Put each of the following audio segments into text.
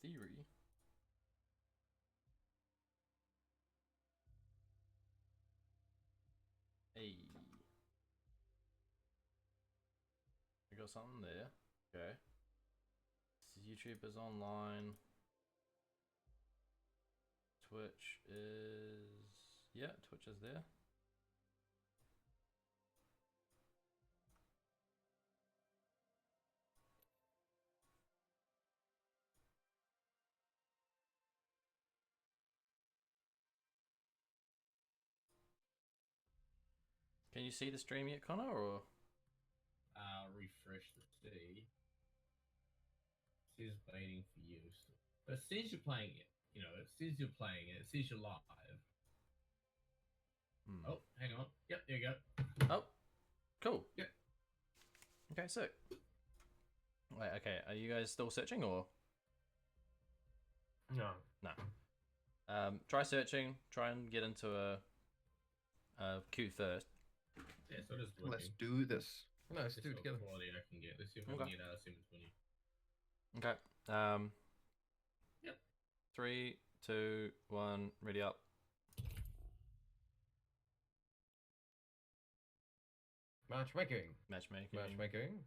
theory. Hey. We got something there. Okay. YouTube is online. Twitch is... Yeah, Twitch is there. Can you see the stream yet, Connor, or? I'll refresh the feed. It says waiting for you. But it says you're playing it. You know, it says you're playing it. It says you're live. Oh, hang on. Yep, there you go. Oh, cool. Yep. Okay, sick. Wait, okay, are you guys still searching, or? No. No. Try searching. Try and get into a queue first. Yeah, so it is working. Let's do this. No, let's do it together. Quality I can get. Let's see if I can get 720. Okay. Yep. 3, 2, 1, ready up. Matchmaking. Matchmaking. Matchmaking.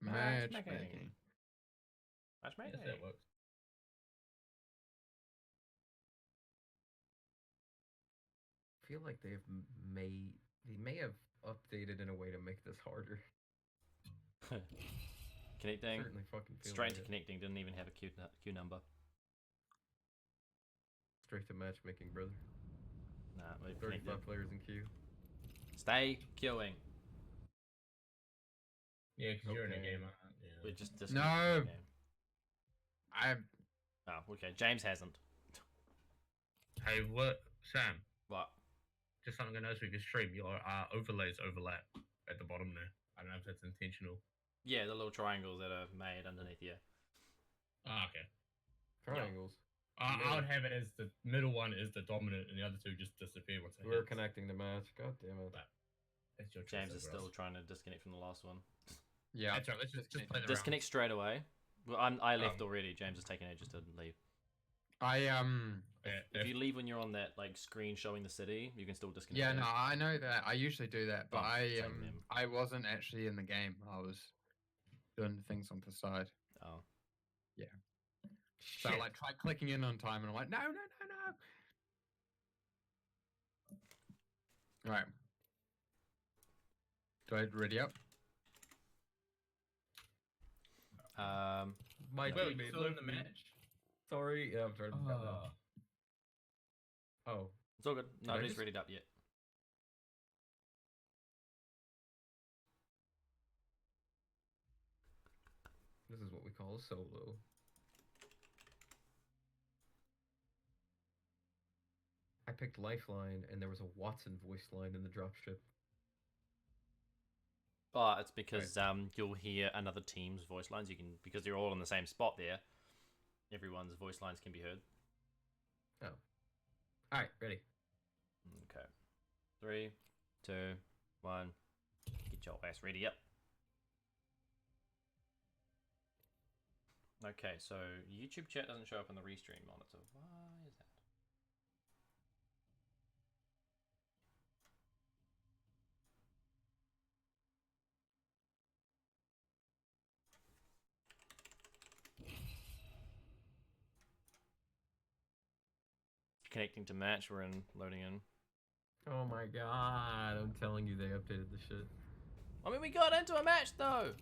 Matchmaking. Matchmaking. Yes, that works. I feel like they may have updated in a way to make this harder. Connecting. Certainly fucking feel Straight like to it. connecting. Didn't even have a queue number. Straight to matchmaking, brother. Nah, we've 35 connected. players in queue. Stay queuing. Yeah, because you're in a game, aren't you? We're just No. disconnecting the game. I'm. Oh, okay. James hasn't. Hey, what, Sam? What? Just something I noticed with your stream. Your overlays overlap at the bottom there. I don't know if that's intentional. Yeah, the little triangles that are made underneath. Yeah. Ah, okay. Triangles. I would have it as the middle one is the dominant, and the other two just disappear once. We're connecting the match. God damn it. That's your James is still trying to disconnect from the last one. Yeah. That's right. Let's just play the Disconnect straight away. Well, I left already. James is taking ages to leave. If you leave when you're on that like screen showing the city, you can still disconnect. Yeah, no, I know that. I usually do that, but Oh, I wasn't actually in the game. I was doing things on the side. Oh. Yeah. So I like tried clicking in on time, and I'm like, no. Right. Do I ready up? Mike, still in the match? Sorry, yeah, I'm trying to Oh. It's all good. Nobody's readied up yet. This is what we call a solo. I picked Lifeline, and there was a Watson voice line in the dropship. But it's because you'll hear another team's voice lines. You can because they're all in the same spot there. Everyone's voice lines can be heard. Oh. All right, ready. Okay. 3, 2, 1. Get your ass ready up. Okay, so YouTube chat doesn't show up on the restream monitor. Why is that? Connecting to match, we're in loading in. Oh my god, I'm telling you they updated the shit. I mean, we got into a match though.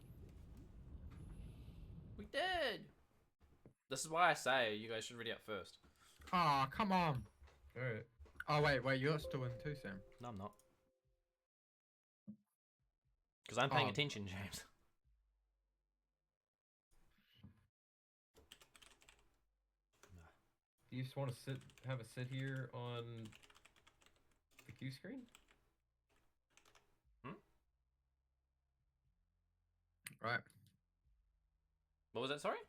We did. This is why I say you guys should ready up first. Oh, come on. Alright. Oh, wait, you're still in too, Sam. No, I'm not. Because I'm paying attention, James. Do you just want to have a sit here on the Q screen? Right. What was that, sorry?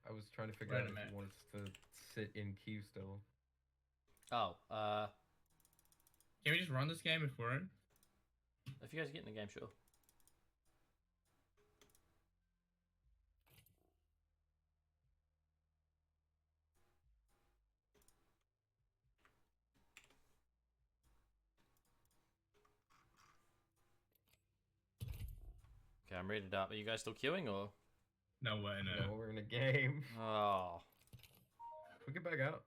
I was trying to figure out if you wanted to sit in queue still. Oh, Can we just run this game if we're in? if you guys get in the game, sure. Okay, I'm ready up. Are you guys still queuing or? No, we're in a game. Oh. We get back out.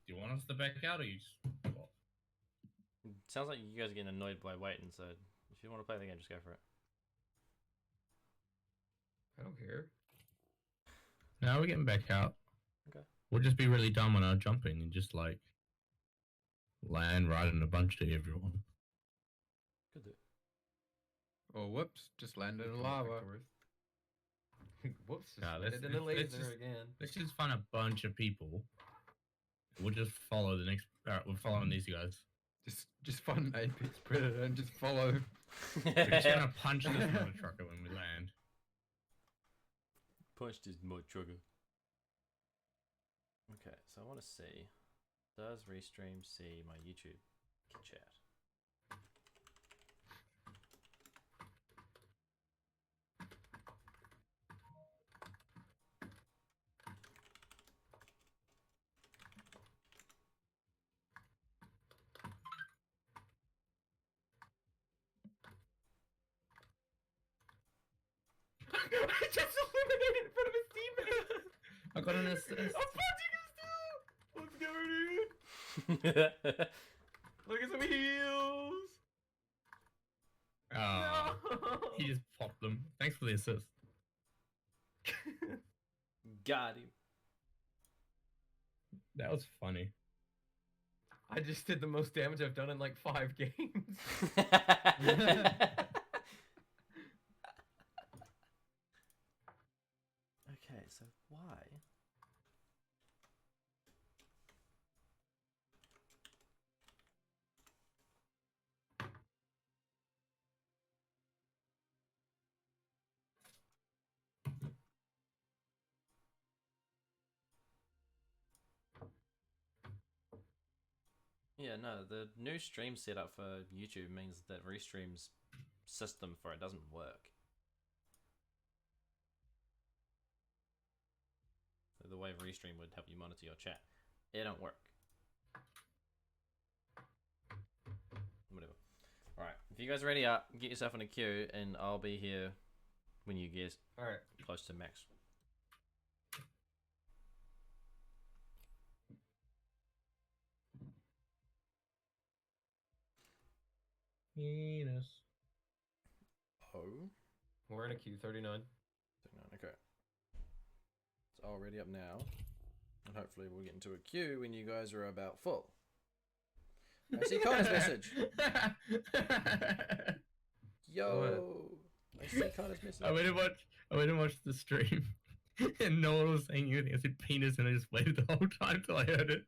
Do you want us to back out or you just... Sounds like you guys are getting annoyed by waiting, so if you want to play the game, just go for it. I don't care. No, we're getting back out. Okay. We'll just be really dumb on our jumping and just like land right in a bunch to everyone. Could do. Oh, whoops. Just landed in lava. Whoops. Just landed in a laser again. Let's just find a bunch of people. We'll just follow the next... we're following these guys. Just find an Apex Predator and just follow. We're just gonna punch this mother trucker when we land. Punch this mud trucker. Okay, so I want to see. Does Restream see my YouTube chat? I just eliminated in front of his teammate. I got an assist. I'm punching him still. Let's go, dude. Look at some heals. Oh, No. he just popped them. Thanks for the assist. Got him. That was funny. I just did the most damage I've done in like 5 games. Okay, so why? Yeah, no, the new stream setup for YouTube means that Restream's system for it doesn't work. The way Restream would help you monitor your chat, it don't work. Whatever. Alright, if you guys are ready up, get yourself in a queue and I'll be here when you get close to max. Penis. Oh. We're in a queue, 39. Okay. It's already up now. And hopefully we'll get into a queue when you guys are about full. I see Connor's message. Yo. I see Connor's message. I went and watched the stream and no one was saying anything. I said penis and I just waited the whole time till I heard it.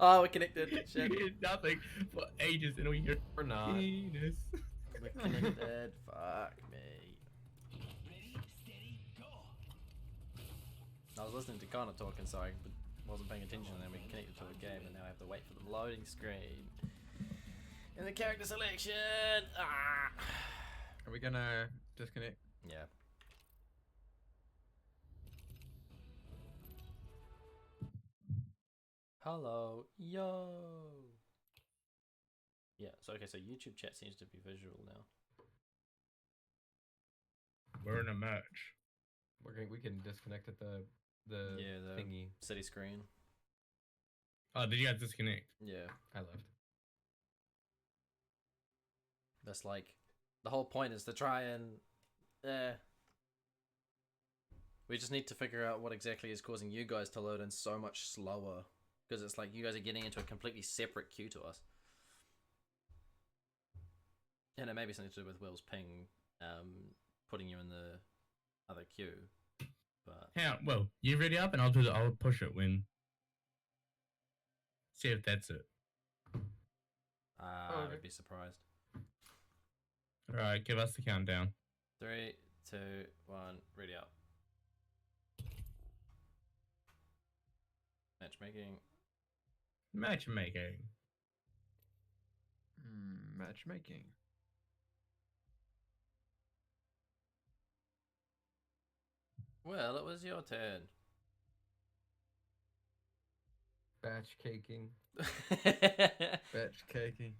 Oh, we're connected. Shit. We did nothing for ages and we hear We're not. penis. We're connected. Fuck me. I was listening to Connor talking, so I wasn't paying attention, and then we connected to a game, and now I have to wait for the loading screen. And the character selection! Ah. Are we gonna disconnect? Yeah. Hello. Yo! Yeah, so okay, so YouTube chat seems to be visual now. We're in a match. We can disconnect at the thingy. City screen. Oh, did you guys disconnect? Yeah. I left. That's like, the whole point is to try and, we just need to figure out what exactly is causing you guys to load in so much slower. Because it's like you guys are getting into a completely separate queue to us. And it may be something to do with Will's ping, putting you in the other queue. But Yeah, well, you ready up and I'll push it when. See if that's it. I would be surprised. Alright, give us the countdown. 3, 2, 1, ready up. Matchmaking. Matchmaking. Matchmaking. Well, it was your turn. Batch caking. cakey.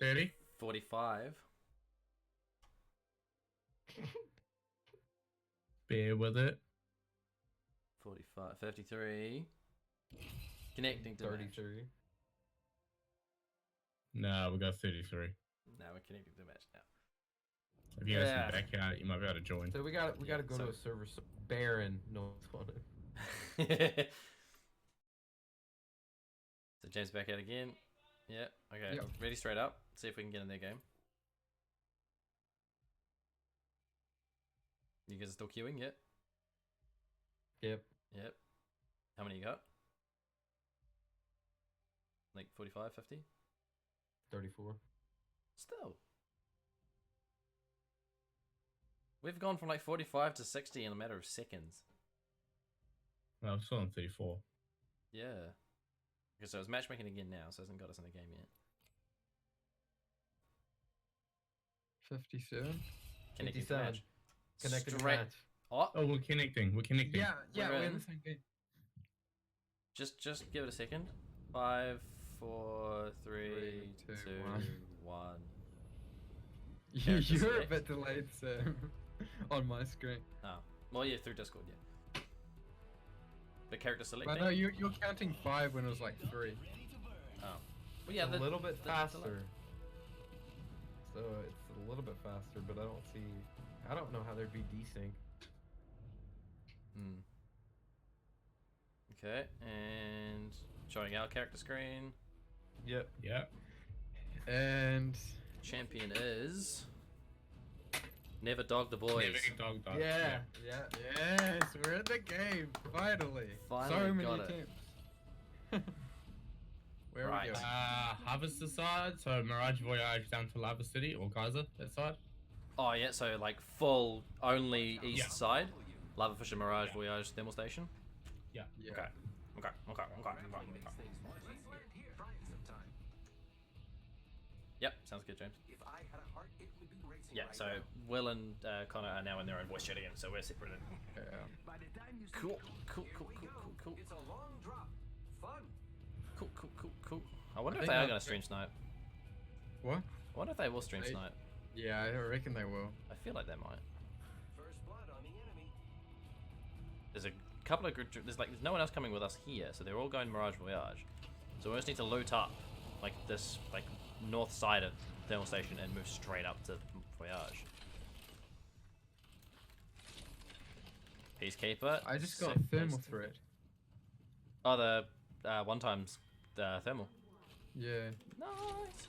30. 45. Bear with it. 45. 53. Connecting to match. 33. No, we got 33. Now we're connecting to match now. If you guys can back out, you might be able to join. So we got to go to a server. So Baron knows on it. So James back out again. Yeah. Okay. Yep. Ready straight up. See if we can get in their game. You guys are still queuing? Yep. Yep. Yep. How many you got? Like 45, 50? 34. Still. We've gone from like 45 to 60 in a matter of seconds. Well, I'm still on 34. Yeah. Okay, so it's matchmaking again now, so it hasn't got us in the game yet. 57. Connecting to 57. match. Connected to Straight- match. Oh, Oh, we're connecting. We're connecting. Yeah, We're we're in. in the same game. just give it a second. 5, 4, 3, 2, 1. Character You're a select. bit delayed, Sam, on my screen. Oh. Well, yeah, through Discord, yeah. The character selecting? But no, you're counting 5 when it was like 3. Oh. Well, yeah, a little bit the faster. So it's a little bit faster, but I don't know how there'd be desync. Hmm. Okay, and showing our character screen. Yep. Yeah. And Champion is Never Dog the Boys. Never dog. yeah, yes, we're in the game finally. Finally so many got it. attempts. Where are we Right. going? Harvester side, so Mirage Voyage down to Lava City or Gaza, that side. Oh yeah, so like full only east Yeah. side. Lava Fisher Mirage Voyage Thermal Station. Yeah. Yeah. Okay. Yep, sounds good, James. Yeah, so Will and Connor are now in their own voice chat again, so we're separated. Yeah. Cool. Cool. I wonder I if think they are that- going to stream snipe. What? I wonder if they will stream They- snipe. Yeah, I reckon they will. I feel like they might. There's a couple of good. There's no one else coming with us here, so they're all going Mirage Voyage. So we just need to loot up like this north side of Thermal Station and move straight up to Voyage. Peacekeeper. I just got sick thermal place to- threat. Oh, the one times the thermal. Yeah. Nice.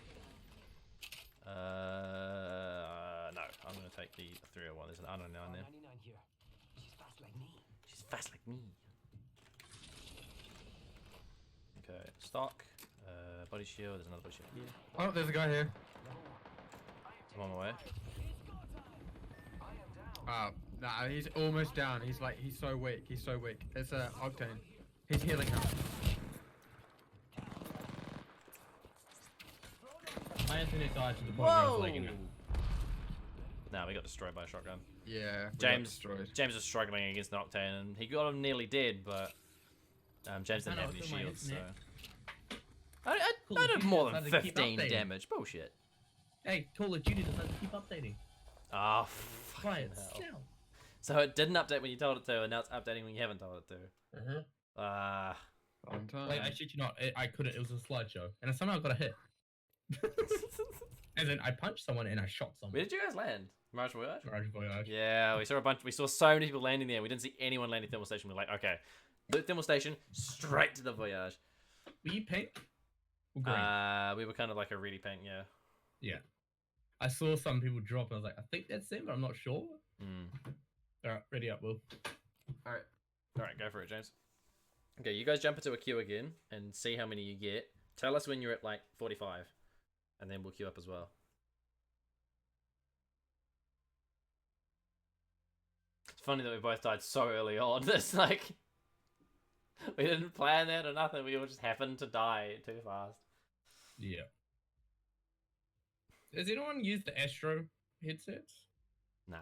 No, I'm gonna take the 301. There's an unknown there. She's fast like me. Okay, stock. Body shield. There's another body shield here. Oh, there's a guy here. I'm on my way. Nah, he's almost down. He's so weak. He's so weak. It's Octane. He's healing him. My internet died to the point where I was lagging out. Nah, we got destroyed by a shotgun. Yeah. we got James destroyed. James was struggling against an Octane, and he got him nearly dead, but James didn't I know, have any it's on my shields, so. internet. I Call I of did Duty more than decided to keep 15 updating. damage. Bullshit. Hey, Call of Duty decided to keep updating. Ah, Quiet. fucking hell. Now. So it didn't update when you told it to, and now it's updating when you haven't told it to. Uh-huh. Ah. On time. Like, I shit you not, I couldn't. It was a slideshow, and I somehow got a hit. And then I punched someone and I shot someone. Where did you guys land? Mirage Voyage? Mirage Voyage. Yeah, we saw so many people landing there. We didn't see anyone landing Thermal Station. We're like, okay, loot Thermal Station, straight to the Voyage. Were you pink? Or green? We were kind of like a really pink, yeah. Yeah. I saw some people drop and I was like, I think that's them, but I'm not sure. Alright, ready up, Will. Alright, go for it, James. Okay, you guys jump into a queue again and see how many you get. Tell us when you're at like 45, and then we'll queue up as well. It's funny that we both died so early on. It's like we didn't plan that or nothing. We all just happened to die too fast. Yeah. Has anyone used the Astro headsets? Nah.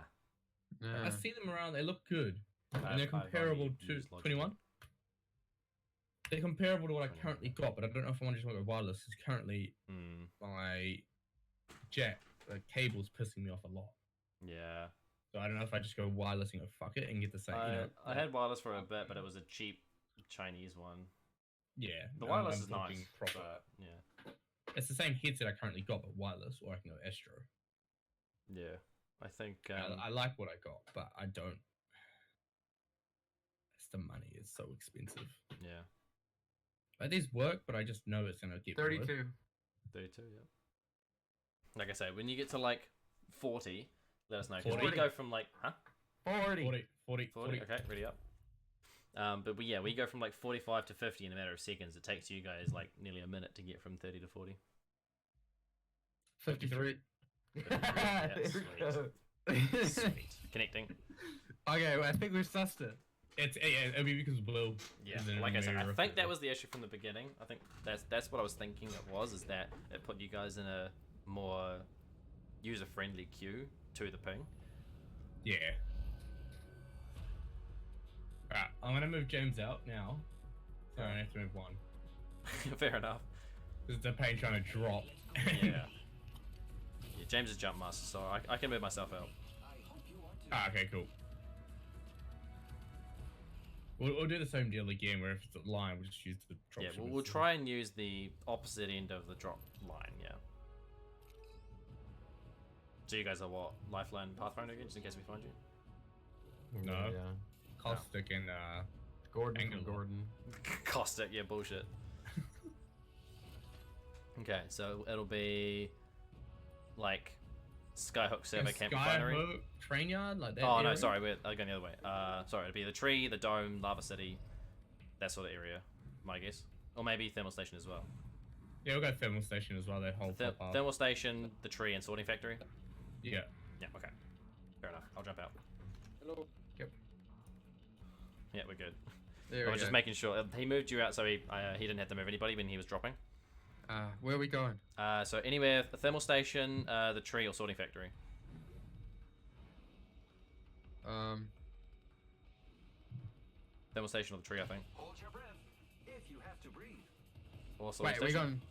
Nah. I see them around, they look good. And they're I've only comparable to used Logitech. 21? they're comparable to what I currently got, but I don't know if I want to just go wireless. Because currently my jet cable's pissing me off a lot. Yeah. So I don't know if I just go wireless and go fuck it and get the same. I had wireless for a bit, but it was a cheap Chinese one. Yeah. The wireless is nice. Proper. Yeah. It's the same headset I currently got, but wireless, or I can go Astro. Yeah. I think I like what I got, but I don't. It's the money. It's so expensive. Yeah. Like these work, but I just know it's gonna get 32. Worse. 32, yeah. Like I say, when you get to like 40, let us know. 40. We go from like 40. Okay, ready up. But we go from like 45 to 50 in a matter of seconds. It takes you guys like nearly a minute to get from 30 to 40. 53. Yeah, sweet. Sweet. Connecting. Okay, well, I think we've sussed it. It'll be because Blue. Yeah, like I said, I think that was the issue from the beginning. I think that's what I was thinking it was, is that it put you guys in a more user-friendly queue to the ping. Yeah. Alright, I'm gonna move James out now. So I have to move one. Fair enough. Because the pain trying to drop. Yeah. Yeah, James is jump master, so I can move myself out. Ah, okay, cool. We'll do the same deal again, where if it's a line, we'll just use the drop. Yeah, we'll try and use the opposite end of the drop line, yeah. So you guys are what? Lifeline Pathfinder again, just in case we find you? No. Yeah. Caustic and Gordon Angle. from Gordon. Caustic, yeah, bullshit. Okay, so it'll be like Skyhook Server Camp Refinery. Skyhook Train Yard, like that. Oh no, area? sorry, we're going the other way. Sorry, it'll be the tree, the dome, Lava City, that sort of area, my guess. Or maybe Thermal Station as well. Yeah, we'll go Thermal Station as well, that whole Thermal Station, the tree, and Sorting Factory? Yeah. Yeah, okay. Fair enough. I'll jump out. Hello. Yep. Yeah, we're good. There I we was just go. making sure. He moved you out so he didn't have to move anybody when he was dropping. Where are we going? So anywhere, the Thermal Station, the tree, or Sorting Factory. Thermal Station or the tree, I think. Hold your breath if you have to breathe. Or Sorting Wait, we're Station.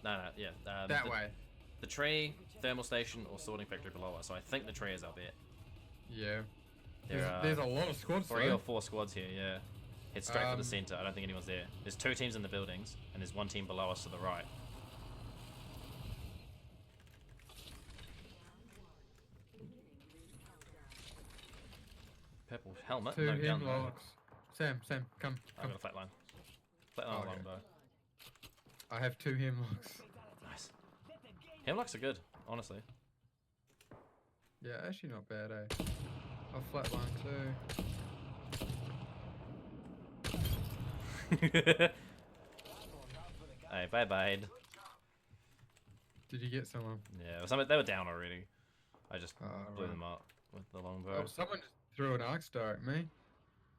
going No, yeah. that way. The tree, Thermal Station, or Sorting Factory below us. So I think the tree is our bet. Yeah. There's a lot of squads. 3 though. or 4 squads here, yeah. Head straight for the center. I don't think anyone's there. There's 2 teams in the buildings, and there's 1 team below us to the right. Purple helmet, 2 no gun though. hemlocks. Sam, come. I've got a flatline. Flatline Okay. longbow. I have 2 hemlocks. Nice. Hemlocks are good, honestly. Yeah, actually not bad, eh? I'll flatline too. Hey, bye. Did you get someone? Yeah, they were down already. I just blew right. them up with the longbow. Oh, someone just threw an arc star at me.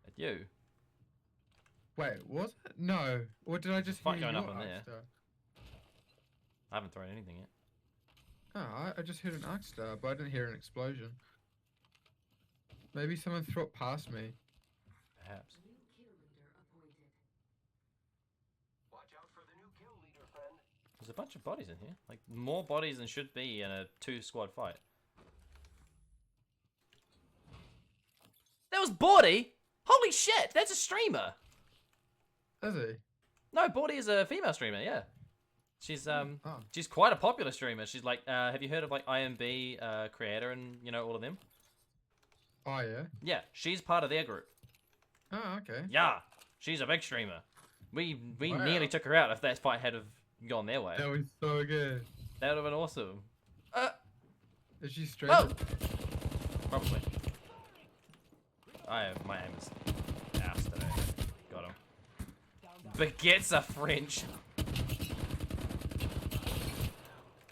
At you? Wait, was it? No. Or did I just Fight hear going your up in arc there. star? I haven't thrown anything yet. Oh, I just heard an arc star, but I didn't hear an explosion. Maybe someone threw it past me. Perhaps. Watch out for the new kill leader, friend. There's a bunch of bodies in here. Like, more bodies than should be in a 2-squad fight. That was Bordy? Holy shit, that's a streamer! Is he? No, Bordy is a female streamer, yeah. She's Oh. she's quite a popular streamer. She's like, have you heard of like IMB creator and you know all of them? Oh, yeah? Yeah, she's part of their group. Oh, okay. Yeah, she's a big streamer. We Wow. nearly took her out if that fight had have gone their way. That was so good. That would have been awesome. Is she straight? Oh! Probably. My aim is ass today. Got him. Baguettes are French.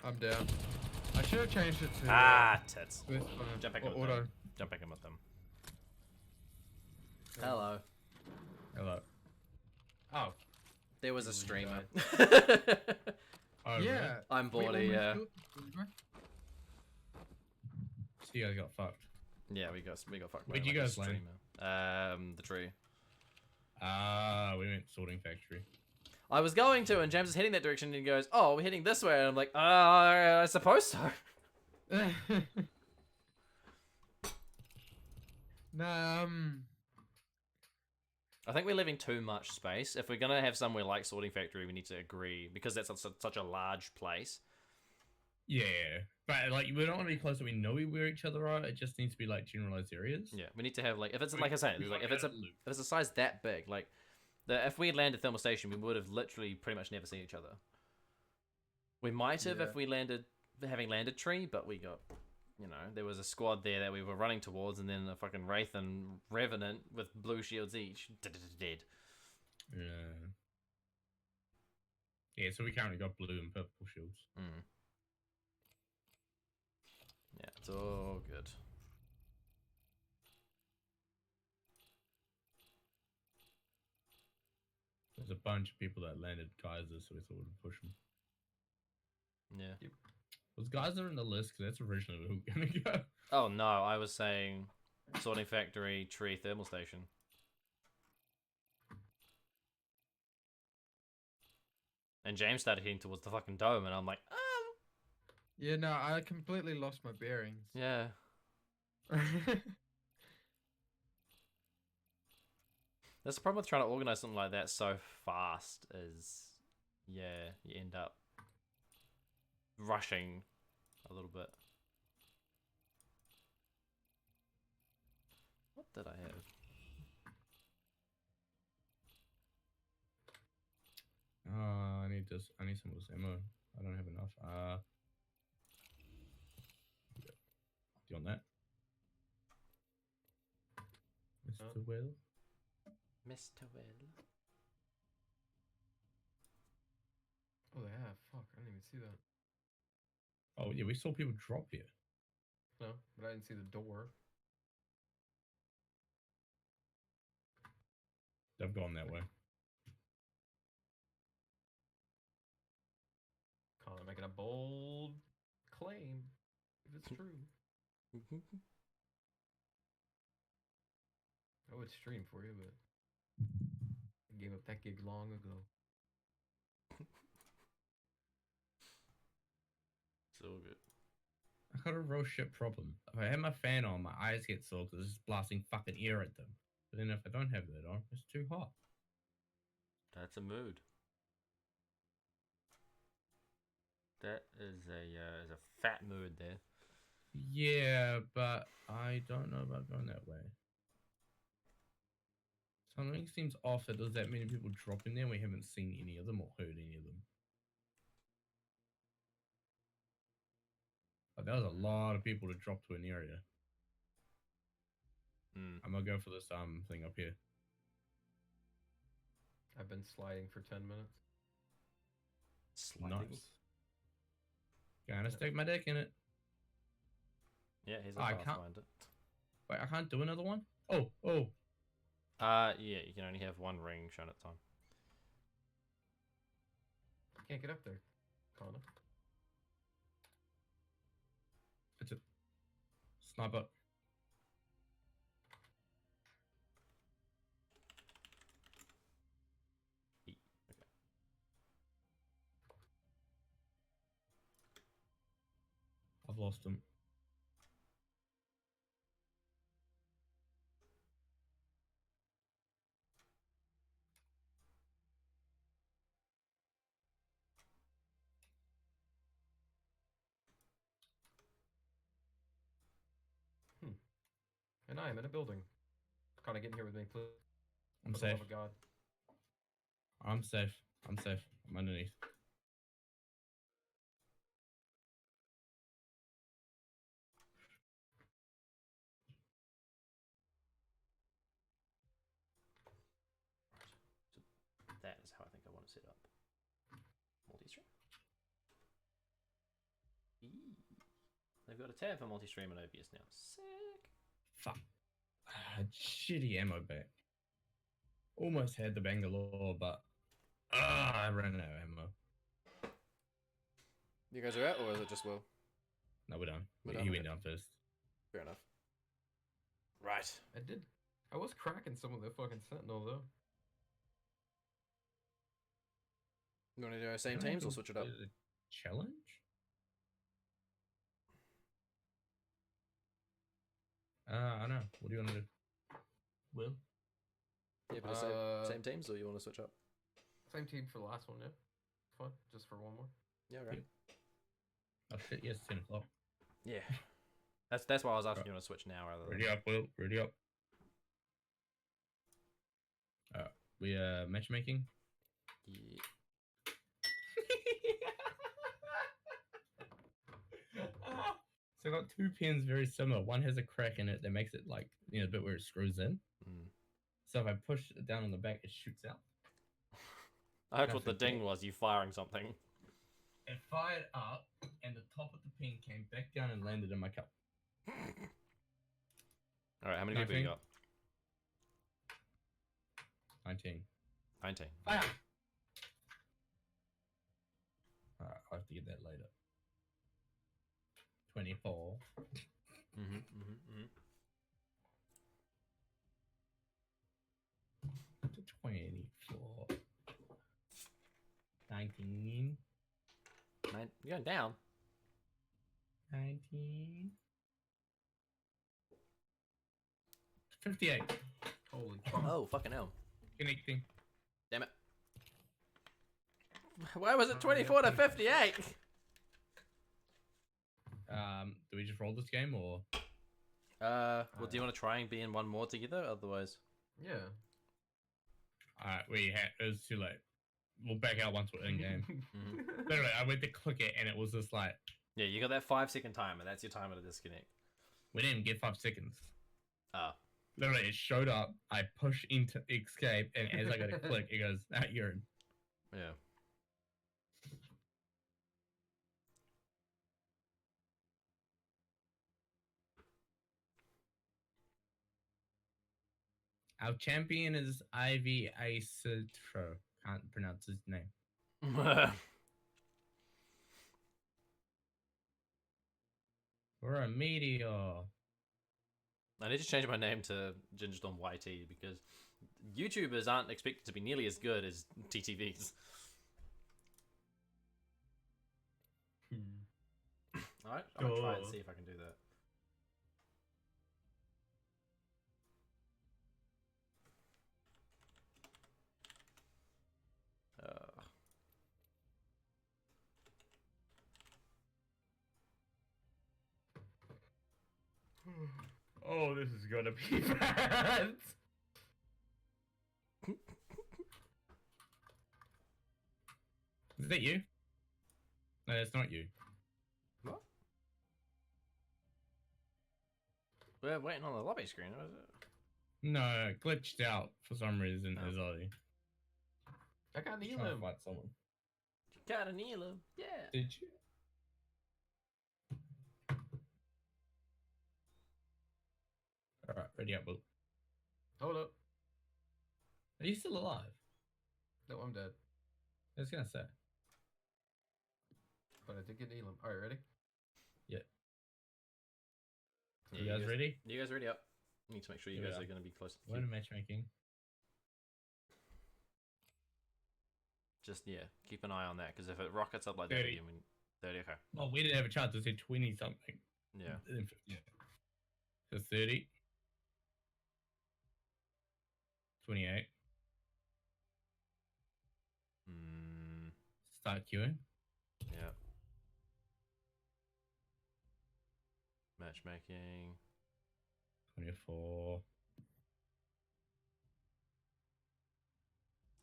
I'm down. I should have changed it to... Ah, tits. with, Jump back in with auto. them. Jump back in with them. Hello. Hello. Oh. There was a streamer. Oh, Yeah. Really? I'm We Bordy, almost yeah. killed the So you guys got fucked. Yeah, we got fucked by Where'd you like a guys land? streamer. The tree. We went sorting factory. I was going to, and James is heading that direction, and he goes, "Oh, we're heading this way," and I'm like, I suppose so." Nah, I think we're leaving too much space. If we're gonna have somewhere like sorting factory, we need to agree because that's such a large place. Yeah, but like we don't want to be close so we know where each other are. It just needs to be like generalized areas. Yeah, we need to have like if it's like I say, like if it's a size that big, like if we had landed Thermal Station, we would have literally pretty much never seen each other. We might have if we having landed Tree, but we got, you know, there was a squad there that we were running towards, and then a fucking Wraith and Revenant with blue shields each dead. Yeah. Yeah, so we currently got blue and purple shields. Mm. Yeah, it's all good. There's a bunch of people that landed Geyser, so we thought we'd push them. Yeah. Yep. Was Geyser in the list? Because that's originally where we were going to go. Oh, no, I was saying Sorting Factory, Tree, Thermal Station. And James started heading towards the fucking dome, and I'm like, Yeah, no, I completely lost my bearings. yeah. That's the problem with trying to organize something like that so fast is, yeah, you end up rushing a little bit. What did I have? I need this. I need some of this ammo. I don't have enough. Do you want that? Mr. Will? Mr. Will. Oh, they have. Fuck, I didn't even see that. Oh, yeah, we saw people drop here. No, but I didn't see the door. They've gone that way. Connor making a bold claim, if it's true. I would stream for you, but I gave up that gig long ago. It's all good. I got a real shit problem. If I have my fan on, my eyes get sore because it's just blasting fucking air at them. But then if I don't have that on, it's too hot. That's a mood. That is a fat mood there. Yeah, but I don't know about going that way. Something seems off that there's that many people dropping there and we haven't seen any of them or heard any of them. But that was a lot of people to drop to an area. I'm gonna go for this thing up here. I've been sliding for 10 minutes. Sliding? Nice. Gonna stick my dick in it. Yeah, here's a I pathfinder. can't. Wait, I can't do another one? Oh. Yeah, you can only have one ring shown at a time. I can't get up there, Connor. It's a sniper. Okay. I've lost him. And I am in a building. Connor, get in here with me, please. I'm For the safe. love of God. I'm safe. I'm underneath. So that is how I think I want to set up. Multi-stream. They've got a tab for multi-stream and OBS now. Sick. Fuck. Shitty ammo back. Almost had the Bangalore, but I ran out of ammo. You guys are out, or is it just Will? No, we're done. We're He done, went okay. down first. Fair enough. Right. I was cracking some of the fucking Sentinel, though. You want to do our same teams or switch it up? Challenge? I don't know. What do you want to do? Will? Yeah, but same teams, or you want to switch up? Same team for the last one, yeah. Fun, just for one more. Yeah, right. Oh shit, yes, 10 o'clock. Yeah. That's why I was asking you want to switch now rather than... Ready up, Will. Ready up. We matchmaking? Yeah. So I got 2 pins very similar. One has a crack in it that makes it like, the bit where it screws in. So if I push it down on the back, it shoots out. I heard what the ding was, you firing something. It fired up, and the top of the pin came back down and landed in my cup. Alright, how many people you got? 19. 19. Fire! Alright, I'll have to get that later. 24. 24. 19. You're going down. 19. 58. Holy fuck. Oh, fucking hell. Connecting. Damn it. Why was it 24 to 58? Do we just roll this game or? Well, do you want to try and be in one more together? Otherwise, Yeah. Alright, it was too late. We'll back out once we're in game. Literally, I went to click it and it was just like. Yeah, you got that 5-second timer. That's your timer to disconnect. We didn't even get 5 seconds. Ah. Literally, it showed up. I push into escape, and as I go to click, it goes, you're in. Yeah. Our champion is Ivy Acetro. Can't pronounce his name. We're a meteor. I need to change my name to Gingerstorm YT because YouTubers aren't expected to be nearly as good as TTVs. Alright, I'm gonna try and see if I can do that. Oh, this is gonna be bad. Is that you? No, it's not you. What? We're waiting on the lobby screen, was it? No, it glitched out for some reason, as I can't trying heal to him. fight someone. You gotta kneel him. Yeah. Did you? Alright, ready up, Will. Hold up. Are you still alive? No, I'm dead. I was gonna say. But I did get Elam. Alright, ready? Yeah. Yeah, You guys ready? You guys ready up? Need to make sure you guys are going to be close to the We're queue. in matchmaking. Just, yeah, keep an eye on that, because if it rockets up like 30. that again, 30, okay. Oh, we didn't have a chance. It said 20 something. Yeah. Yeah. So 30. 28. Start queuing. Yeah. Matchmaking. 24.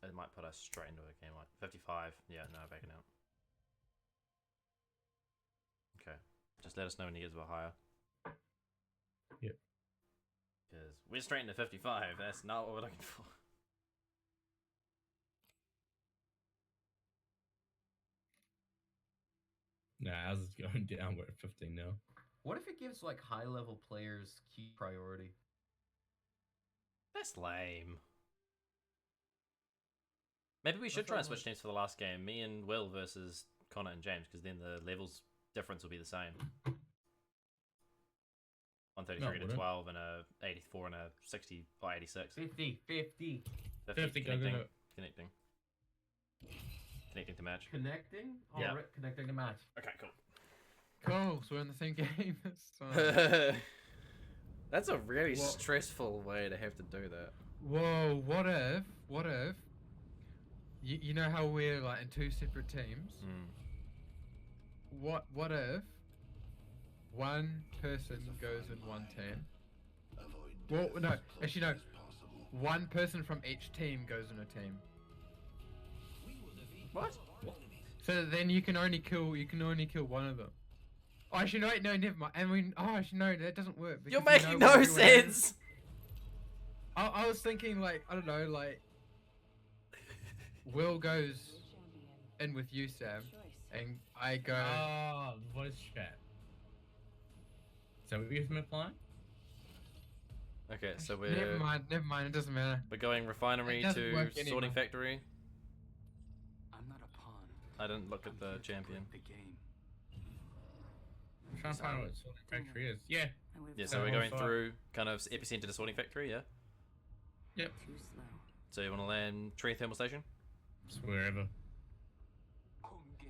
It might put us straight into a game like 55. Yeah, no, backing out. Okay. Just let us know when you get a bit higher. Yep. Because we're straight into 55. That's not what we're looking for. Nah, ours is going down. We're at 15 now. What if it gives like high level players key priority? That's lame. Maybe we should try and switch teams for the last game. Me and Will versus Connor and James, because then the levels difference will be the same. 133 to 12 and a 84 and a 60 by 86. 50. 50, Connecting. go. Connecting. connecting to match. Connecting? Oh, Yeah. right, connecting to match. Okay, cool. Cool, so we're in the same game. So- That's a really What? stressful way to have to do that. Whoa, what if you know how we're like in two separate teams? What if one person goes in one team? Well, no, actually no. One person from each team goes in a team. What? So then you can only kill one of them. Oh, actually no, wait, no, never mind. And we, oh, actually no, that doesn't work. You're because we making know no where everyone is. sense. I was thinking like, I don't know, like Will goes in with you, Sam, and I go. Oh, voice chat. So we've been applying? Okay, so Never mind, it doesn't matter. we're going refinery It doesn't to work sorting anyway. factory. I'm not a pawn. I didn't look at I'm the here to champion. play the game. I'm trying to find what sorting factory is. Yeah. Yeah, so Yeah, we're on going site. through kind of epicenter to sorting factory, yeah? Yep. Too slow. So you want to land tree thermal station? It's wherever.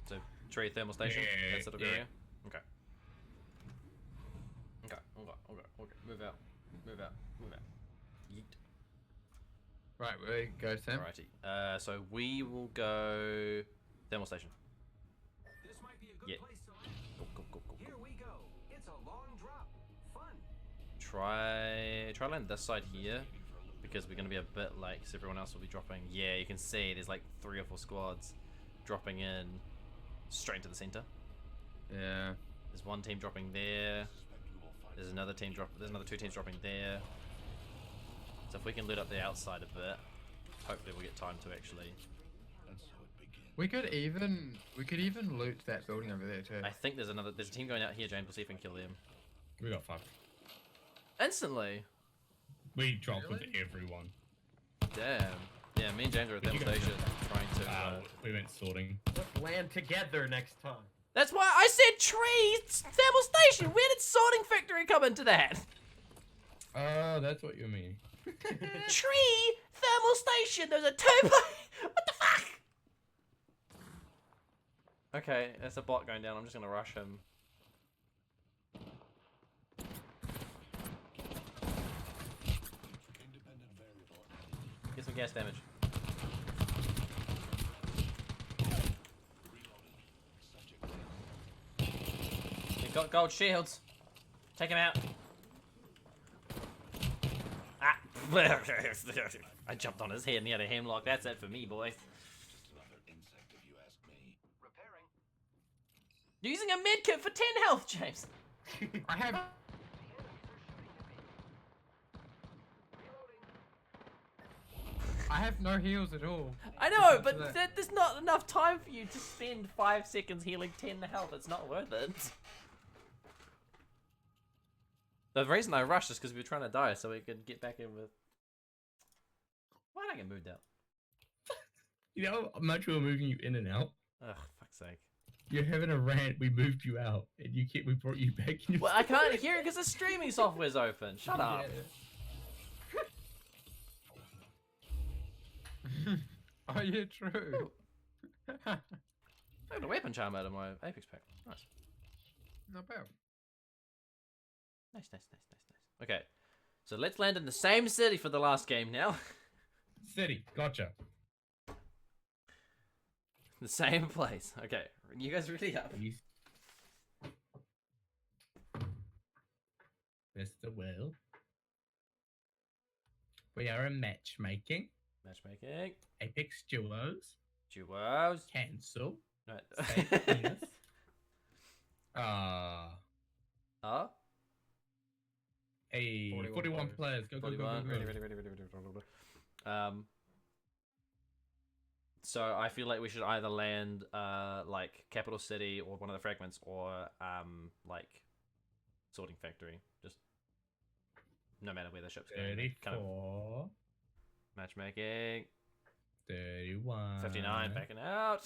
So tree thermal station, Yeah, that sort of yeah. area? Okay. Okay. Move out. Move out. Yeet. Right, where you go, Sam? Alrighty. So we will go thermal station. This might be a good Yeah. place to Go. Here we go. It's a long drop. Fun. Try land this side here, because we're gonna be a bit late, because everyone else will be dropping. Yeah, you can see there's like 3 or 4 squads dropping in straight into the center. Yeah. There's one team dropping there. There's another team There's another 2 teams dropping there. So if we can loot up the outside a bit, hopefully we'll get time to actually. We could even loot that building over there too. I think there's a team going out here, James. We'll see if we can kill them We got fucked. instantly. We dropped with Really? everyone. Damn. Yeah, me and James are at Where'd thermal you go? station trying to. We went sorting. Let's land together next time. That's why I said tree thermal station. Where did sorting factory come into that? Oh, that's what you mean. Tree thermal station. There's a 2 What the fuck? Okay, there's a bot going down. I'm just gonna rush him. Get some gas damage. He's got gold shields. Take him out. Ah! I jumped on his head and he had a hemlock. That's it for me, boys. Repairing. Using a medkit for 10 health, James. I have. I have no heals at all. I know, Because but of that. there's not enough time for you to spend 5 seconds healing 10 health. It's not worth it. The reason I rushed is because we were trying to die so we could get back in with... Why did I get moved out? You know how much we were moving you in and out? Ugh, fuck's sake. You're having a rant, we moved you out, and we brought you back in your Well, I can't hear it because the streaming software's open. Shut up. Oh yeah, true. I got a weapon charm out of my Apex pack. Nice. Not bad. Nice. Okay, so let's land in the same city for the last game now. City, gotcha. The same place. Okay, you guys ready up? Mr. Will. We are a matchmaking. Matchmaking. Apex Duos. Duos. Cancel. No. Fake penis. Hey, 41 players. Go. 41. Ready. So I feel like we should either land like capital city or one of the fragments or like sorting factory. Just no matter where the ship's going. 34. Kind of matchmaking. 31. 59 backing out.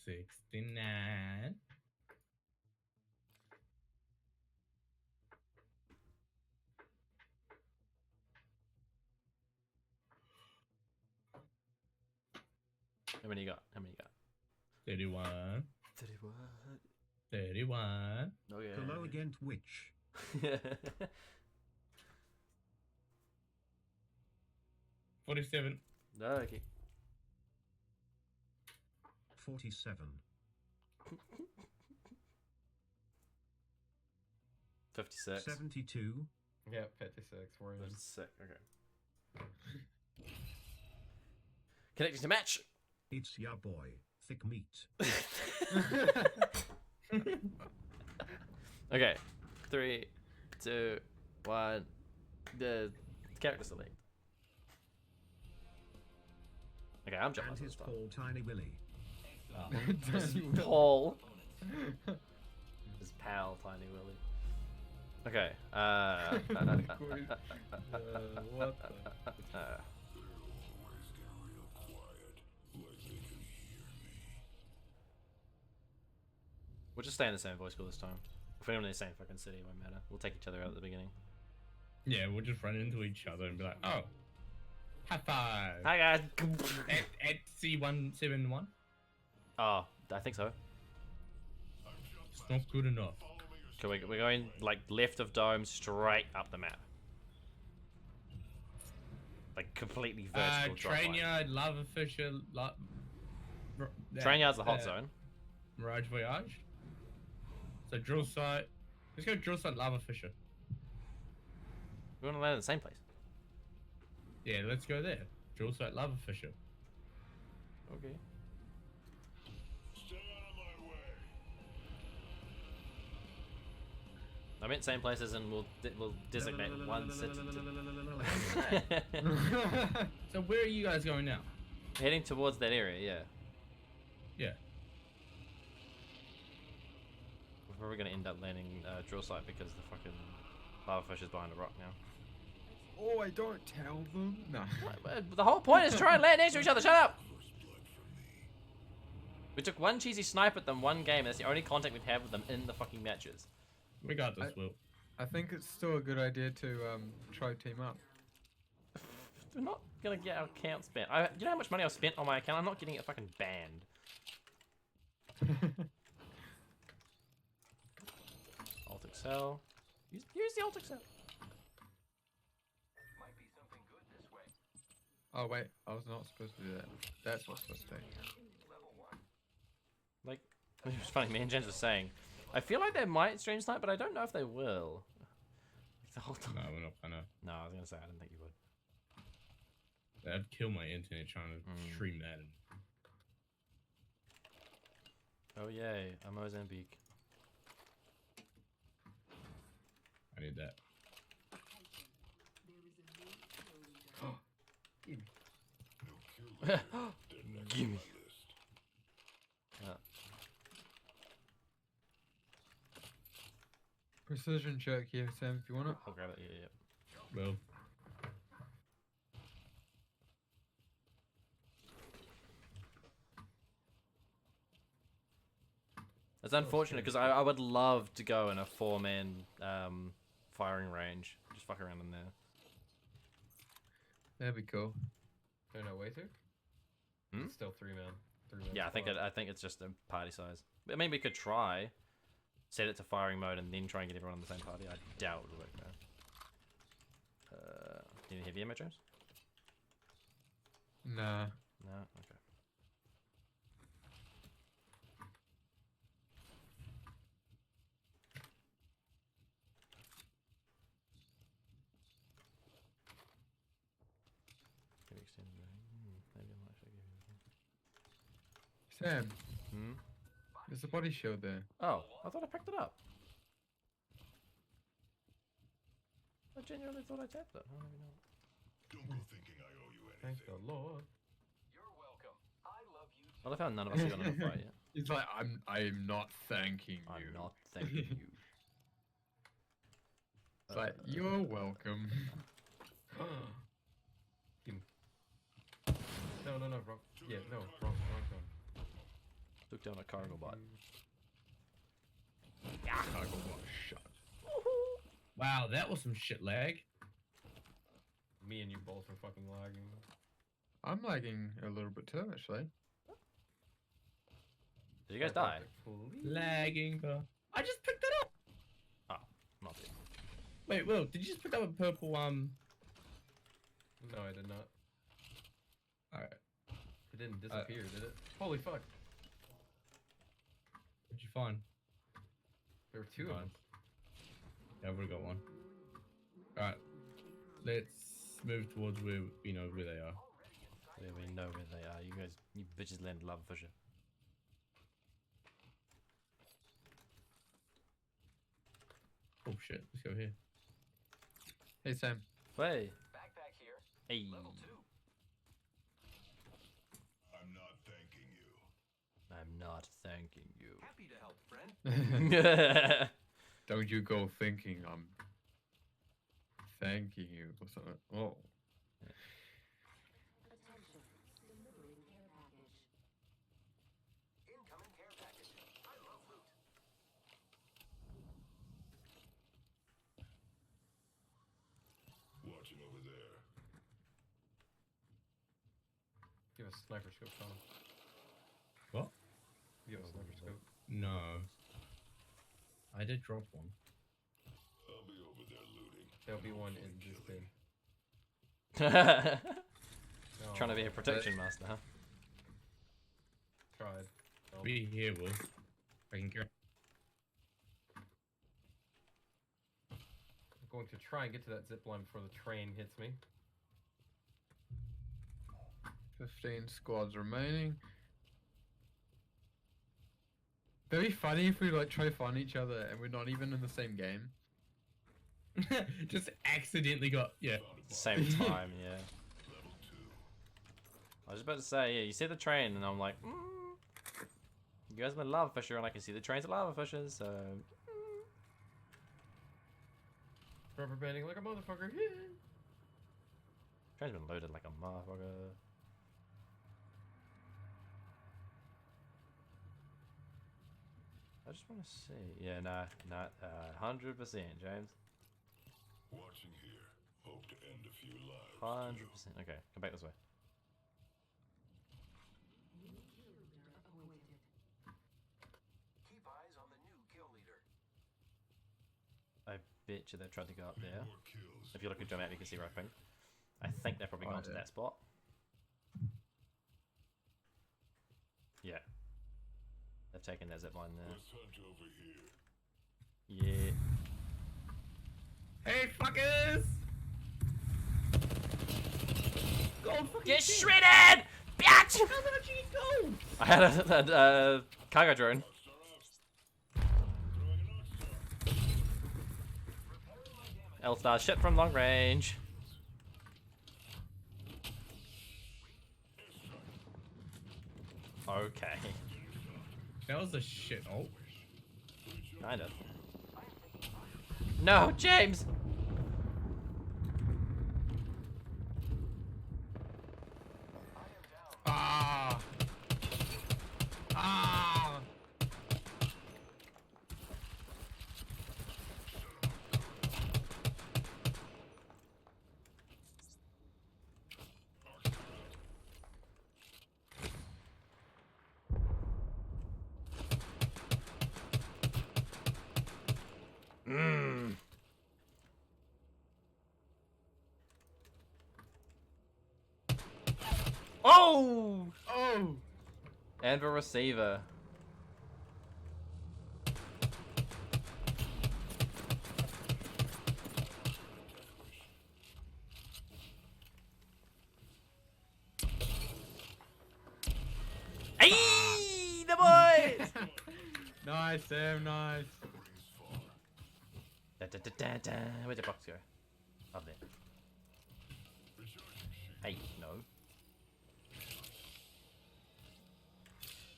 69. got? How many you got? 31. 31. 31. Okay. Hello again, Twitch. 47. No, okay. 47. 56. 72. Yeah, 56. We're in. 56. Okay. Connecting to match. It's ya boy, thick meat. Okay. 3, 2, 1. The character select. Okay, I'm jumping. And his Paul Tiny Willy. Paul. His pal, Tiny Willy. Okay. What the? We'll just stay in the same voice call this time. If we're in the same fucking city, it won't matter. We'll take each other out at the beginning. Yeah, we'll just run into each other and be like, oh, high five. Hi guys. At C171. Oh, I think so. It's not good enough. So we're going like left of dome, straight up the map. Like completely vertical drop Train line. yard, lava fisher, Train yard's the hot zone. Mirage Voyage. So drill site. Let's go drill site, lava fisher. We want to land in the same place. Yeah, let's go there. Drill site, lava fisher. Okay. I meant same places, and we'll designate one city. So where are you guys going now? Heading towards that area, yeah. Yeah. We're probably gonna end up landing drill site because the fucking lava fish is behind a rock now. Oh, I don't tell them. No. The whole point is try and land next to each other. Shut up. We took one cheesy snipe at them one game. That's the only contact we've had with them in the fucking matches. We got this, Will. I think it's still a good idea to try team up. We're not gonna get our account spent. You know how much money I've spent on my account? I'm not getting it fucking banned. Alt Excel. Use the Alt Excel. Might be something good this way. Oh wait, I was not supposed to do that. That's what's supposed to do. Level 1. Like, it was funny. Me and James were saying, I feel like they might stream tonight, but I don't know if they will. Like the whole time. No, we're not gonna. No, I was gonna say I didn't think you would. That'd kill my internet trying to stream that. Oh yay, a Mozambique. I need that. Gimme. Precision jerk here, Sam, if you want it. I'll grab it. Yeah. Well, It's unfortunate because I would love to go in a 4-man firing range. Just fuck around in there. That'd be cool. No, way to? Hmm? It's still 3-man. 3-man. Yeah, I think it's just a party size. I mean, we could try set it to firing mode and then try and get everyone on the same party. I doubt it would work though. Do you need heavy ammo, James? Nah. No. Okay. Can we extend the maybe I might actually give you Sam, Hmm? there's a body shield there. Oh, I thought I picked it up. I genuinely thought I tapped it. I don't even know. Don't go thinking I owe you Thank anything. the Lord. You're welcome. I love you too. I love how none of us have gotten in a fight yet. He's like, I'm not thanking you. I'm not thanking you. It's like, you're welcome. No, wrong. Yeah, no, wrong. Took down a cargo bot. Cargo bot shut. wow, that was some shit lag. Me and you both are fucking lagging. I'm lagging a little bit too, actually. Did you guys die? Lagging, bro. I just picked it up. Oh, not it. Wait, Will, did you just pick up a purple No, I did not. Alright. It didn't disappear, did it? Holy fuck. What'd you find? There were two of them. Yeah, I've already got one. Alright. Let's move towards where we know where they are. Yeah, we know where they are. You guys, you bitches land love fisher. Oh shit, let's go here. Hey Sam. Hey. Backpack here. Hey. Level 2. I'm not thanking you. I'm not thanking you. Happy to help, friend. Don't you go thinking I'm thanking you or something. Oh. Incoming care package. I love loot. Watching over there. You have a sniper scope, Tom. What? You have a sniper scope. No. I did drop one. I'll be over there looting. There'll be one in this bin. Trying to be a protection master, huh? Tried. No. Be here, Will. I can go. I'm going to try and get to that zip line before the train hits me. 15 squads remaining. That'd be funny if we like try to find each other and we're not even in the same game. Just accidentally got, yeah. Same time, yeah. Level 2. I was about to say, yeah, you see the train, and I'm like, you guys have been lava fisher, and I can see the trains are lava fishers, so. Rubber banding like a motherfucker. Train's been loaded like a motherfucker. I just want to see. Yeah, nah, not 100%, James. Watching here. Hope to end a few lives. 100%. Okay, come back this way. Keep eyes on the new kill leader. I bet you they tried to go up there. More kills. If you look at dramatic, you can see right thing. I think they've probably gone to yeah. that spot. Yeah. They've taken that zip line there. Let's hunt over here. Yeah. Hey, fuckers! Go fucking Get shit. shredded! Bitch! How did you go? I had a cargo drone. L-Star shit from long range. Okay. That was a shit ult. Kind of. No, James! Ah! Ah! Mmm. Oh! Oh! And a receiver. Hey, the boys! Nice, Sam, nice. Da, da, da, da, da. Where'd the box go? Up there. Hey, no.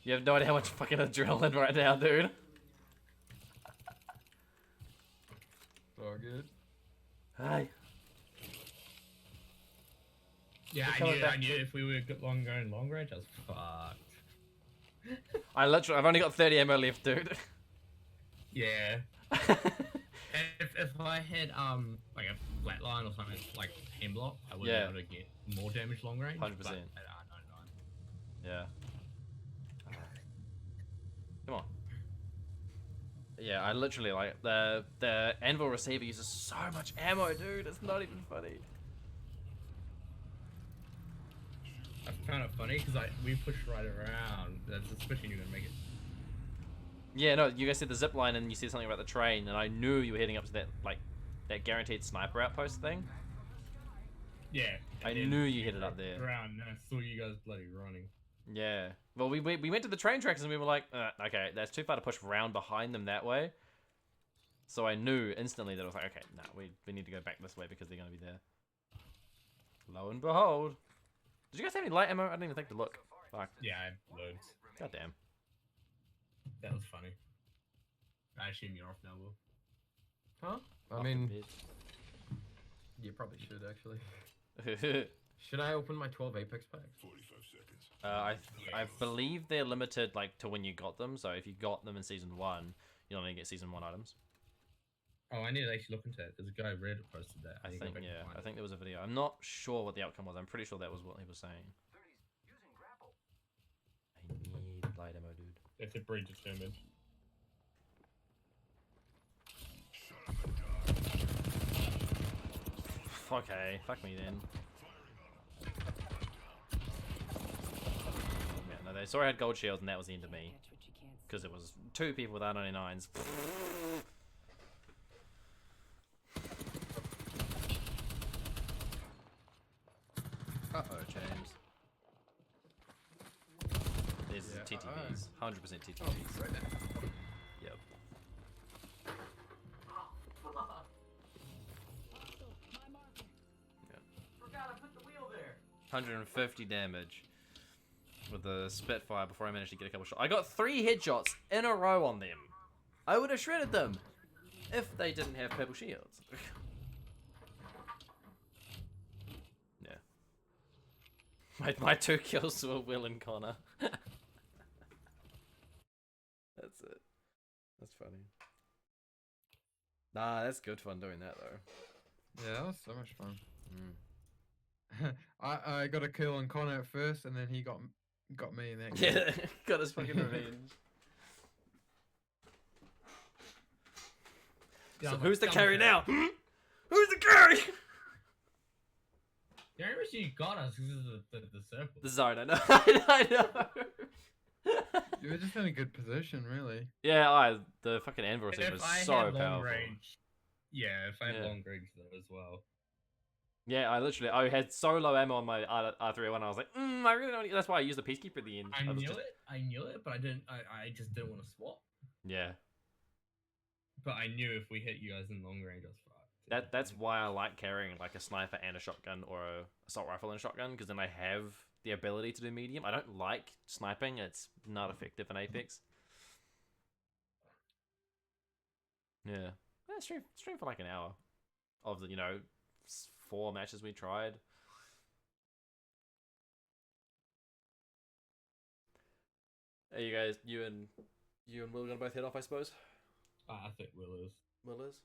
You have no idea how much fucking adrenaline right now, dude. All good. Hi. Yeah, coming back I knew if we were going long range, I was fucked. I've only got 30 ammo left, dude. Yeah. If I had like a flat line or something like hemlock, I would Yeah. be able to get more damage long range. 100%. but at R99. Yeah. Yeah, I literally like the anvil receiver uses so much ammo, dude. It's not even funny. That's kind of funny because we push right around. That's suspicion you're gonna make it. Yeah, no, you guys said the zip line and you said something about the train, and I knew you were heading up to that guaranteed sniper outpost thing. Yeah. I knew you headed up there. Around, and I saw you guys bloody running. Yeah. Well, we went to the train tracks and we were like, okay, that's too far to push round behind them that way. So I knew instantly that I was like, okay, nah, we need to go back this way because they're gonna be there. Lo and behold. Did you guys have any light ammo? I didn't even think to look. Fuck. Yeah, I had loads. God damn. That was funny. I assume you're off now, Will. Huh? I Off mean, the you probably should actually. bed. Should I open my 12 Apex packs? 45 seconds. I believe they're limited like to when you got them. So if you got them in season 1, you only get season 1 items. Oh, I need to actually look into that. There's a guy Reddit posted that. I need to think go back and yeah. find I it. think there was a video. I'm not sure what the outcome was. I'm pretty sure that was what he was saying. 30s using grapple. I need light ammo, dude. It's a breed determined. Okay, fuck me then. Yeah, no, they saw I had gold shields and that was the end of me. Because it was 2 people with R99s. Uh-oh, James. There's TTVs. 100% TTVs. Right there. Yep. Forgot I put the wheel there. 150 damage with the Spitfire before I managed to get a couple shots. I got 3 headshots in a row on them. I would have shredded them if they didn't have purple shields. Yeah. My 2 kills were Will and Connor. That's it. That's funny. Nah, that's good fun doing that though. Yeah, that was so much fun. Mm. I got a kill on Connor at first, and then he got me in that. Yeah, got his fucking revenge. So who's the carry now? Who's the carry? The only reason you got us is the circle. The zone, I know. I know. You were just in a good position, really. Yeah, the fucking anvil And receiver if was I so had long powerful. range, yeah, if I had Yeah. long range though as well. Yeah, I had so low ammo on my R301. I was like, I really don't. That's why I used the Peacekeeper at the end. I was knew just- it. I knew it, but I didn't. I just didn't want to swap. Yeah, But I knew if we hit you guys in long range, I was fucked. that's why I like carrying like a sniper and a shotgun or a assault rifle and a shotgun, because then I have the ability to do medium. I don't like sniping; it's not effective in Apex. Yeah, stream for like an hour of the 4 matches we tried. Are you guys, you and Will gonna both head off, I suppose? I think Will is. Will is.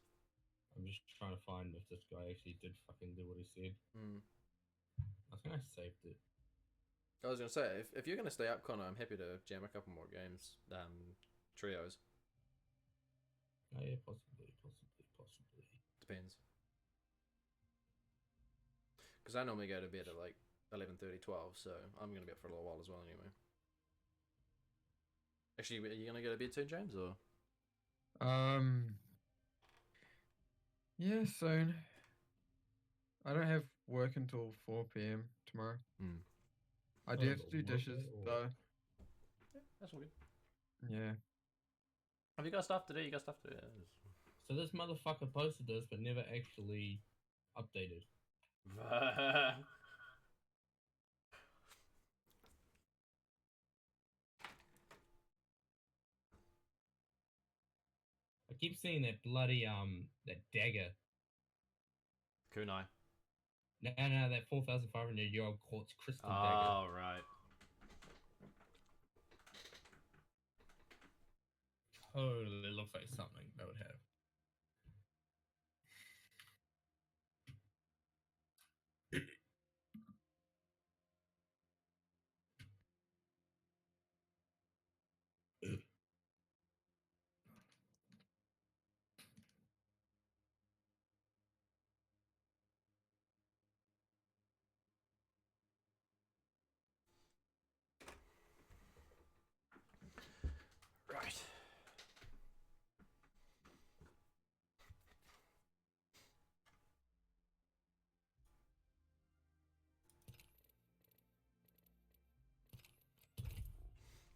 I'm just trying to find if this guy actually did fucking do what he said. I think I saved it. I was gonna say, if you're gonna stay up, Connor, I'm happy to jam a couple more games, trios. Oh yeah, possibly. Depends. Because I normally go to bed at like 11:30, 12, so I'm gonna be up for a little while as well anyway. Actually, are you gonna go to bed soon, James, or? Yeah, soon. I don't have work until 4 p.m. tomorrow. I do Oh, have to do work dishes, or- though. Yeah, that's all good. Yeah. Have you got stuff to do? You got stuff to do? So this motherfucker posted this, but never actually updated. Yeah. I keep seeing that bloody that dagger. Kunai. No, that 4,500-year-old quartz crystal dagger. Oh, right. Totally looks like something they would have.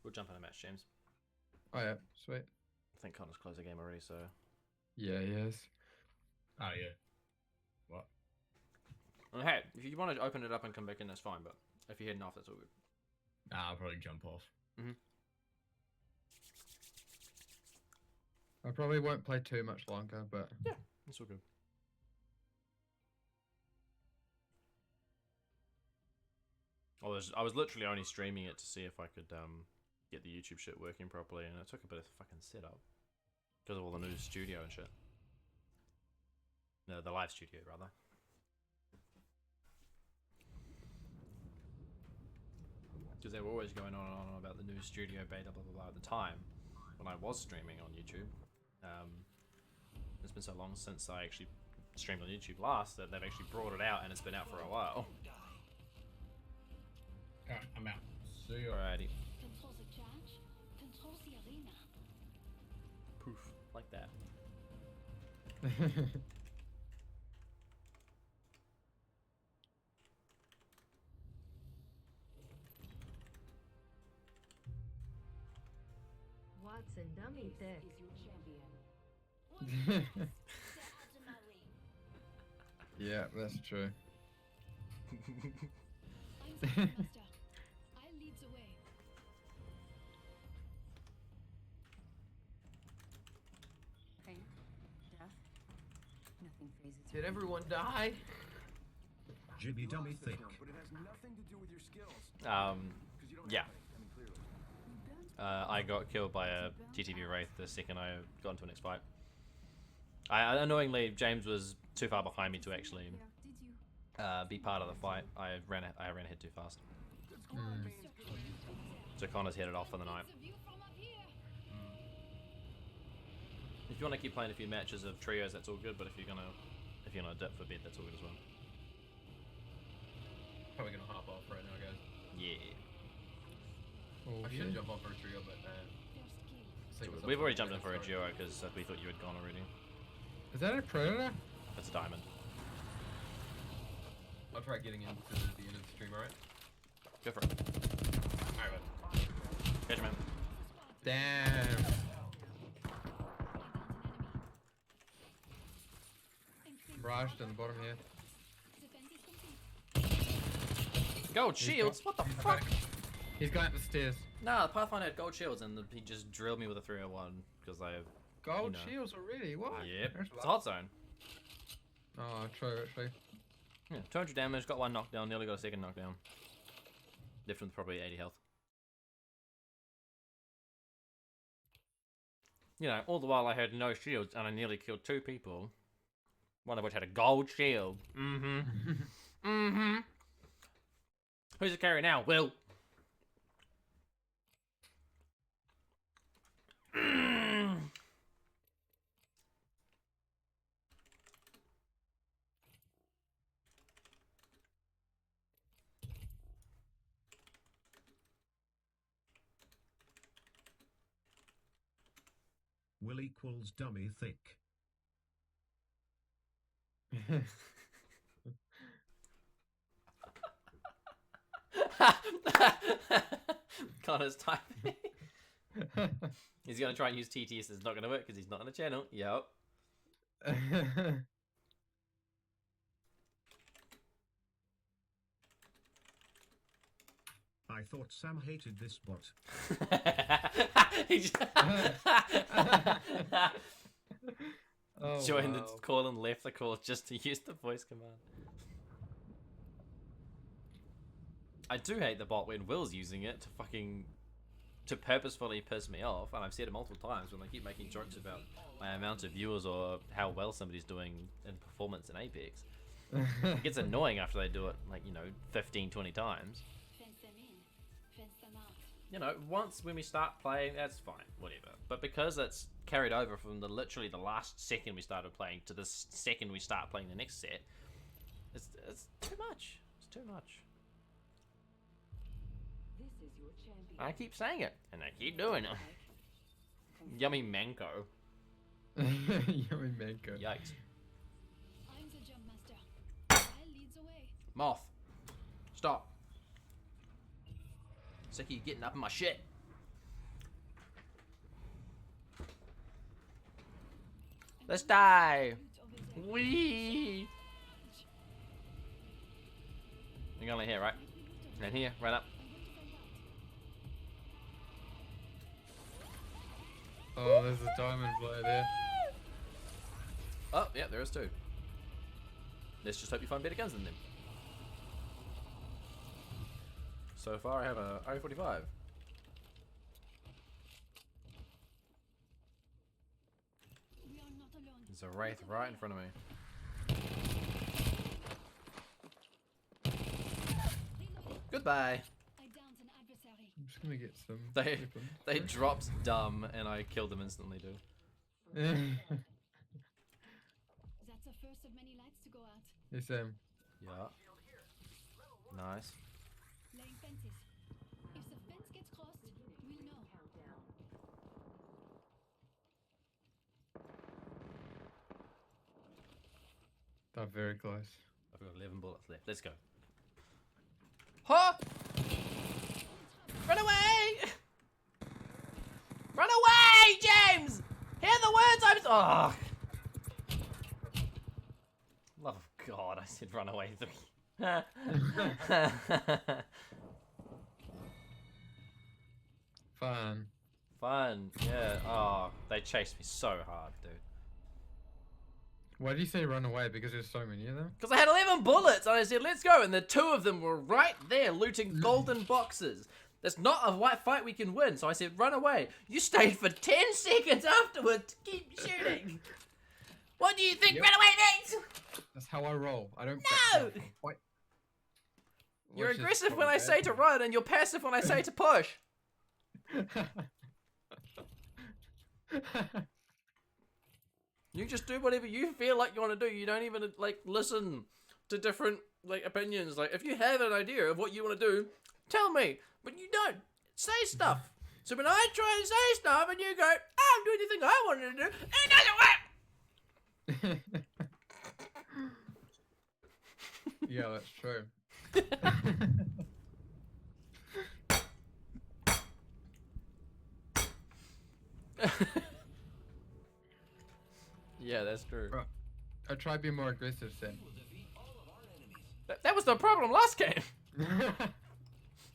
We'll jump in a match, James. Oh yeah, sweet. I think Connor's closed the game already, so. Yeah, he is. Oh yeah. What? And hey, if you want to open it up and come back in, that's fine. But if you're heading off, that's all good. Nah, I'll probably jump off. I probably won't play too much longer, but Yeah, it's all good. I was literally only streaming it to see if I could get the YouTube shit working properly, and it took a bit of fucking setup because of all the new studio and shit. No, the live studio rather. Because they were always going on and on about the new studio beta, blah blah blah. At the time, when I was streaming on YouTube, it's been so long since I actually streamed on YouTube last that they've actually brought it out, and it's been out for a while. Alright, I'm out. See you. Alrighty. Controls the charge, controls the arena. Poof, like that. Watson, dummy thick. Is your champion. yeah, that's true. I'm the master. I lead the way. Pain, death, nothing phases. Did everyone die? Jibby dummy thick. But it has nothing to do with your skills. 'Cause You don't yeah. have it. I mean, clearly. I got killed by a TTV Wraith the second I got into an next fight. Annoyingly, James was too far behind me to actually be part of the fight. I ran ahead too fast. So Connor's headed off for the night. If you want to keep playing a few matches of trios, that's all good. But if you're gonna dip for bed, that's all good as well. Probably gonna hop off right now, guys. Yeah. I should jump off for a trio, but We've already jumped in for a duo because we thought you had gone already. Is that a predator? That's a diamond. I'll try getting into the end of the stream, alright? Go for it. Alright, bud. Catch him, man. Damn. Barraged in the bottom here. Gold shields? What the fuck? He's going up the stairs. Nah, the Pathfinder had gold shields and he just drilled me with a 301 because I have. Gold know. shields already? What? Yep. There's It's a hot zone. Oh, true, actually. Yeah, 200 damage, got one knockdown, nearly got a second knockdown. Left with probably 80 health. You know, all the while I had no shields and I nearly killed 2 people. One of which had a gold shield. Mm-hmm. Mm-hmm. Who's the carry now? Will. Will equals dummy thick. Connor's typing. He's gonna try and use TTS. It's not gonna work because he's not on the channel. Yep. I thought Sam hated this bot. He just Oh, joined the wow. call and left the call just to use the voice command. I do hate the bot when Will's using it to purposefully piss me off, and I've said it multiple times when they keep making jokes about my amount of viewers or how well somebody's doing in performance in Apex. It gets annoying after they do it, like, 15, 20 times. Fence them in, fence them out. Once when we start playing, that's fine, whatever. But because it's carried over from literally the last second we started playing to the second we start playing the next set, it's too much. It's too much. This is your champion. I keep saying it, and I keep doing it. Yummy mango. Yummy mango. Yikes. I'm the jump master. I lead the way. Moth. Stop. Sick of you getting up in my shit. Let's die. Wee. You're gonna here, right? And here, right up. Oh, there's a diamond blow there. Oh, yeah, there is too. Let's just hope you find better guns than them. So far, I have a R45. There's a wraith right in front of me. Goodbye. I'm just gonna get some. They dropped dumb and I killed them instantly, dude. That's the first of many lights to go out. Yes, Yeah. Nice. Laying fences. If the fence gets crossed, we'll know. They're very close. I've got 11 bullets left. Let's go. Huh? Run away! Run away, James! Hear the words I'm. Oh. Love of God, I said run away 3. Fun. Fun, yeah. Oh, they chased me so hard, dude. Why did you say run away? Because there's so many of them? Because I had 11 bullets and I said, let's go. And the 2 of them were right there looting golden boxes. That's not a white fight we can win. So I said, run away. You stayed for 10 seconds afterwards to keep shooting. What do you think run away means? That's how I roll. I don't. No! What? You're aggressive when I say to run and you're passive when I say to push. You just do whatever you feel like you want to do. You don't even like listen to different like opinions. Like if you have an idea of what you want to do, tell me. But you don't say stuff. So when I try and say stuff and you go, oh, I'm doing the thing I wanted to do, it doesn't work. Yeah, that's true. Yeah, that's true. Right. I try being more aggressive, Sam. That was the problem last game.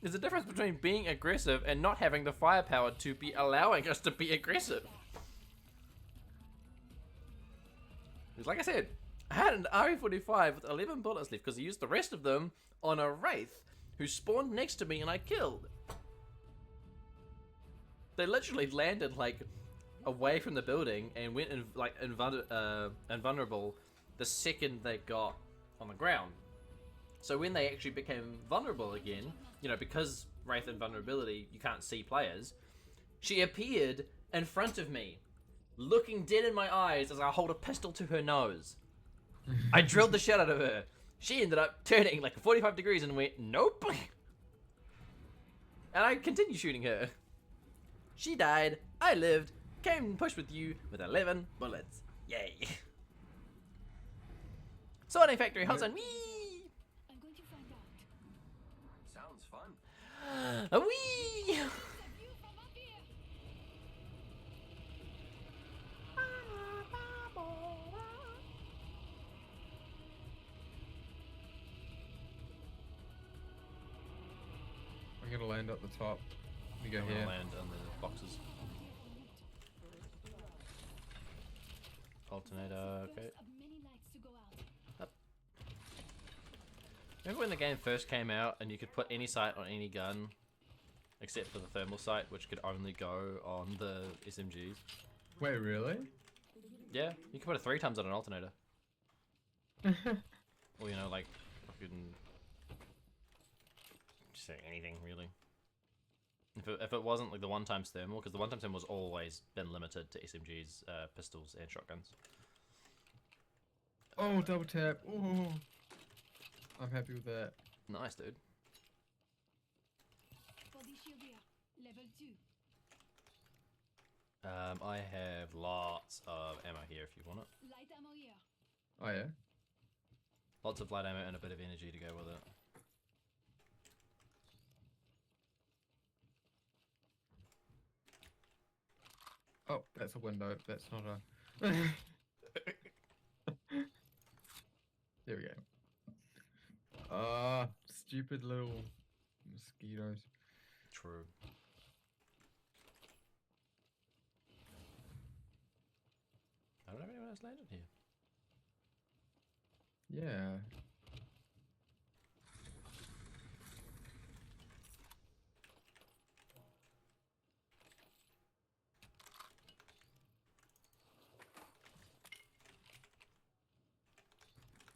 There's a difference between being aggressive and not having the firepower to be allowing us to be aggressive. Because like I said, I had an RE45 with 11 bullets left because I used the rest of them on a wraith who spawned next to me and I killed. They literally landed like away from the building and went in, like invulnerable the second they got on the ground. So when they actually became vulnerable again, you know, because Wraith invulnerability, you can't see players, she appeared in front of me, looking dead in my eyes as I hold a pistol to her nose. I drilled the shit out of her. She ended up turning like 45 degrees and went, nope. And I continued shooting her. She died, I lived, came and pushed with you with 11 bullets. Yay. Sorting Factory, how's on me? I'm going to find out. Sounds fun. A wee! View from up here. I'm gonna land up the top. You go I'm here. gonna land on the boxes. Alternator, okay. First of many lights to go out. Remember when the game first came out and you could put any sight on any gun except for the thermal sight, which could only go on the SMGs? Wait, really? Yeah, you could put it 3 times on an alternator. Or, you know, like, fucking... just say anything, really. If it wasn't, like, the 1 times thermal, because the 1 times thermal has always been limited to SMGs, pistols, and shotguns. Oh, double tap. Oh, I'm happy with that. Nice, dude. Body shield here. Level 2. I have lots of ammo here if you want it. Light ammo here. Oh yeah. Lots of light ammo and a bit of energy to go with it. Oh, that's a window. That's not a. There we go. Stupid little mosquitoes. True. I don't know if anyone else landed here. Yeah.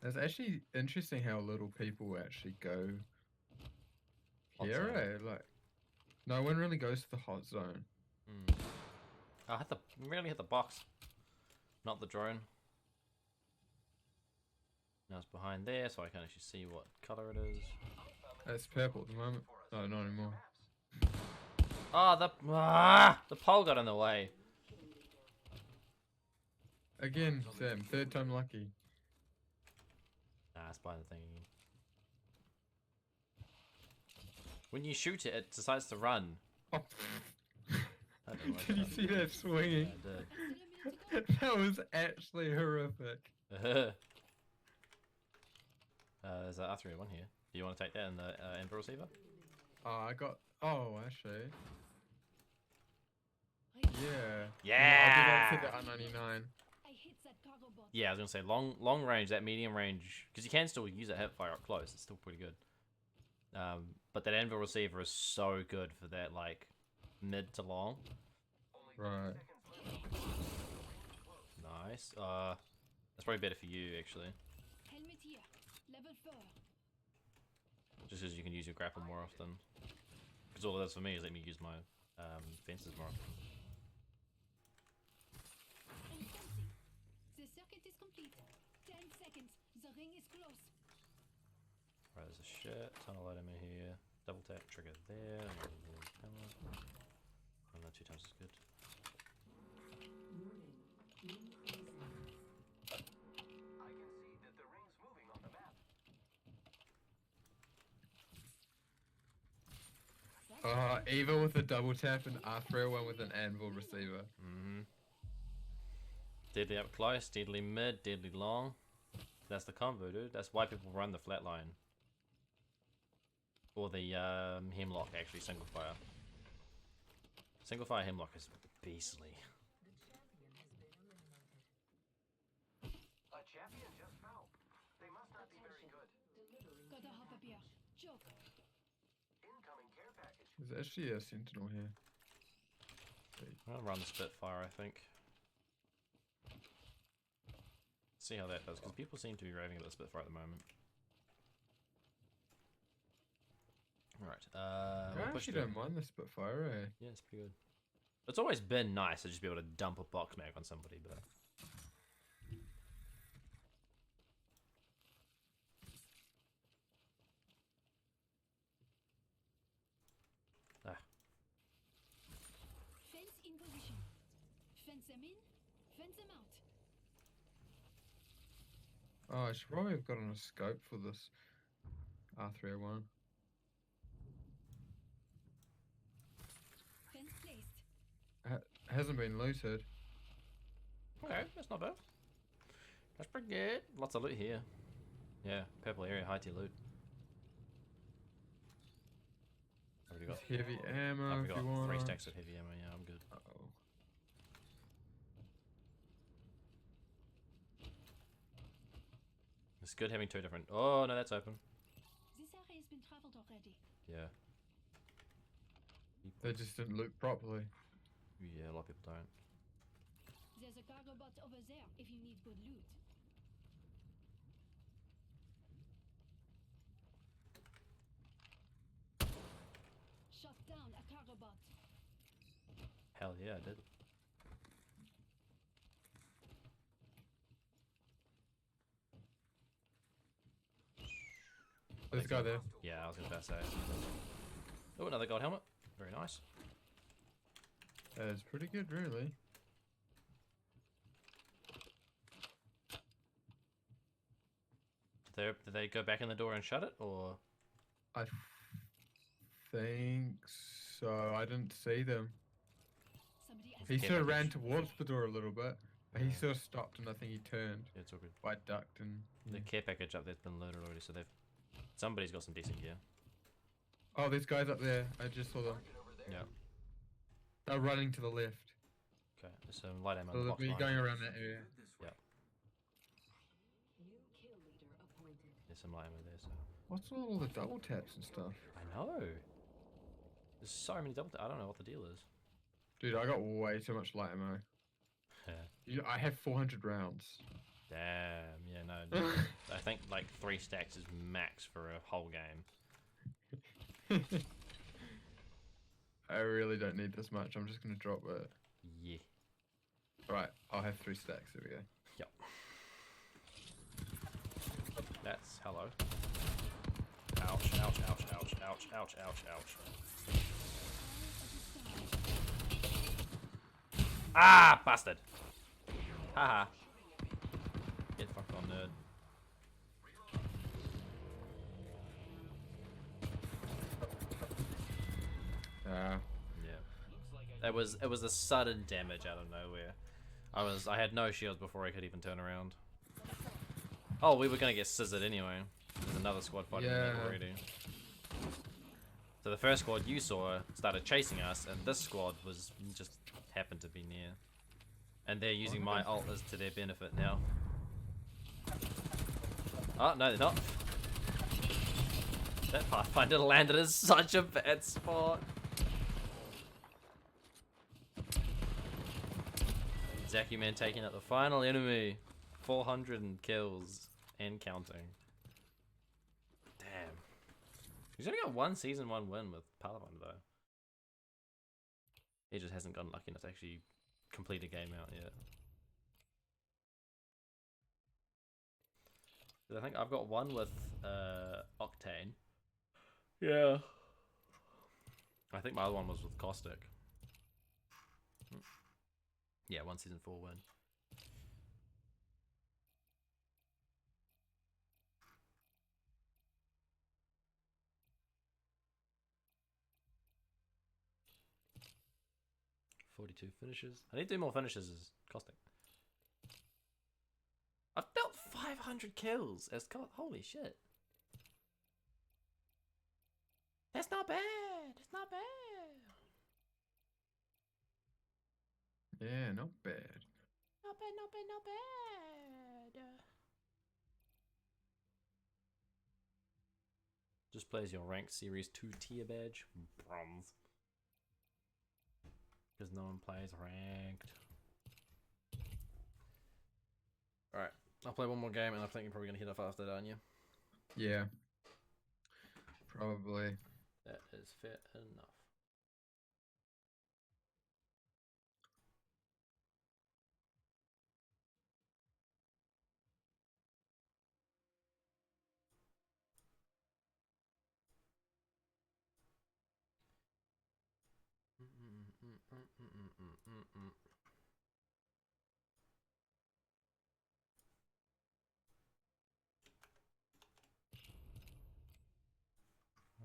It's actually interesting how little people actually go Hot here, zone. eh? Like, no one really goes to the hot zone. I really hit the box, not the drone. Now it's behind there, so I can actually see what color it is. It's purple at the moment. No, not anymore. The pole got in the way. Again, Sam, third time lucky. Nah, it's behind the thing again. When you shoot it, it decides to run. Oh. I don't know Did you see that swinging? Yeah, That was actually horrific. I did. There's an R301 here. Do you want to take that in the Enver receiver? Oh, Oh, actually. Yeah. Yeah! I'll do that for the R99. I hit that cargo bot. Yeah, I was gonna say long range, that medium range, because you can still use that hip fire up close. It's still pretty good. But that Enver receiver is so good for that like mid to long. Right. Nice. That's probably better for you actually, Helmet here. Level 4. just because you can use your grapple more often. Because all it does for me is let me use my fences more often. And fencing. The circuit is complete. 10 seconds. The ring is close. Right, there's a shit ton of light in here. Double tap, trigger there. And no, 2 times is good. I can see that the ring's moving on the map. Eva with a double tap and R301 with an anvil receiver. Deadly up close, deadly mid, deadly long. That's the combo, dude. That's why people run the flatline. Or the hemlock, actually, single fire. Single fire hemlock is beastly. A champion just fell. They must not be very good. Gotta hop up here. Joke. Incoming care package. There's actually a sentinel here. I'll run the Spitfire, I think. See how that does, because people seem to be raving about the Spitfire at the moment. Alright, I actually don't mind the Spitfire, eh? Yeah, it's pretty good. It's always been nice to just be able to dump a box mag on somebody, but... Fence in position. Fence them in. Fence them out. Oh, I should probably have gotten a scope for this R301. Fence placed. Hasn't been looted. Okay, that's not bad. That's pretty good. Lots of loot here. Yeah, purple area, high tier loot. I've already got Heavy ammo I've if got you want. 3 stacks of heavy ammo, yeah, I'm good. Uh-oh. It's good having 2 different... Oh, no, that's open. This area has been traveled already. Yeah. They just didn't loot properly. Yeah, a lot of people don't. There's a cargo bot over there if you need good loot. Shot down a cargo bot. Hell yeah, I did. There's a guy there. Yeah, I was gonna say. Oh, another gold helmet. Very nice. It's pretty good, really. Did they go back in the door and shut it, or? I think so. I didn't see them. Somebody He Okay, sort of but ran towards the door a little bit, He sort of stopped and I think he turned. Yeah, it's all good. I ducked and... The care package up there's been loaded already, so they've... Somebody's got some decent gear. Oh, there's guys up there. I just saw them. Yeah. They're running to the left. Okay, there's some light ammo So in the they'll box be behind going you. around that area. Yeah, New kill leader appointed. there's some light ammo there, so... What's all the double taps and stuff? I know! There's so many double... I don't know what the deal is. Dude, I got way too much light ammo. I have 400 rounds. Damn, yeah, no. I think like 3 stacks is max for a whole game. I really don't need this much. I'm just gonna drop it. Yeah. Right, I'll have 3 stacks. There we go. Yep. That's hello. Ouch, ouch, ouch, ouch, ouch, ouch, ouch, ouch. Ah, bastard. Haha. Get fucked on, nerd. Yeah. It was a sudden damage out of nowhere. I had no shields before I could even turn around. Oh, we were gonna get scissored anyway. There's another squad fighting me already. So the first squad you saw started chasing us, and this squad was just happened to be near. And they're using my ult as to their benefit now. Oh, no, they're not. That Pathfinder landed in such a bad spot. Zakuman taking out the final enemy. 400 kills and counting. Damn. He's only got 1 season 1 win with Pathfinder though. He just hasn't gotten lucky enough to actually complete a game out yet. I think I've got 1 with Octane. Yeah. I think my other one was with Caustic. Yeah, 1 season 4 win. .42 finishes. I need to do more finishes as Caustic. I've dealt 500 kills as holy shit. That's not bad. It's not bad. Yeah, not bad. Not bad, not bad, not bad. Just plays your ranked series 2 tier badge. Bronze. Because no one plays ranked. Alright, I'll play one more game and I think you're probably going to hit off after that, aren't you? Yeah. Probably. That is fair enough.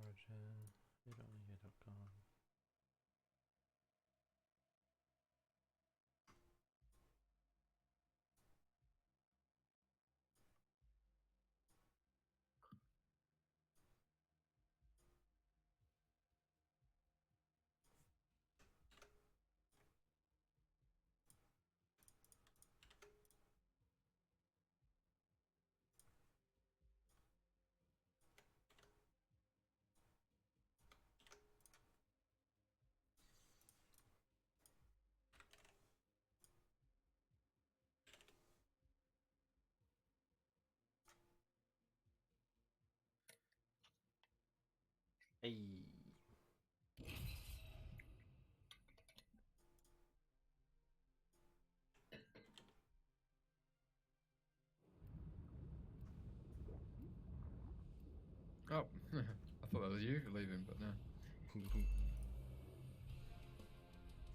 Origin, you don't need it.com. Hey. Oh, I thought that was you leaving, but no.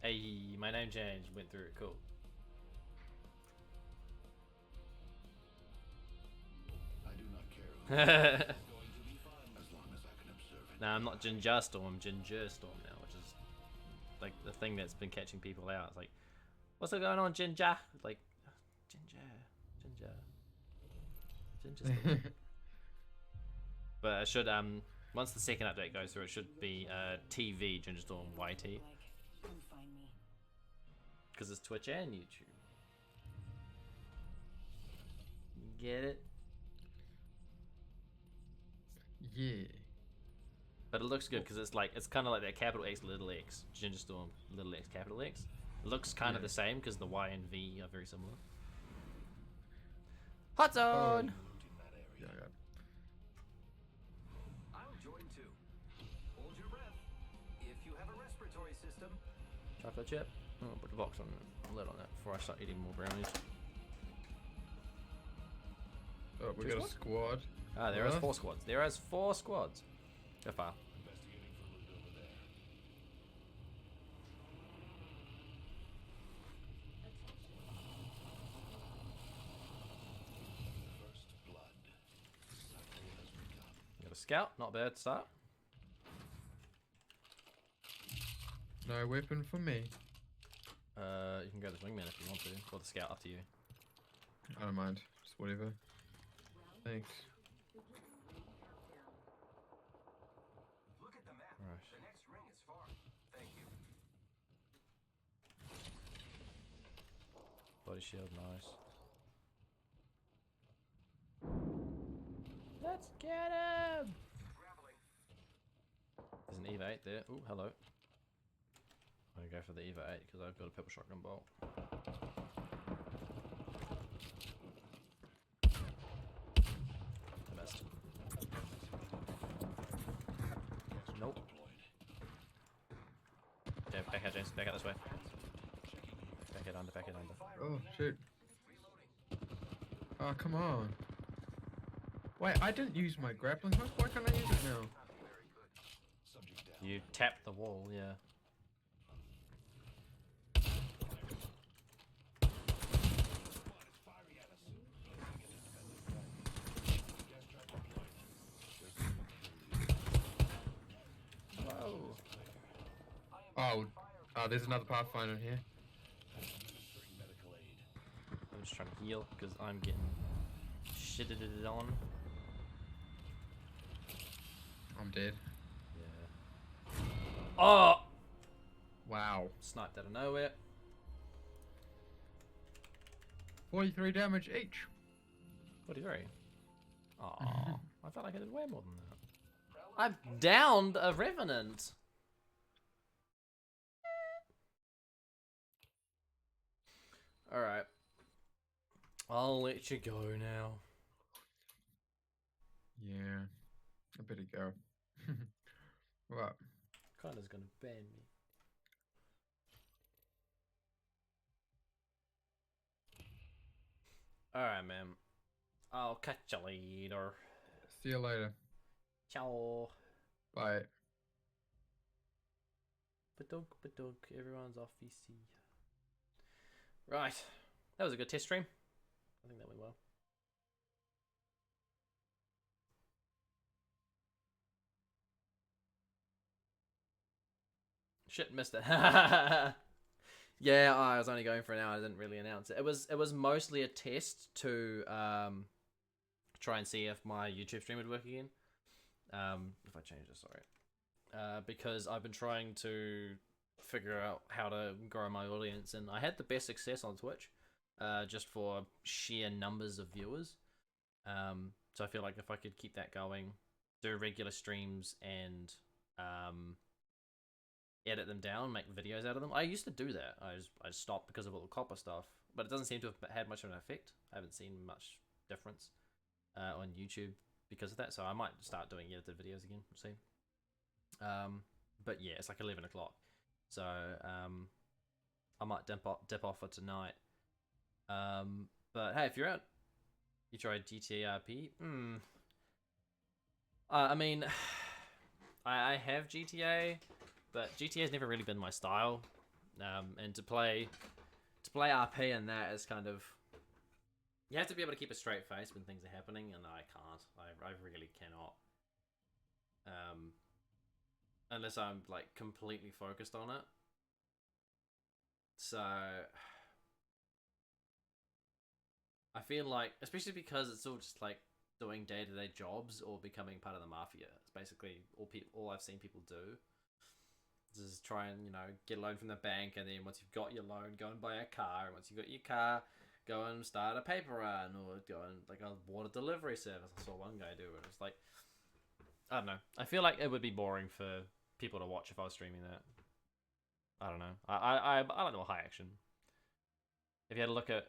Hey, my name changed. Went through it. Cool. I do not care. It's going to be fun as long as I can observe it. Nah, I'm not Ginger Storm. Ginger Storm now, which is like the thing that's been catching people out. It's like, what's going on, Ginger? Like, Ginger. But it should once the second update goes through, it should be TV Gingerstorm YT. Come find me. Because it's Twitch and YouTube. Get it? Yeah. But it looks good because it's kind of like that capital X little X Gingerstorm little X capital X. It looks kind of the same because the Y and V are very similar. Hot zone. Yeah. I'll join too. Hold your breath. If you have a respiratory system. Chocolate chip. Oh, I'll put the box on the lid on that before I start eating more brownies. Oh, we got a squad. Ah, there is 4 squads. There is 4 squads. Go far. Got a scout, not bad to start. No weapon for me. You can go the wingman if you want to, or the scout, up to you. I don't mind. Just whatever. Thanks. Look at the map. Right. The next ring is far. Thank you. Body shield, nice. Let's get him! Grappling. There's an EVA 8 there. Ooh, hello. I'm gonna go for the EVA 8 because I've got a purple shotgun bolt. I missed. Nope. Okay, back out, James. Back out this way. Back it under, back it under. Oh, shoot. Oh, come on. Wait, I didn't use my grappling hook. Why can't I use it now? You tapped the wall, yeah. Whoa. Oh, there's another Pathfinder here. I'm just trying to heal because I'm getting shitted on. I'm dead. Yeah. Oh! Wow. Sniped out of nowhere. 43 damage each. 43. Aw, I felt like I did way more than that. I've downed a Revenant. Alright. I'll let you go now. Yeah. I better go. Right. Connor's gonna ban me. Alright, man. I'll catch you later. See you later. Ciao. Bye. Badunk, badunk. Everyone's off VC. Right. That was a good test stream. I think that went well. Shit, missed it. Yeah, I was only going for an hour. I didn't really announce it. It was mostly a test to try and see if my YouTube stream would work again. If I change it, sorry. Because I've been trying to figure out how to grow my audience, and I had the best success on Twitch, just for sheer numbers of viewers. So I feel like if I could keep that going, do regular streams, and edit them down, make videos out of them. I used to do that. I stopped because of all the copper stuff, but it doesn't seem to have had much of an effect. I haven't seen much difference on YouTube because of that, so I might start doing edited videos again. We'll see. But yeah, it's like 11 o'clock, so I might dip off for tonight. But hey, if you're out, you tried GTA RP. I mean, I have GTA. But GTA's never really been my style, and to play RP and that is kind of, you have to be able to keep a straight face when things are happening, and I can't. I really cannot, unless I'm like completely focused on it. So I feel like, especially because it's all just like doing day-to-day jobs or becoming part of the mafia. It's basically all I've seen people do. Just try and, you know, get a loan from the bank, and then once you've got your loan, go and buy a car, and once you've got your car, go and start a paper run, or go and, like, a water delivery service. I saw one guy do it. It's like, I don't know. I feel like it would be boring for people to watch if I was streaming that. I don't know. I like the more high action. If you had a look at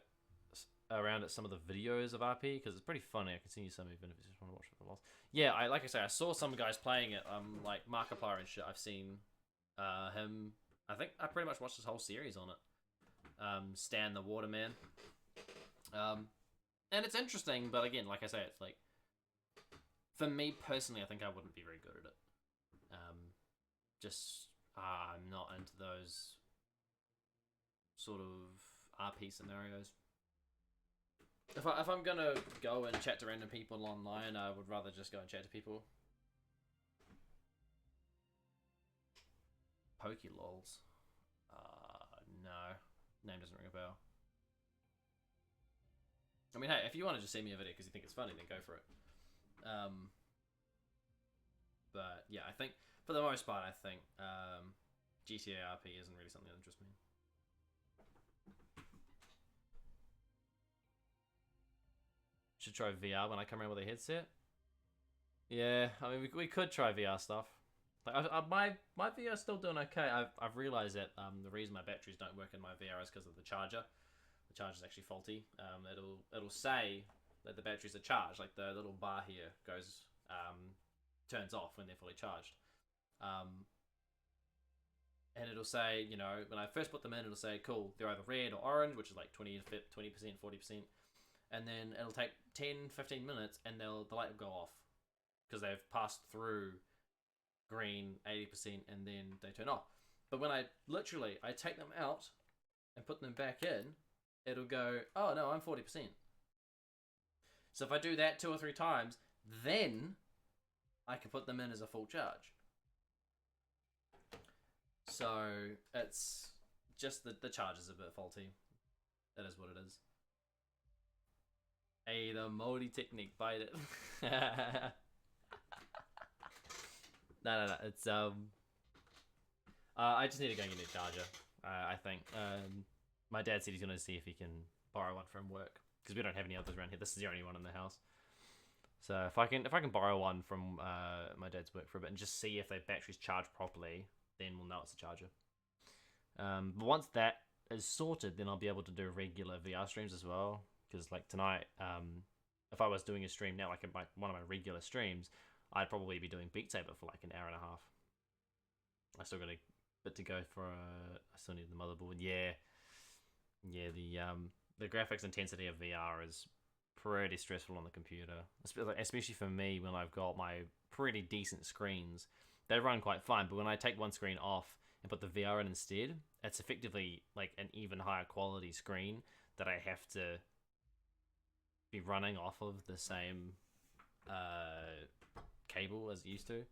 around at some of the videos of RP, because it's pretty funny. I can see you some even if you just want to watch it for loss. Yeah, like I say, I saw some guys playing it. Like Markiplier and shit. I've seen him. I think I pretty much watched this whole series on it. Stan the Waterman. And it's interesting, but again, like I say, it's like, for me personally, I think I wouldn't be very good at it. I'm not into those sort of RP scenarios. If I'm gonna go and chat to random people online, I would rather just go and chat to people. Pokelols. No. Name doesn't ring a bell. I mean, hey, if you want to just send me a video because you think it's funny, then go for it. But yeah, I think for the most part, I think GTA RP isn't really something that interests me. Should try VR when I come around with a headset. Yeah, I mean, we could try VR stuff. Like my VR is still doing okay. I've realized that the reason my batteries don't work in my VR is because of the charger. The charger is actually faulty. It'll say that the batteries are charged. Like the little bar here goes turns off when they're fully charged. And it'll say, you know, when I first put them in, it'll say, cool, they're either red or orange, which is like 20%, 40%. And then it'll take 10, 15 minutes and the light will go off because they've passed through green 80% and then they turn off. But when I take them out and put them back in, it'll go, oh no, I'm 40%. So if I do that 2 or 3 times, then I can put them in as a full charge. So it's just the charge is a bit faulty. That is what it is. Hey, the moldy technique, bite it. No. It's I just need to go and get a charger. I think my dad said he's gonna see if he can borrow one from work because we don't have any others around here. This is the only one in the house. So if I can borrow one from my dad's work for a bit and just see if their batteries charge properly, then we'll know it's a charger. But once that is sorted, then I'll be able to do regular VR streams as well. Because like tonight, if I was doing a stream now, like one of my regular streams, I'd probably be doing Beat Saber for like an hour and a half. I still got a bit to go for. I still need the motherboard. Yeah. The graphics intensity of VR is pretty stressful on the computer, especially for me when I've got my pretty decent screens. They run quite fine, but when I take one screen off and put the VR in instead, it's effectively like an even higher quality screen that I have to be running off of the same cable as it used to.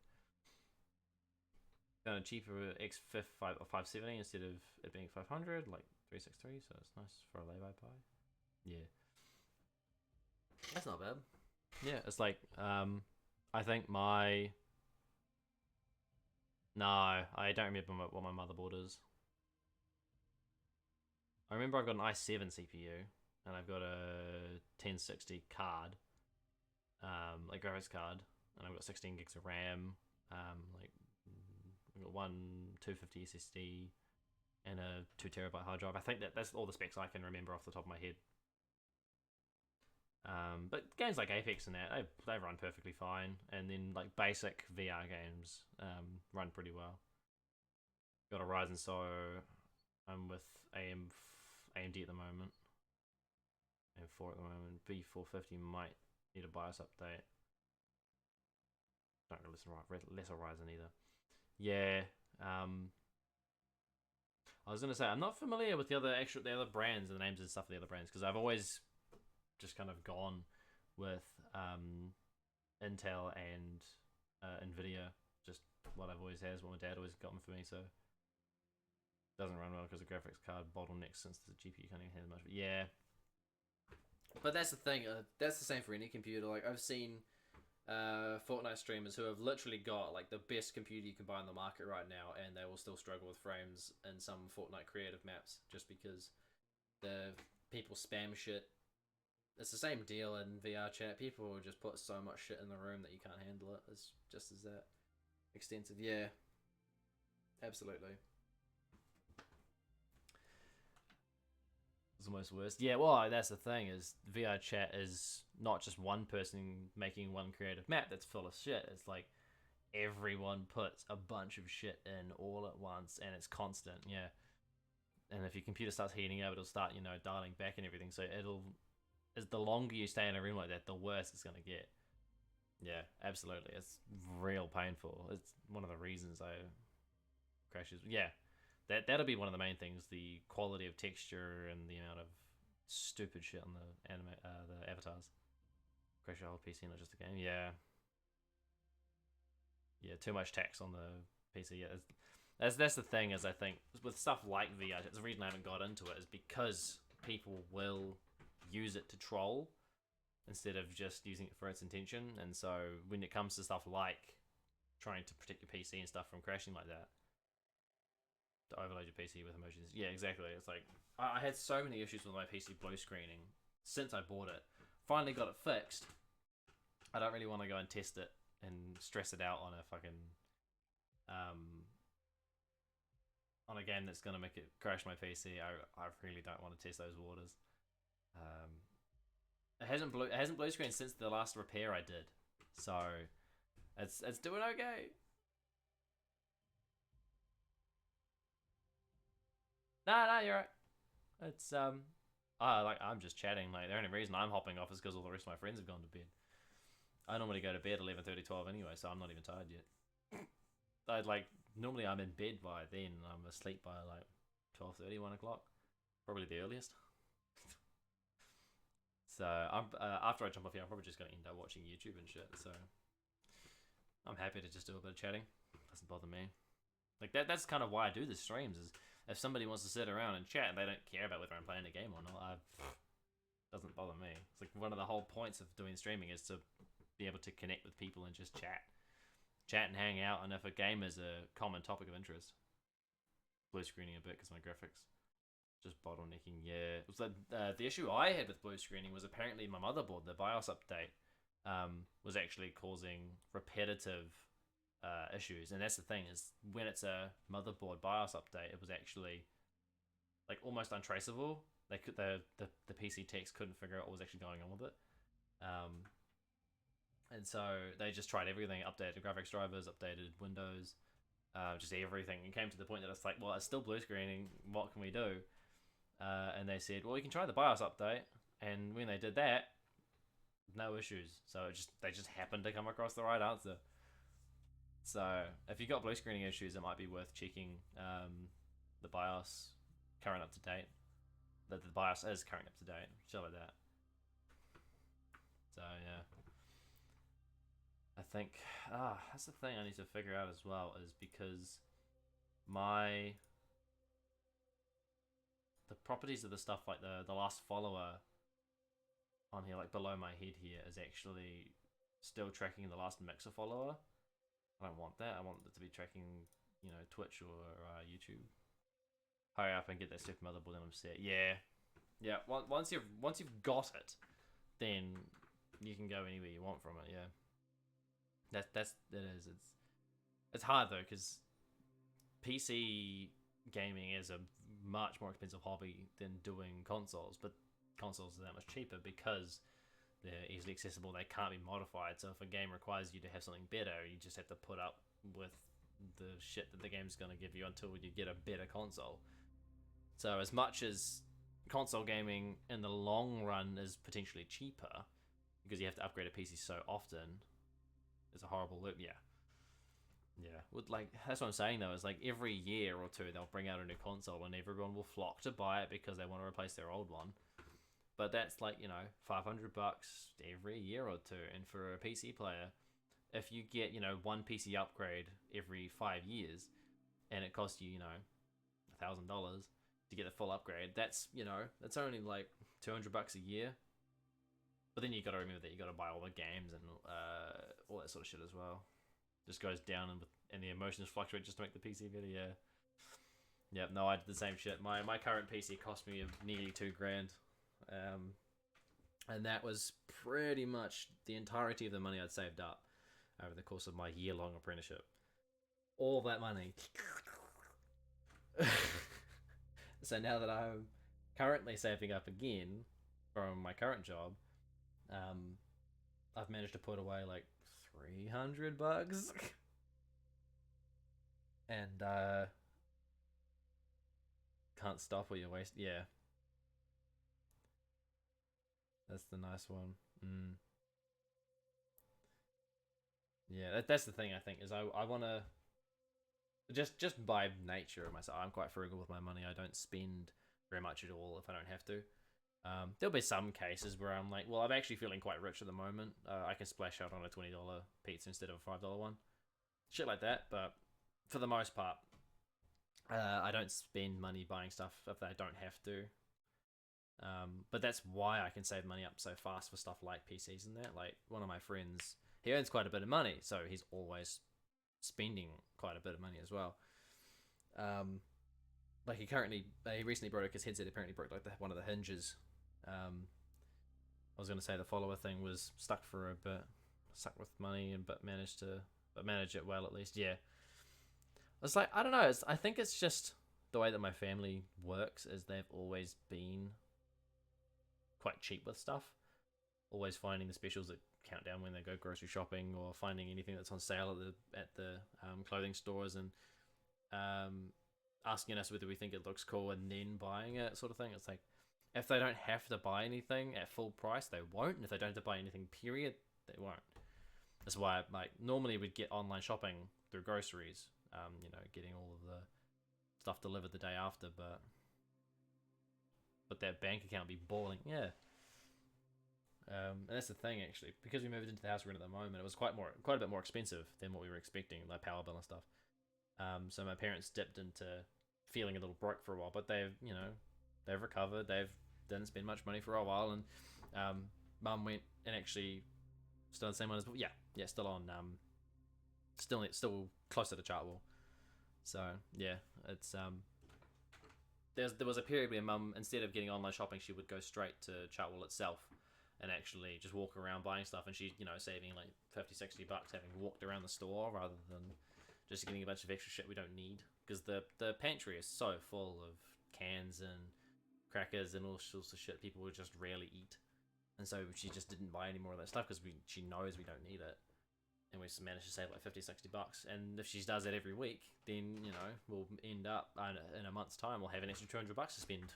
Cheaper X570 instead of it being 500, like 363, so it's nice for a lay-by Pi. Yeah. That's not bad. Yeah, it's like, I think my... No, I don't remember what my motherboard is. I remember I've got an i7 CPU, and I've got a 1060 card, like graphics card, and I've got 16 gigs of RAM, like I've got one 250 SSD, and a 2 terabyte hard drive. I think that's all the specs I can remember off the top of my head. But games like Apex and that, they run perfectly fine, and then like basic VR games run pretty well. Got a Ryzen, so I'm with AMD at the moment. M4 at the moment. B450 might need a BIOS update. Don't really listen to Ryzen either. Yeah. I was gonna say I'm not familiar with the other brands and the names and stuff of the other brands because I've always just kind of gone with Intel and Nvidia. Just what I've always had, what my dad always gotten for me. So doesn't run well because the graphics card bottlenecks since the GPU can't even handle much. But yeah, But that's the thing. That's the same for any computer. Like I've seen Fortnite streamers who have literally got like the best computer you can buy on the market right now, and they will still struggle with frames in some Fortnite creative maps just because the people spam shit. It's the same deal in VR chat. People will just put so much shit in the room that you can't handle it. It's just as that extensive. Yeah, absolutely. It's almost worse. Yeah, well, that's the thing is VR chat is not just one person making one creative map that's full of shit. It's like everyone puts a bunch of shit in all at once, and it's constant. Yeah, and if your computer starts heating up, it'll start dialing back and everything. So as the longer you stay in a room like that, the worse it's gonna get. Yeah, absolutely. It's real painful. It's one of the reasons I crashes. Yeah. That'll be one of the main things: the quality of texture and the amount of stupid shit on the avatars. Crash your whole PC, not just the game. Yeah, yeah, too much tax on the PC. Yeah, that's the thing. Is I think with stuff like VR, the reason I haven't got into it is because people will use it to troll instead of just using it for its intention. And so when it comes to stuff like trying to protect your PC and stuff from crashing like that, to overload your PC with emojis. Yeah, exactly. It's like I had so many issues with my PC blue screening since I bought it. Finally got it fixed. I don't really want to go and test it and stress it out on a fucking on a game that's gonna make it crash my PC. I really don't want to test those waters. It hasn't blue screened since the last repair I did, so it's doing okay. No, you're right. It's I'm just chatting. Like the only reason I'm hopping off is because all the rest of my friends have gone to bed. I normally go to bed 11:30, 12 anyway, so I'm not even tired yet. Normally I'm in bed by then. I'm asleep by like 12:30, 1 o'clock, probably the earliest. So I'm after I jump off here, I'm probably just gonna end up watching YouTube and shit. So I'm happy to just do a bit of chatting. Doesn't bother me. Like that's kind of why I do the streams. Is if somebody wants to sit around and chat and they don't care about whether I'm playing a game or not, doesn't bother me. It's like one of the whole points of doing streaming is to be able to connect with people and just chat and hang out. And if a game is a common topic of interest, blue screening a bit because my graphics just bottlenecking. Yeah, it was like the issue I had with blue screening was apparently my motherboard, the BIOS update, was actually causing repetitive issues. And that's the thing is when it's a motherboard BIOS update, it was actually like almost untraceable. They could the PC techs couldn't figure out what was actually going on with it. And so they just tried everything, updated graphics drivers, updated Windows, just everything, and came to the point that it's like, well, it's still blue screening. What can we do? And they said, well, we can try the BIOS update. And when they did that, no issues. So they just happened to come across the right answer. So if you got blue screening issues, it might be worth checking the BIOS current up to date. That the BIOS is current up to date, shit like that. So yeah, I think that's the thing I need to figure out as well, is because the properties of the stuff like the last follower on here, like below my head here, is actually still tracking the last mixer follower. I don't want that. I want it to be tracking, Twitch or YouTube. Hurry up and get that stupid motherboard and I'm set. Yeah. Once you've got it, then you can go anywhere you want from it. Yeah. That is. It's hard though because PC gaming is a much more expensive hobby than doing consoles, but consoles are that much cheaper because they're easily accessible. They can't be modified. So if a game requires you to have something better, you just have to put up with the shit that the game's going to give you until you get a better console. So as much as console gaming in the long run is potentially cheaper because you have to upgrade a PC so often, it's a horrible loop. Yeah. That's what I'm saying though, is like every year or two they'll bring out a new console and everyone will flock to buy it because they want to replace their old one. But that's like, $500 every year or two. And for a PC player, if you get, one PC upgrade every 5 years and it costs you, $1,000 to get the full upgrade, that's, that's only like $200 a year But then you got to remember that you got to buy all the games and all that sort of shit as well. Just goes down and the emotions fluctuate just to make the PC better. Yeah. Yep. No, I did the same shit. My current PC cost me nearly $2,000, and that was pretty much the entirety of the money I'd saved up over the course of my year-long apprenticeship. All that money. So now that I'm currently saving up again from my current job, I've managed to put away like $300, and can't stop what you waste. Yeah, that's the nice one. Yeah, that's the thing. I think is I want to just by nature of myself, I'm quite frugal with my money. I don't spend very much at all if I don't have to. There'll be some cases where I'm like, well, I'm actually feeling quite rich at the moment. I can splash out on a $20 pizza instead of a $5 one. Shit like that, but for the most part, I don't spend money buying stuff if I don't have to. But that's why I can save money up so fast for stuff like PCs and that. Like, one of my friends, he earns quite a bit of money, so he's always spending quite a bit of money as well. Like he recently broke his headset. Apparently broke like one of the hinges. I was gonna say the follower thing was stuck for a bit, stuck with money, but managed it well at least. Yeah, it's like I don't know. I think it's just the way that my family works is they've always been quite cheap with stuff. Always finding the specials that count down when they go grocery shopping, or finding anything that's on sale at the clothing stores, and asking us whether we think it looks cool and then buying it, sort of thing. It's like, if they don't have to buy anything at full price, they won't. And if they don't have to buy anything, period, they won't. That's why, like, normally we'd get online shopping through groceries, getting all of the stuff delivered the day after, but that bank account be balling, yeah. And that's the thing, actually, because we moved into the house we're in at the moment, it was quite a bit more expensive than what we were expecting, like power bill and stuff. So my parents dipped into feeling a little broke for a while, but they've recovered. They've didn't spend much money for a while, and Mum went and actually still on the same one as yeah, still on still closer to Chartwell. So yeah, it's there was a period where Mum, instead of getting online shopping, she would go straight to Chartwell itself and actually just walk around buying stuff, and she's saving like $50-$60 having walked around the store rather than just getting a bunch of extra shit we don't need, because the pantry is so full of cans and crackers and all sorts of shit people would just rarely eat, and so she just didn't buy any more of that stuff because she knows we don't need it, and we managed to save like $50-$60. And if she does that every week, then we'll end up in a month's time we'll have an extra $200 to spend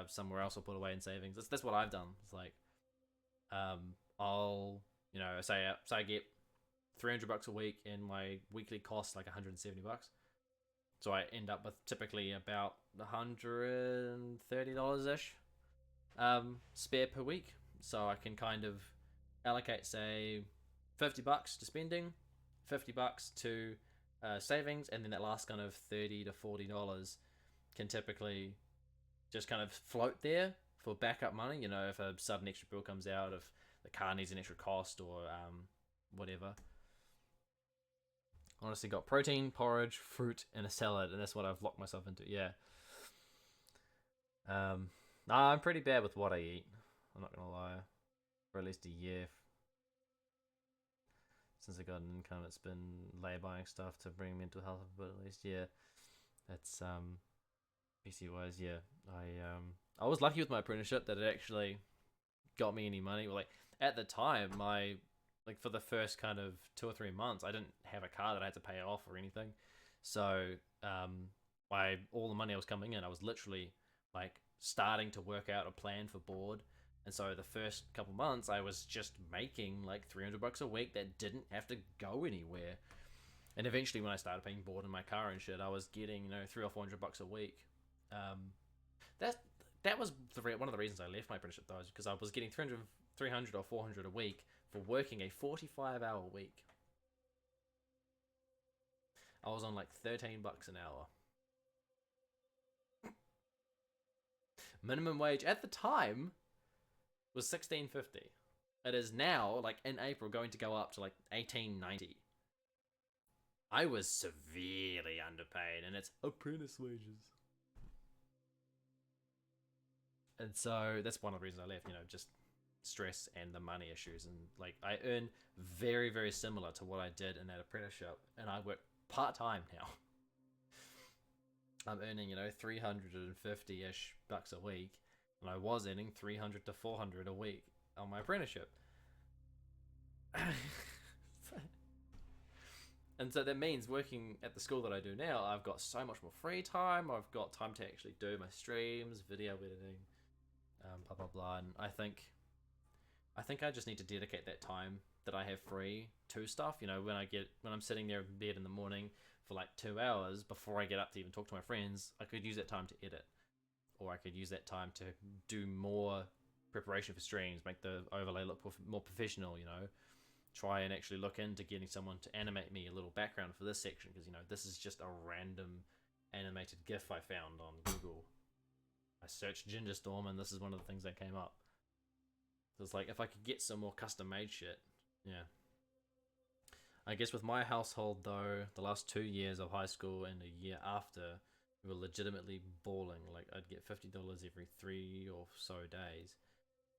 somewhere else or put away in savings. That's what I've done. It's like I'll say I get $300 a week, and my weekly costs like $170. So I end up with typically about $130-ish spare per week. So I can kind of allocate, say, $50 to spending, $50 to savings, and then that last kind of $30 to $40 can typically just kind of float there for backup money. If a sudden extra bill comes out, if the car needs an extra cost, or whatever. Honestly, got protein, porridge, fruit, and a salad, and that's what I've locked myself into. Yeah. I'm pretty bad with what I eat. I'm not gonna lie. For at least a year, since I got an income, it's been lay-buying stuff to bring mental health up, but at least, yeah. That's PC wise, yeah. I was lucky with my apprenticeship that it actually got me any money. Well, like at the time, for the first kind of 2 or 3 months, I didn't have a car that I had to pay off or anything. So, all the money I was coming in, I was literally like starting to work out a plan for board. And so the first couple months, I was just making like $300 a week that didn't have to go anywhere. And eventually, when I started paying board in my car and shit, I was getting $300 or $400 a week. That was one of the reasons I left my apprenticeship, though, is because I was getting $300 or $400 a week for working a 45-hour week. I was on like $13 an hour. Minimum wage at the time was 1650. It is now, like in April, going to go up to like 1890. I was severely underpaid, and it's apprentice wages. And so that's one of the reasons I left, you know, just stress and the money issues. And like I earn very, very similar to what I did in that apprenticeship, and I work part-time now. I'm earning, you know, 350-ish bucks a week, and I was earning 300 to 400 a week on my apprenticeship. And so that means working at the school that I do now, I've got so much more free time. I've got time to actually do my streams, video editing, blah blah blah. And I think I just need to dedicate that time that I have free to stuff. You know, when I'm sitting there in bed in the morning for like 2 hours before I get up to even talk to my friends, I could use that time to edit, or I could use that time to do more preparation for streams, make the overlay look more professional. You know, try and actually look into getting someone to animate me a little background for this section, because, you know, this is just a random animated GIF I found on Google. I searched Ginger Storm, and this is one of the things that came up. So it's like, if I could get some more custom made shit, yeah. I guess with my household though, the last 2 years of high school and a year after, we were legitimately balling. Like, I'd get $50 every 3 or so days.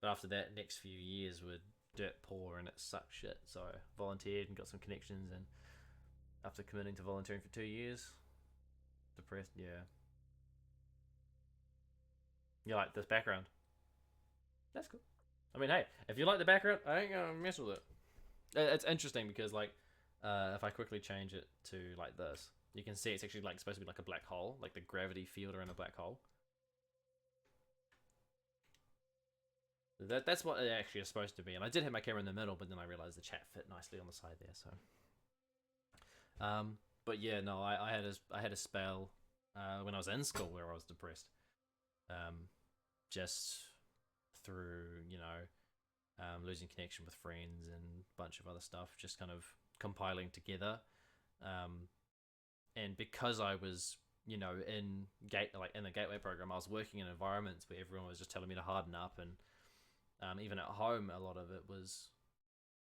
But after that, next few years were dirt poor, and it sucked shit. So I volunteered and got some connections, and after committing to volunteering for 2 years, depressed. Yeah. You like this background? That's cool. I mean, hey, if you like the background, I ain't gonna mess with it. It's interesting because, like, if I quickly change it to like this, you can see it's actually like supposed to be like a black hole, like the gravity field around a black hole. That's what it actually is supposed to be. And I did have my camera in the middle, but then I realized the chat fit nicely on the side there. So, but yeah, no, I had a spell when I was in school where I was depressed, just through, you know, losing connection with friends and a bunch of other stuff, just kind of compiling together. And because I was, you know, in the Gateway program, I was working in environments where everyone was just telling me to harden up, and even at home, a lot of it was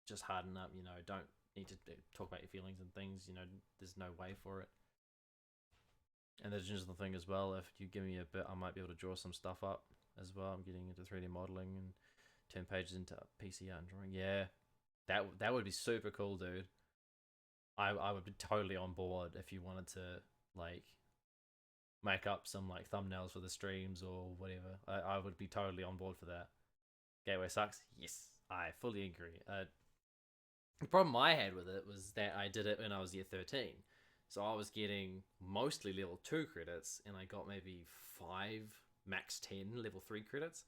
just harden up, you know, don't need to talk about your feelings and things, you know, there's no way for it. And there's just the thing as well, if you give me a bit, I might be able to draw some stuff up as well. I'm getting into 3D modeling and turn pages into PC art and drawing. Yeah, that would be super cool, dude. I would be totally on board if you wanted to, like, make up some, like, thumbnails for the streams or whatever. I would be totally on board for that. Gateway sucks? Yes, I fully agree. The problem I had with it was that I did it when I was year 13. So I was getting mostly level 2 credits, and I got maybe 5, max 10 level 3 credits.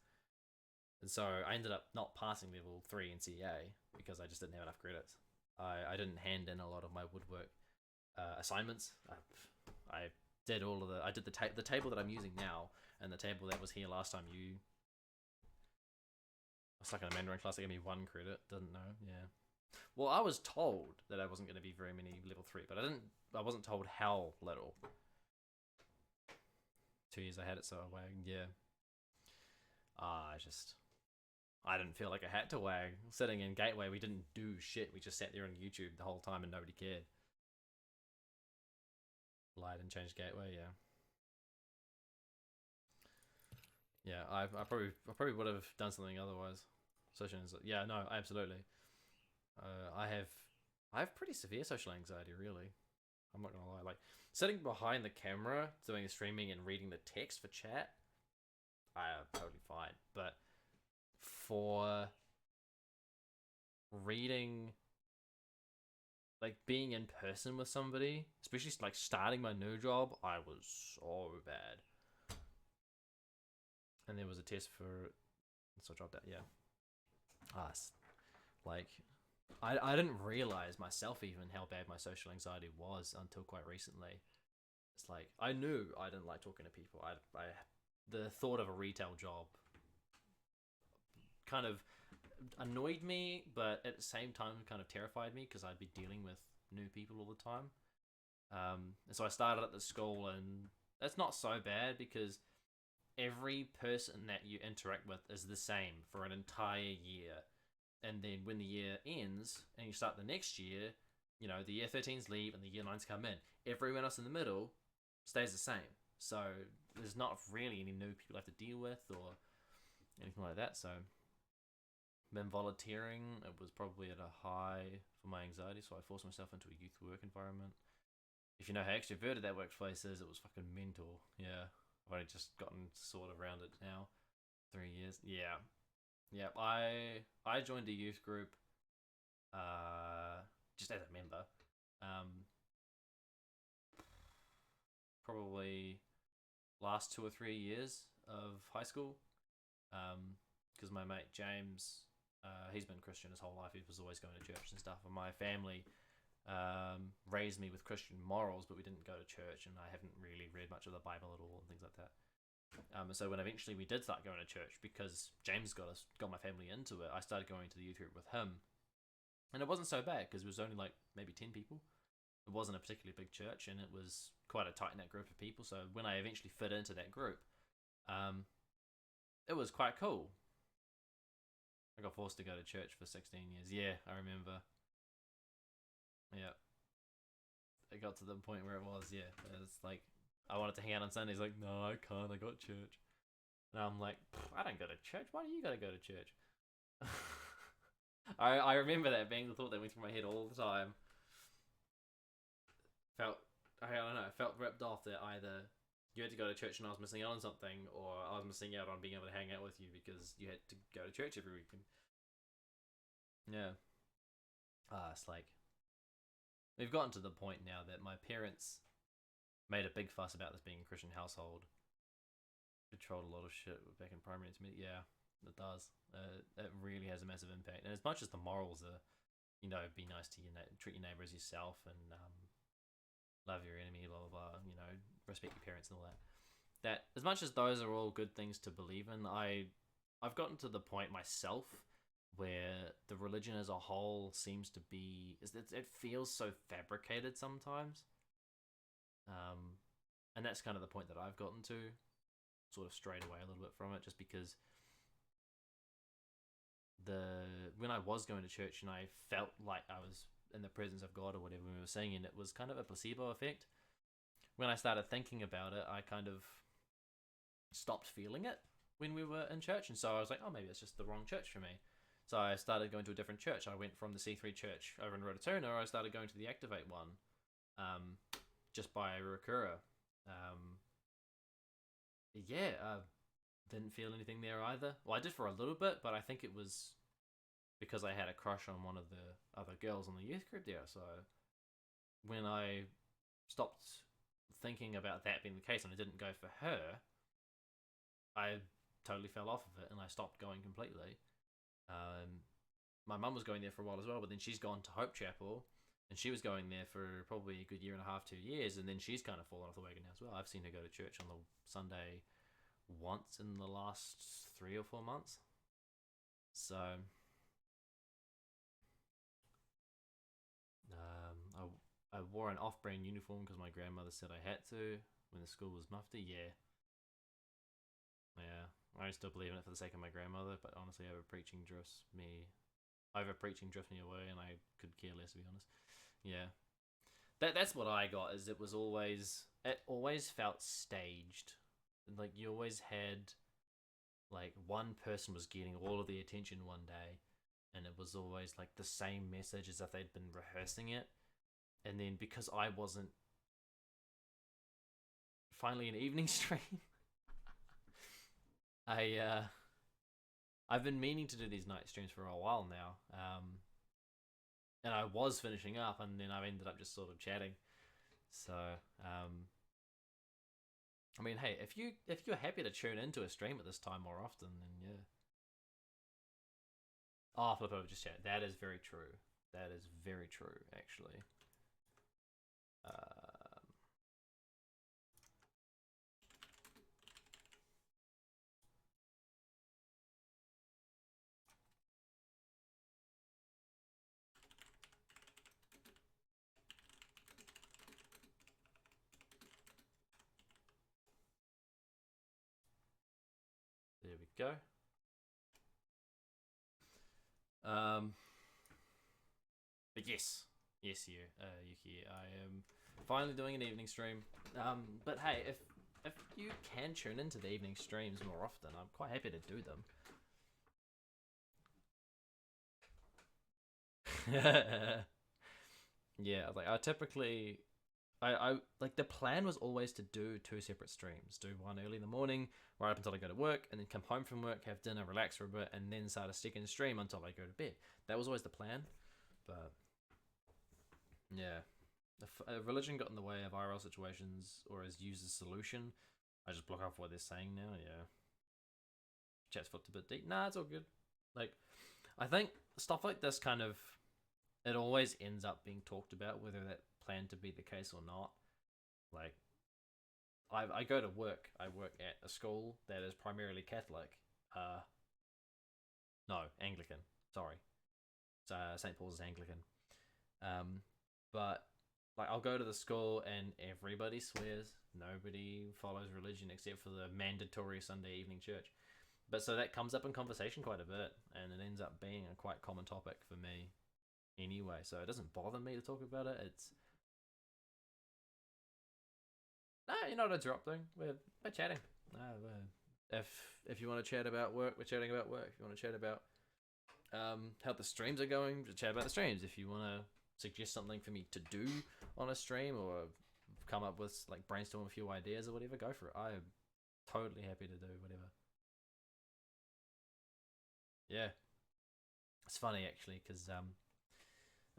And so I ended up not passing level 3 in CA because I just didn't have enough credits. I didn't hand in a lot of my woodwork assignments. I did all of I did the table that I'm using now, and the table that was here last time. I was stuck in a Mandarin class. They gave me 1 credit. Didn't know. Yeah. Well, I was told that I wasn't going to be very many level 3, but I wasn't told how little. 2 years I had it, so I wagged. Yeah. I didn't feel like I had to wag. Sitting in Gateway, we didn't do shit. We just sat there on YouTube the whole time and nobody cared. Lied and changed Gateway, yeah. Yeah, I probably would have done something otherwise. Social anxiety. Yeah, no, absolutely. I have pretty severe social anxiety, really. I'm not gonna lie. Like, sitting behind the camera, doing streaming and reading the text for chat, I am totally fine. But for reading, like, being in person with somebody, especially like starting my new job, I was so bad. And there was a test for, so I dropped out. Yeah. Like, I didn't realize myself even how bad my social anxiety was until quite recently. It's like, I knew I didn't like talking to people. The thought of a retail job kind of annoyed me, but at the same time kind of terrified me because I'd be dealing with new people all the time. And so I started at the school, and that's not so bad because every person that you interact with is the same for an entire year. And then when the year ends and you start the next year, you know, the year 13s leave and the year 9s come in. Everyone else in the middle stays the same. So there's not really any new people I have to deal with or anything like that. So been volunteering. It was probably at a high for my anxiety, so I forced myself into a youth work environment. If you know how extroverted that workplace is, it was fucking mental. Yeah, I've only just gotten sort of around it now. 3 years. Yeah. Yeah, I joined a youth group just as a member. Probably last 2 or 3 years of high school. Because my mate James, he's been Christian his whole life. He was always going to church and stuff. And my family raised me with Christian morals, but we didn't go to church, and I haven't really read much of the Bible at all and things like that. So when eventually we did start going to church, because James got my family into it, I started going to the youth group with him, and it wasn't so bad because it was only like maybe 10 people. It wasn't a particularly big church, and it was quite a tight-knit group of people. So when I eventually fit into that group, it was quite cool. I got forced to go to church for 16 years. Yeah, I remember. Yeah. It got to the point where it was, yeah. It's like, I wanted to hang out on Sundays, like, no, I can't, I got church. And I'm like, I don't go to church, why do you gotta go to church? I remember that being the thought that went through my head all the time. I don't know, felt ripped off that either you had to go to church and I was missing out on something, or I was missing out on being able to hang out with you because you had to go to church every weekend. Yeah. It's like, we've gotten to the point now that my parents made a big fuss about this being a Christian household. Controlled a lot of shit back in primary intermediate. Yeah, it does. It really has a massive impact. And as much as the morals are, you know, be nice to your treat your neighbor as yourself, and love your enemy, blah blah blah. You know, respect your parents and all that. That as much as those are all good things to believe in, I've gotten to the point myself where the religion as a whole seems to be, it feels so fabricated sometimes. And that's kind of the point that I've gotten to, sort of strayed away a little bit from it, just because when I was going to church and I felt like I was in the presence of God or whatever we were singing, it was kind of a placebo effect. When I started thinking about it, I kind of stopped feeling it when we were in church, and so I was like, oh, maybe it's just the wrong church for me. So I started going to a different church. I went from the C3 church over in Rototuna, I started going to the Activate one, just by Ruakura. Didn't feel anything there either. Well, I did for a little bit, but I think it was because I had a crush on one of the other girls in the youth group there. So when I stopped thinking about that being the case and I didn't go for her, I totally fell off of it and I stopped going completely. My mum was going there for a while as well, but then she's gone to Hope Chapel, and she was going there for probably a good year and a half, 2 years, and then she's kind of fallen off the wagon now as well. I've seen her go to church on the Sunday once in the last 3 or 4 months. So I wore an off-brand uniform because my grandmother said I had to when the school was mufti. Yeah, I still believe in it for the sake of my grandmother, but honestly, over-preaching drifts me away, and I could care less, to be honest. Yeah, that's what I got. Is it always felt staged. Like you always had, like, one person was getting all of the attention one day, and it was always like the same message as if they'd been rehearsing it. And then because I wasn't finally an evening stream, I've been meaning to do these night streams for a while now. And I was finishing up, and then I ended up just sort of chatting. So, I mean, hey, if you're happy to tune into a stream at this time more often, then yeah. Oh, flip over, just chat. That is very true. That is very true, actually. go. But yes, you, Yuki, I am finally doing an evening stream. But hey, if you can tune into the evening streams more often, I'm quite happy to do them. Yeah, like I typically, I like the plan was always to do 2 separate streams. Do one early in the morning, right up until I go to work, and then come home from work, have dinner, relax for a bit, and then start a second stream until I go to bed. That was always the plan, but yeah, if religion got in the way of IRL situations or is used as a solution, I just block off what they're saying now. Yeah, chat's flipped a bit deep. Nah, it's all good. Like, I think stuff like this kind of, it always ends up being talked about, whether that planned to be the case or not. Like, I go to work. I work at a school that is primarily Catholic. No, Anglican. Sorry, St. Paul's is Anglican. But like, I'll go to the school and everybody swears. Nobody follows religion except for the mandatory Sunday evening church. But so that comes up in conversation quite a bit, and it ends up being a quite common topic for me anyway. So it doesn't bother me to talk about it. It's no, you're not interrupting. We're chatting. If you want to chat about work, we're chatting about work. If you want to chat about how the streams are going, just chat about the streams. If you want to suggest something for me to do on a stream, or come up with, like, brainstorm a few ideas or whatever, go for it. I am totally happy to do whatever. Yeah, it's funny actually, because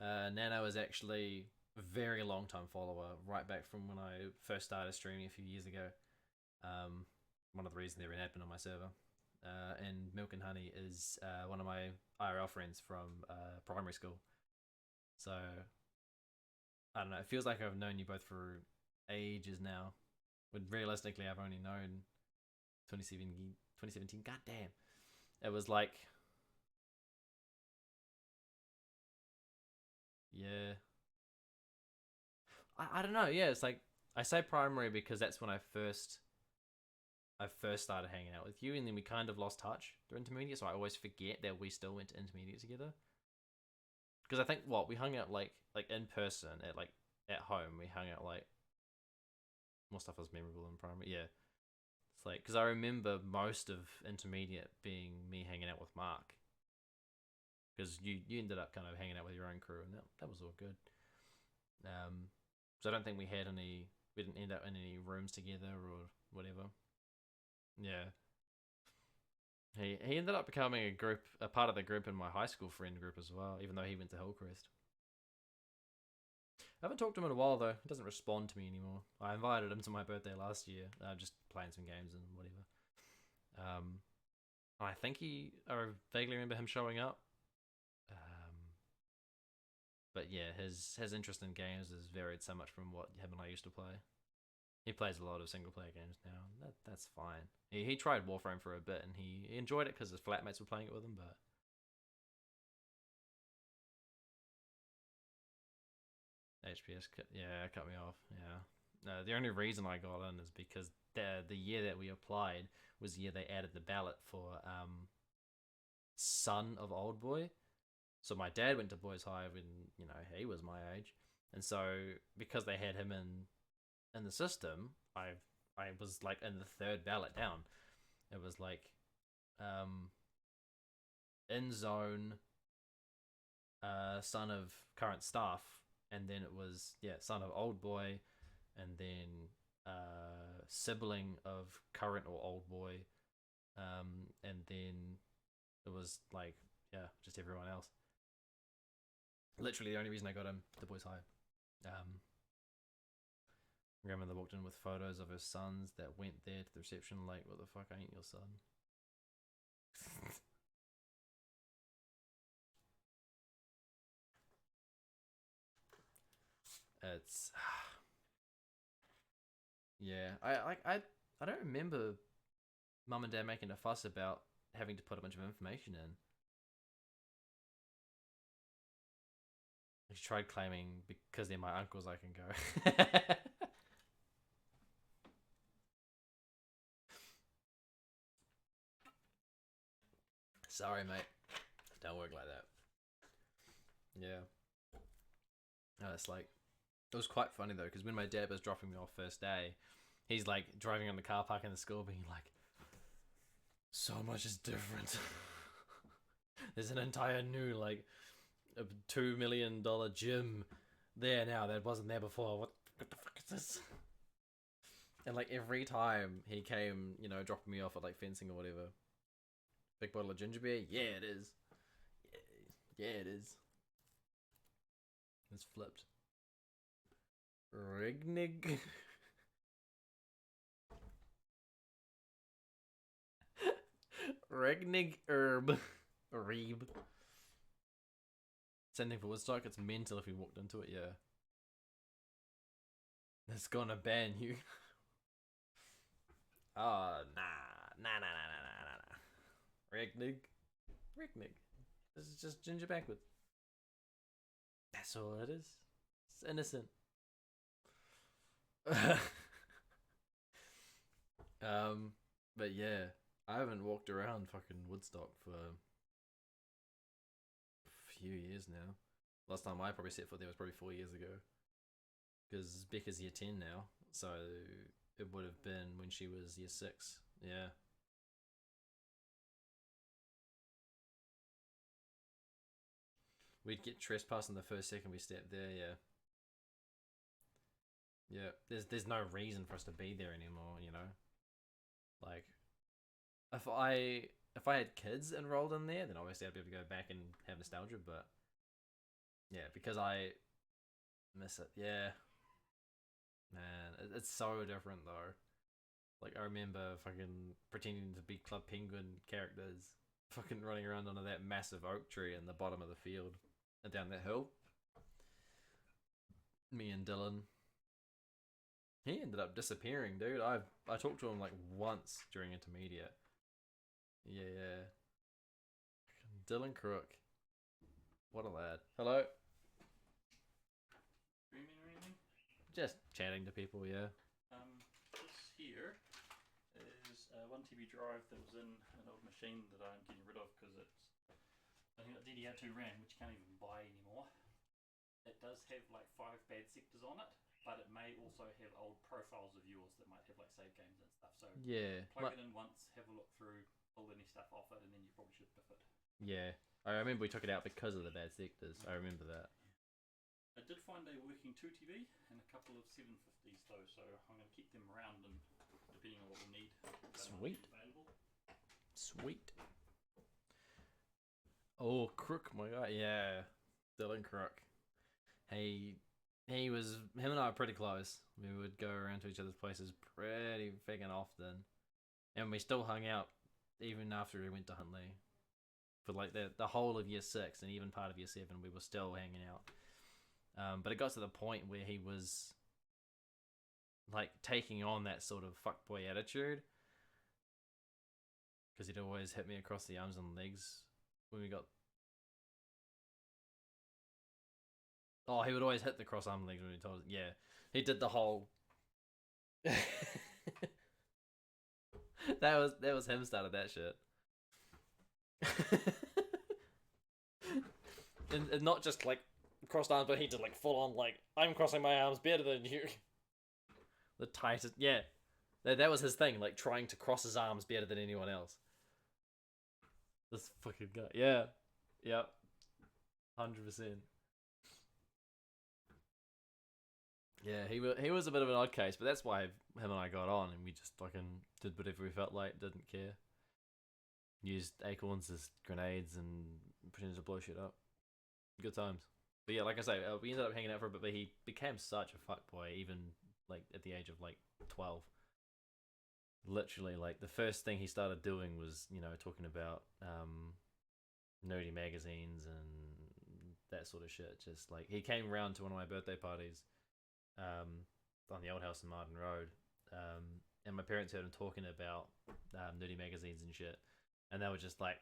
Nano is actually a very long time follower, right back from when I first started streaming a few years ago. One of the reasons they're in admin on my server. And Milk and Honey is one of my IRL friends from primary school. So, I don't know, it feels like I've known you both for ages now. When realistically I've only known 2017, god damn. It was like, yeah. I don't know, yeah, it's like, I say primary because that's when I first started hanging out with you, and then we kind of lost touch through intermediate, so I always forget that we still went to intermediate together. Because I think, we hung out like in person at home. We hung out like, more stuff was memorable in primary. Yeah, it's like, because I remember most of intermediate being me hanging out with Mark. Because you ended up kind of hanging out with your own crew, and that was all good. So I don't think we didn't end up in any rooms together or whatever. Yeah. He ended up becoming a part of the group in my high school friend group as well, even though he went to Hillcrest. I haven't talked to him in a while though. He doesn't respond to me anymore. I invited him to my birthday last year, just playing some games and whatever. I think I vaguely remember him showing up. But yeah, his interest in games has varied so much from what him and I used to play. He plays a lot of single player games now. That's fine. He tried Warframe for a bit and he enjoyed it because his flatmates were playing it with him, but HPS cut me off. Yeah. No, the only reason I got in is because the year that we applied was the year they added the ballot for son of old boy. So my dad went to Boys High when, he was my age. And so because they had him in the system, I was like in the third ballot down. It was like in zone, son of current staff, and then it was son of old boy, and then sibling of current or old boy, and then it was like just everyone else. Literally the only reason I got him to Boys High. Grandmother walked in with photos of her sons that went there to the reception like, what the fuck, I ain't your son. It's yeah, I don't remember mum and dad making a fuss about having to put a bunch of information in. I tried claiming because they're my uncles I can go. Sorry, mate. Don't work like that. Yeah. No, it's like, it was quite funny though, because when my dad was dropping me off first day, he's like driving on the car park in the school being like, so much is different. There's an entire new, like, a $2 million gym there now that wasn't there before. What the fuck is this? And like every time he came, you know, dropping me off at like fencing or whatever, big bottle of ginger beer, yeah it is. Yeah it is. It's flipped. Rignig. Regnig herb. Reeb. Same thing for Woodstock, it's mental if you walked into it, yeah. It's gonna ban you. Oh, nah. Regnig. Regnig. This is just ginger backwards. That's all it is. It's innocent. But yeah, I haven't walked around fucking Woodstock for a few years now. Last time I probably set foot there was probably 4 years ago. Because Becca's year 10 now, so it would have been when she was year 6. Yeah. We'd get trespassing the first second we stepped there, yeah. Yeah, there's no reason for us to be there anymore, you know? Like, if I had kids enrolled in there, then obviously I'd be able to go back and have nostalgia, but yeah, because I miss it, yeah. Man, it's so different though. Like, I remember fucking pretending to be Club Penguin characters, fucking running around under that massive oak tree in the bottom of the field and down that hill. Me and Dylan. He ended up disappearing, dude. I talked to him like once during intermediate. Yeah. Dylan Crook. What a lad. Hello. Streaming or anything? Just chatting to people, yeah. This here is a 1 TB drive that was in an old machine that I'm getting rid of because it's only got DDR2 RAM, which you can't even buy anymore. It does have like 5 bad sectors on it, but it may also have old profiles of yours that might have like save games and stuff. So yeah, plug it in once, have a look through, pull any stuff off it, and then you probably should biff it. Yeah, I remember we took it out because of the bad sectors. I remember that. I did find a working 2 TB and a couple of 750s though, so I'm going to keep them around and depending on what we need. Sweet. Sweet. Oh, Crook, my god, yeah. Dylan Crook. Him and I were pretty close. We would go around to each other's places pretty friggin' often. And we still hung out even after we went to Huntley. For like the whole of year 6 and even part of year 7, we were still hanging out. But it got to the point where he was like taking on that sort of fuckboy attitude. Because he'd always hit me across the arms and legs when we got... Oh, he would always hit the cross arm legs when he told us. Yeah, he did the whole... that was him started that shit. and not just like crossed arms, but he did like full on like, I'm crossing my arms better than you. The tightest, yeah. That was his thing, like trying to cross his arms better than anyone else. This fucking guy, yeah, yep, 100%. Yeah, he was a bit of an odd case, but that's why him and I got on, and we just fucking did whatever we felt like, didn't care. Used acorns as grenades and pretended to blow shit up. Good times. But yeah, like I say, we ended up hanging out for a bit, but he became such a fuckboy, even like at the age of like 12. Literally, like the first thing he started doing was, you know, talking about nerdy magazines and that sort of shit. Just like he came round to one of my birthday parties on the old house in Martin Road, and my parents heard him talking about nerdy magazines and shit, and they were just like,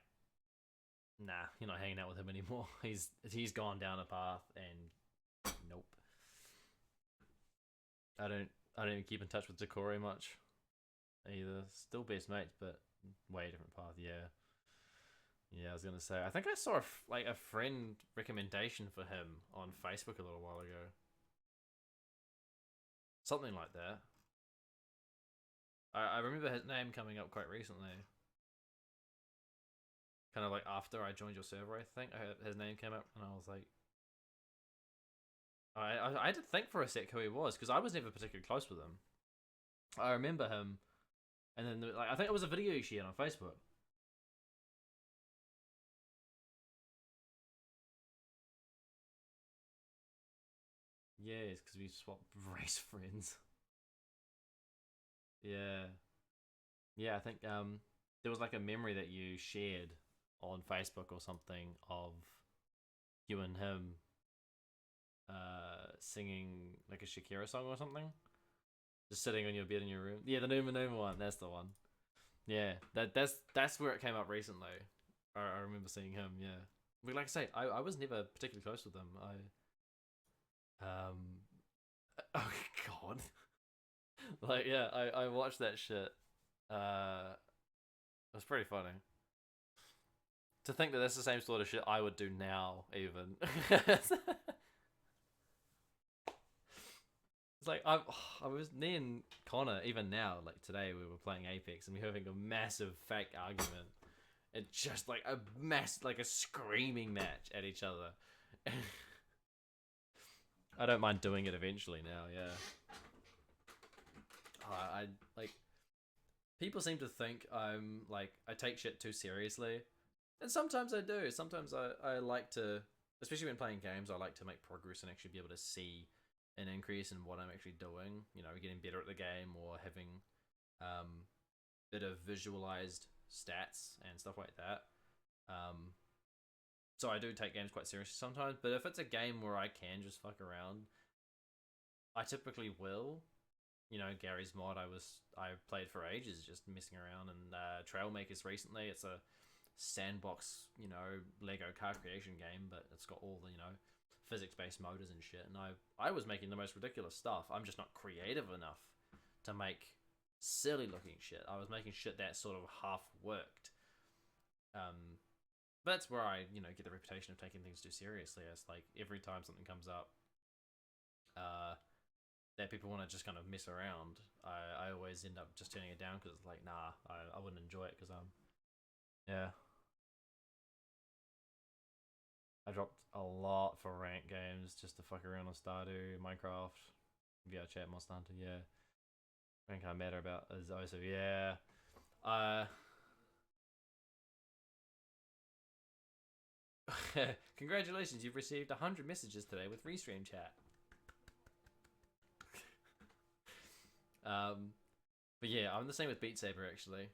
nah, you're not hanging out with him anymore. He's gone down a path, and nope. I don't even keep in touch with Decore much either. Still best mates, but way different path. Yeah, Yeah, I was gonna say. I think I saw a friend recommendation for him on Facebook a little while ago. Something like that. I remember his name coming up quite recently. Kind of like after I joined your server, I think his name came up, and I was like, I had to think for a sec who he was because I was never particularly close with him. I remember him, and then like I think it was a video he shared on Facebook. Yeah, it's because we swapped race friends. Yeah, yeah. I think there was like a memory that you shared on Facebook or something of you and him singing like a Shakira song or something. Just sitting on your bed in your room. Yeah, the Numa Numa one. That's the one. Yeah, that's where it came up recently. I remember seeing him. Yeah, but like I say, I was never particularly close with him. Oh god, like yeah, I watched that shit. It was pretty funny. To think that that's the same sort of shit I would do now, even. It's like I was me and Connor even now like today we were playing Apex and we were having a massive fake argument and just like a screaming match at each other. I don't mind doing it eventually now. Yeah. I like people seem to think I'm like I take shit too seriously, and sometimes I do. Sometimes I like to, especially when playing games, I like to make progress and actually be able to see an increase in what I'm actually doing, you know, getting better at the game or having bit of visualized stats and stuff like that. So I do take games quite seriously sometimes, but if it's a game where I can just fuck around, I typically will. You know, Gary's mod I played for ages just messing around, and Trailmakers recently, it's a sandbox, you know, Lego car creation game, but it's got all the, you know, physics-based motors and shit, and I was making the most ridiculous stuff. I'm just not creative enough to make silly-looking shit. I was making shit that sort of half-worked. But that's where I, you know, get the reputation of taking things too seriously. It's like, every time something comes up that people want to just kind of mess around, I always end up just turning it down, because it's like, nah, I wouldn't enjoy it, because yeah. I dropped a lot for rank games just to fuck around on Stardew, Minecraft, VR Chat, Monster Hunter, yeah. Rank I matter about is also, yeah. Congratulations, you've received 100 messages today with Restream Chat. But yeah, I'm the same with Beat Saber actually.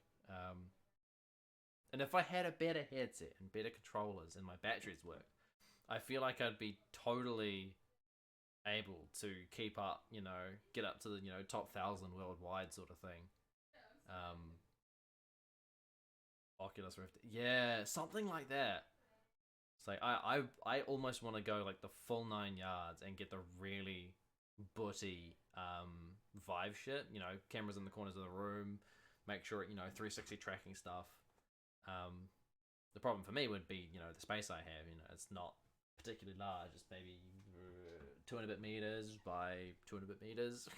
And if I had a better headset and better controllers and my batteries worked, I feel like I'd be totally able to keep up, you know, get up to the, you know, top 1,000 worldwide sort of thing. Oculus Rift, yeah, something like that. It's like I almost want to go like the full 9 yards and get the really butty Vive shit. You know, cameras in the corners of the room, make sure it, you know, 360 tracking stuff. The problem for me would be, you know, the space I have. You know, it's not particularly large. It's maybe 200 bit meters by 200 bit meters.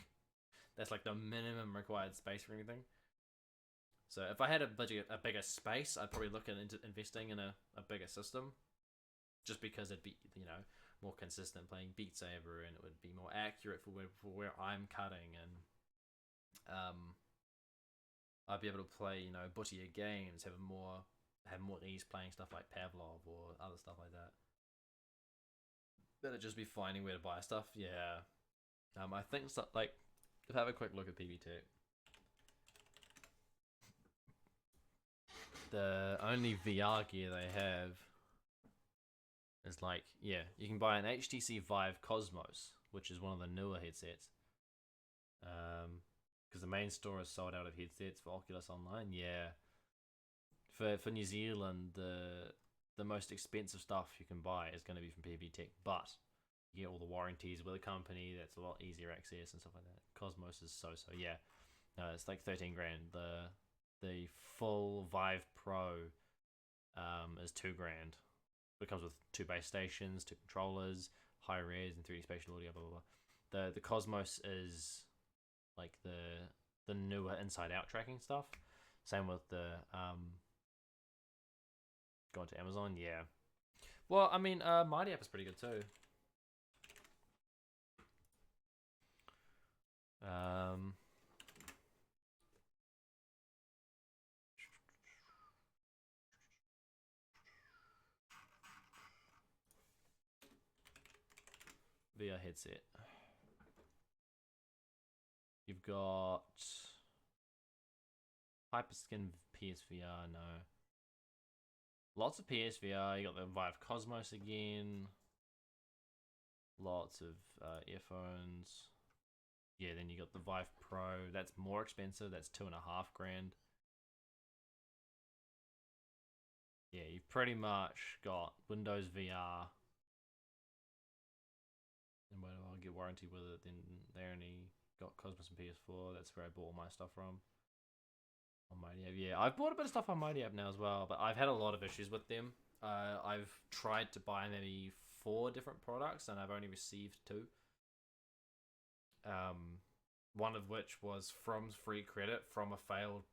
That's like the minimum required space for anything. So if I had a bigger space, I'd probably look into investing in a bigger system, just because it'd be, you know, more consistent playing Beat Saber, and it would be more accurate for where I'm cutting, and I'd be able to play, you know, buttier games, have more ease playing stuff like Pavlov or other stuff like that. But it'd just be finding where to buy stuff. Yeah. I think so, like, if I have a quick look at PB Tech, the only VR gear they have is like, yeah, you can buy an HTC Vive Cosmos, which is one of the newer headsets. Because the main store is sold out of headsets for Oculus Online. Yeah. For New Zealand, the most expensive stuff you can buy is going to be from PB Tech, but you get all the warranties with a company that's a lot easier access and stuff like that. Cosmos is so. Yeah. No, it's like 13 grand. The full Vive Pro is $2 grand. It comes with 2 base stations, 2 controllers, high res, and 3D spatial audio. Blah blah blah. The Cosmos is like the newer inside out tracking stuff. Same with the going to Amazon. Yeah. Well, I mean, Mighty App is pretty good too. VR headset. You've got Hyperskin PSVR, no. Lots of PSVR. You got the Vive Cosmos again. Lots of earphones. Yeah, then you got the Vive Pro. That's more expensive. That's $2.5 grand. Yeah, you've pretty much got Windows VR. And when I'll get warranty with it, then they only got Cosmos and PS4. That's where I bought all my stuff from. On Mighty App. Yeah, I've bought a bit of stuff on Mighty App now as well, but I've had a lot of issues with them. I've tried to buy maybe 4 different products, and I've only received 2. One of which was from free credit from a failed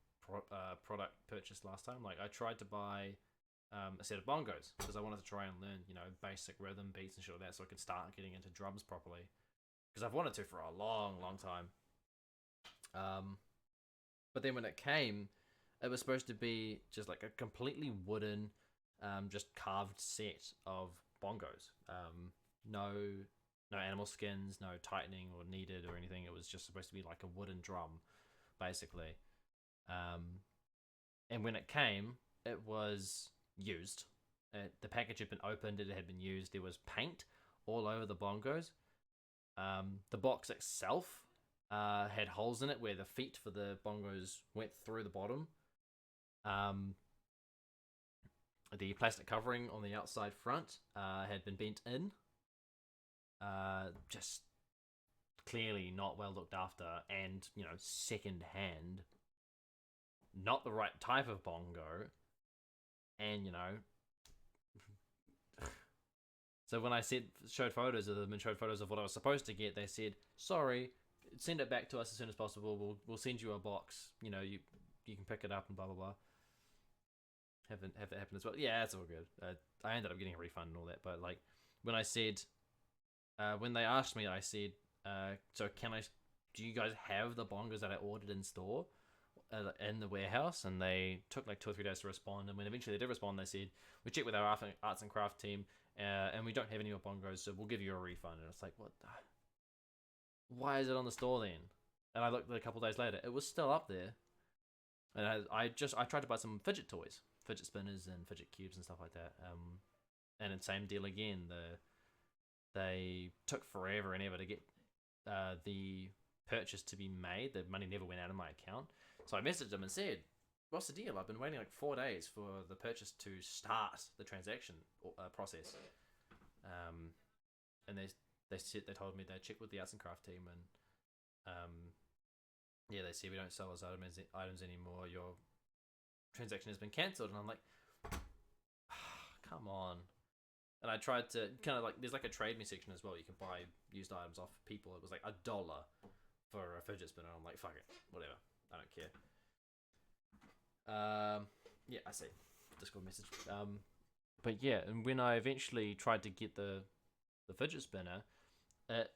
product purchase last time. Like, I tried to buy a set of bongos because I wanted to try and learn, you know, basic rhythm beats and shit like that, so I could start getting into drums properly. Because I've wanted to for a long, long time. But then when it came, it was supposed to be just like a completely wooden, just carved set of bongos. No animal skins, no tightening or kneaded or anything. It was just supposed to be like a wooden drum, basically. And when it came, it was used. The package had been opened, it had been used. There was paint all over the bongos. The box itself had holes in it where the feet for the bongos went through the bottom. The plastic covering on the outside front had been bent in. Just clearly not well looked after, and, you know, second hand. Not the right type of bongo. And, you know, so when I showed photos of them and showed photos of what I was supposed to get, they said, sorry, send it back to us as soon as possible. We'll send you a box. You know, you can pick it up and blah blah blah. Have it happen as well. Yeah, it's all good. I ended up getting a refund and all that. But like when I said, when they asked me, I said, so do you guys have the bongos that I ordered in store? In the warehouse, and they took like 2 or 3 days to respond. And when eventually they did respond, they said, we checked with our arts and craft team, and we don't have any more bongos, so we'll give you a refund. And it's like, what the? Why is it on the store then? And I looked a couple days later, it was still up there. And I tried to buy some fidget toys, fidget spinners and fidget cubes and stuff like that. And then same deal again. They took forever and ever to get the purchase to be made. The money never went out of my account. So I messaged them and said, what's the deal? I've been waiting like 4 days for the purchase to start the transaction process. And they told me they checked with the arts and craft team, and yeah, they said we don't sell those items anymore. Your transaction has been cancelled. And I'm like, come on. And I tried to kind of like, there's like a trade me section as well. You can buy used items off people. It was like $1 for a fidget spinner. I'm like, fuck it, whatever. I don't care. Yeah, I see. Discord message. But yeah, and when I eventually tried to get the fidget spinner, it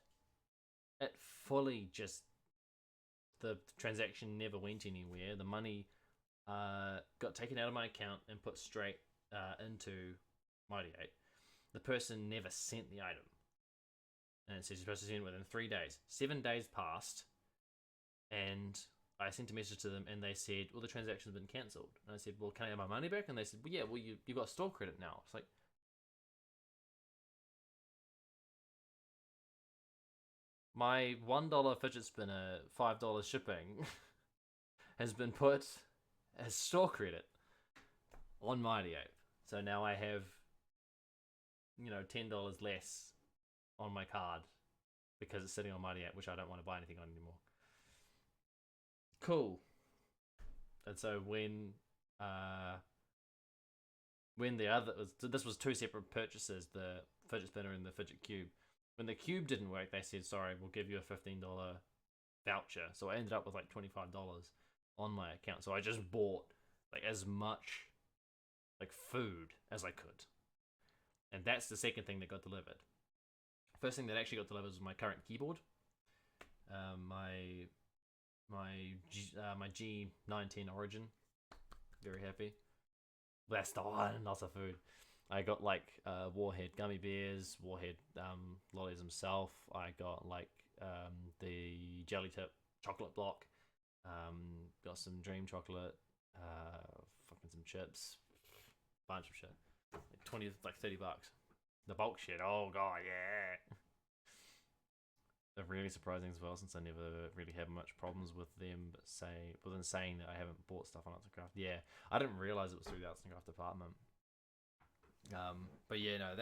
fully just, the transaction never went anywhere. The money got taken out of my account and put straight into Mighty Ape. The person never sent the item. And it says you're supposed to send it within 3 days. 7 days passed, and I sent a message to them, and they said, well, the transaction's been cancelled. And I said, well, can I have my money back? And they said, well, yeah, well, you got store credit now. It's like, my $1 fidget spinner, $5 shipping has been put as store credit on Mighty Ape. So now I have, you know, $10 less on my card because it's sitting on Mighty Ape, which I don't want to buy anything on anymore. Cool. And so when when the other this was two separate purchases, the fidget spinner and the fidget cube. When the cube didn't work, they said, sorry, we'll give you a $15 voucher. So I ended up with like $25 on my account. So I just bought like as much like food as I could. And that's the second thing that got delivered. First thing that actually got delivered was my current keyboard. My G19 Origin. Very happy. That's the one, not the food. I got like Warhead gummy bears, Warhead lollies himself. I got like the jelly tip chocolate block. Got some dream chocolate. Fucking some chips. Bunch of shit. Like 20, like $30. The bulk shit. Oh god, yeah. They're really surprising as well, since I never really had much problems with them. But saying that I haven't bought stuff on Arts and Craft. Yeah, I didn't realize it was through the Arts and Craft department. But yeah, no,